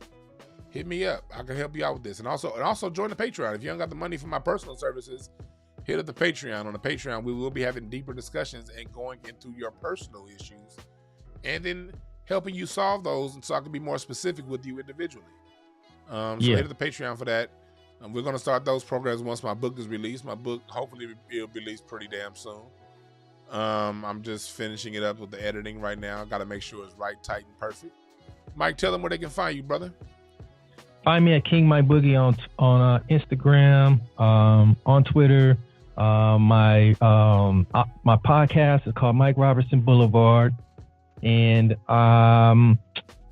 Hit me up. I can help you out with this. And also join the Patreon. If you don't got the money for my personal services, hit up the Patreon. On the Patreon, we will be having deeper discussions and going into your personal issues, and then helping you solve those, and so I can be more specific with you individually. So hit up the Patreon for that. We're going to start those programs once my book is released. My book, hopefully, will be released pretty damn soon. I'm just finishing it up with the editing right now. I got to make sure it's right, tight, and perfect. Mike, tell them where they can find you, brother. Find me at King Mike Boogie on Instagram, on Twitter. My podcast is called Mike Robertson Boulevard. And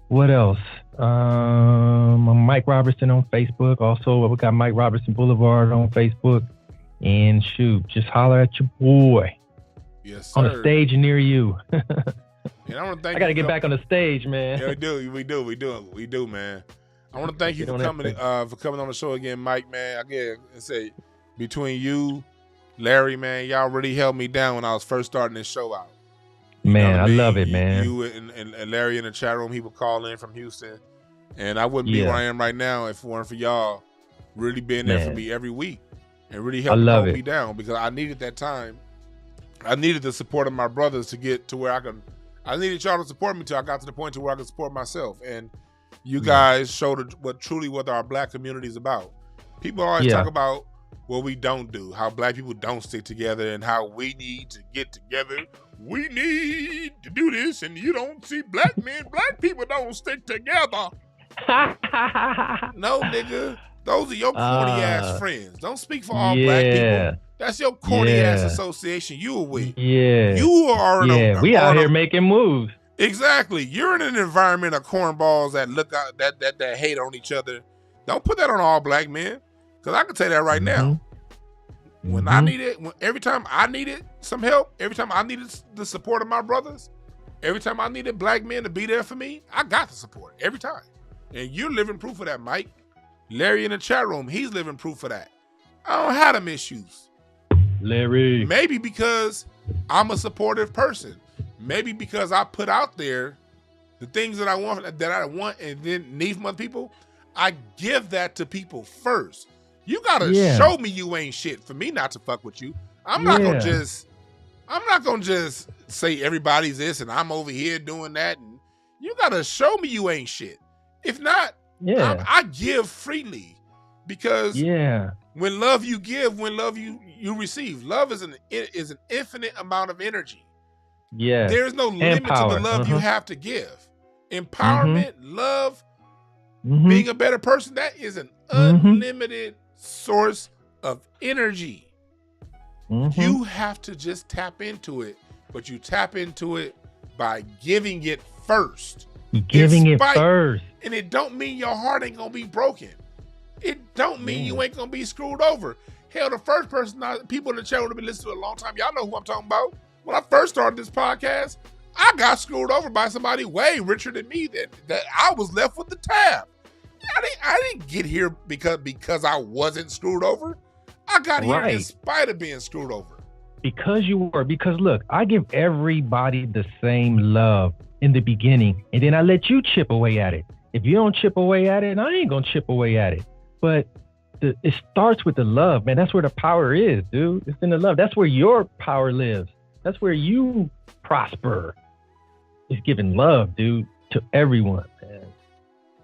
what else? I'm Mike Robertson on Facebook. Also, we got Mike Robertson Boulevard on Facebook. And shoot, just holler at your boy. Yes, sir. On a stage near you. And I want to thank I got to get back on the stage, man. Yeah, we do, man. I want to thank you for coming on the show again, Mike, man. I say, between you, Larry, man, y'all really held me down when I was first starting this show out. Man, I love it, man. You and Larry in the chat room, he would call in from Houston, and I wouldn't be where I am right now if it weren't for y'all really being there for me every week and really helping hold me down, because I needed that time. I needed the support of my brothers to get to where I needed y'all to support me till I got to the point to where I could support myself. And you guys showed what our black community is about. People always talk about what we don't do, how black people don't stick together, and how we need to get together. We need to do this, and you don't see black people don't stick together. No, nigga. Those are your corny ass friends. Don't speak for all black people. That's your corny ass association you are with. Yeah. You are we out here making moves. Exactly. You're in an environment of cornballs that look out that hate on each other. Don't put that on all black men. Because I can tell you that right now. When I needed, every time I needed some help, every time I needed the support of my brothers, every time I needed black men to be there for me, I got the support every time. And you're living proof of that, Mike. Larry in the chat room, he's living proof of that. I don't have them issues. Larry. Maybe because I'm a supportive person. Maybe because I put out there the things that I want, and then need from other people. I give that to people first. You gotta show me you ain't shit for me not to fuck with you. I'm not gonna just say everybody's this and I'm over here doing that. And you gotta show me you ain't shit. If not, I give freely, because when love you give, when love you receive. Love is an infinite amount of energy. Yeah. There's no limit to the love you have to give. Empowerment, love, being a better person, that is an unlimited source of energy. You have to just tap into it, but you tap into it by giving it first. Giving it first. And it don't mean your heart ain't gonna be broken. It don't mean you ain't gonna be screwed over. Hell, the first person, people in the chat would have been listening to a long time. Y'all know who I'm talking about. When I first started this podcast, I got screwed over by somebody way richer than me that I was left with the tab. I didn't get here because I wasn't screwed over. I got here in spite of being screwed over. Because you were. Because look, I give everybody the same love in the beginning, and then I let you chip away at it. If you don't chip away at it, I ain't gonna chip away at it. But it starts with the love, man. That's where the power is, dude. It's in the love. That's where your power lives. That's where you prosper. It's giving love, dude, to everyone, man.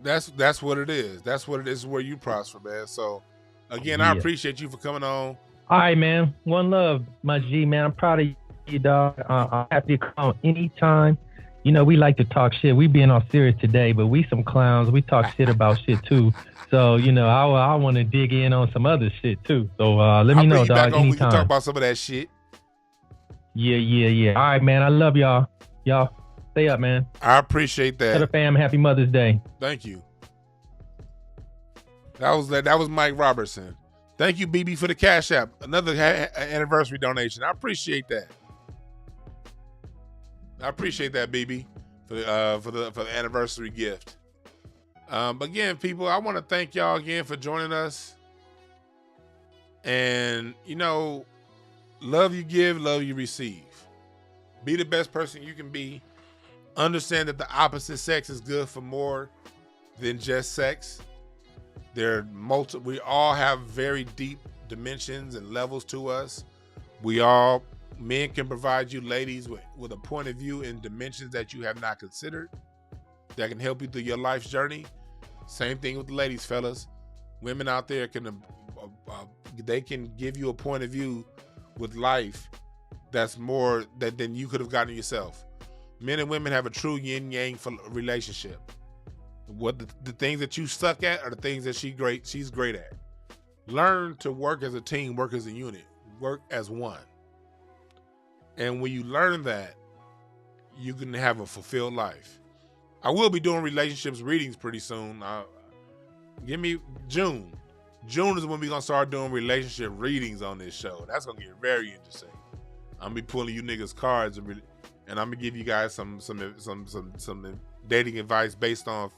That's what it is. That's what it is, where you prosper, man. So again, I appreciate you for coming on. All right, man. One love, my G, man. I'm proud of you, dog. I'm happy to come anytime. You know, we like to talk shit. We being all serious today, but we some clowns. We talk shit about shit too. So, you know, I want to dig in on some other shit too. So let me know, dog, anytime. We can talk about some of that shit. Yeah. All right, man. I love y'all. Y'all stay up, man. I appreciate that. Tell the fam happy Mother's Day. Thank you. That was Mike Robertson. Thank you, BB, for the Cash App. Another anniversary donation. I appreciate that. I appreciate that, BB, for the anniversary gift. Again, people, I want to thank y'all again for joining us. And, you know, love you give, love you receive. Be the best person you can be. Understand that the opposite sex is good for more than just sex. We all have very deep dimensions and levels to us. Men can provide you, ladies, with a point of view in dimensions that you have not considered that can help you through your life's journey. Same thing with the ladies, fellas. Women out there they can give you a point of view with life that's more than you could have gotten yourself. Men and women have a true yin-yang relationship. What the things that you suck at are the things that she's great at. Learn to work as a team, work as a unit, work as one. And when you learn that, you can have a fulfilled life. I will be doing relationships readings pretty soon. Give me June. June is when we're gonna start doing relationship readings on this show. That's gonna get very interesting. I'm gonna be pulling you niggas cards and I'm gonna give you guys some dating advice based on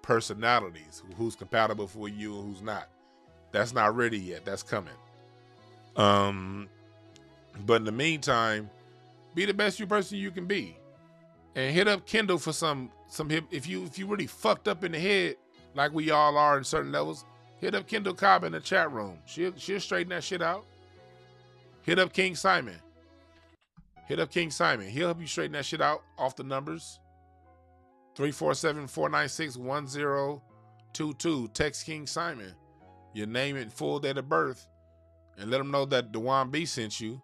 personalities, who's compatible for you and who's not. That's not ready yet. That's coming. But in the meantime, be the best person you can be, and hit up Kendall for some hip. If you really fucked up in the head, like we all are in certain levels, hit up Kendall Cobb in the chat room. She'll straighten that shit out. Hit up King Simon. He'll help you straighten that shit out off the numbers. 347-496-1022. Text King Simon your name and full date of birth and let him know that Dewan B sent you,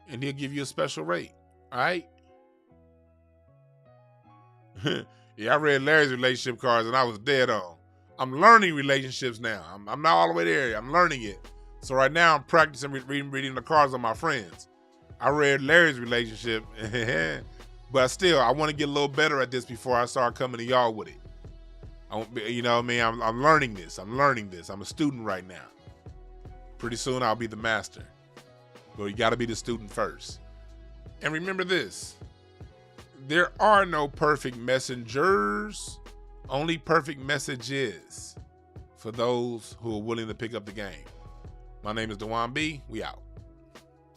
and he'll give you a special rate. All right? Yeah, I read Larry's relationship cards and I was dead on. I'm learning relationships now. I'm not all the way there. I'm learning it. So right now I'm practicing reading the cards on my friends. I read Larry's relationship, but still, I want to get a little better at this before I start coming to y'all with it. You know what I mean? I'm learning this. I'm a student right now. Pretty soon I'll be the master. But you got to be the student first. And remember this. There are no perfect messengers, only perfect messages for those who are willing to pick up the game. My name is Dewan B. We out.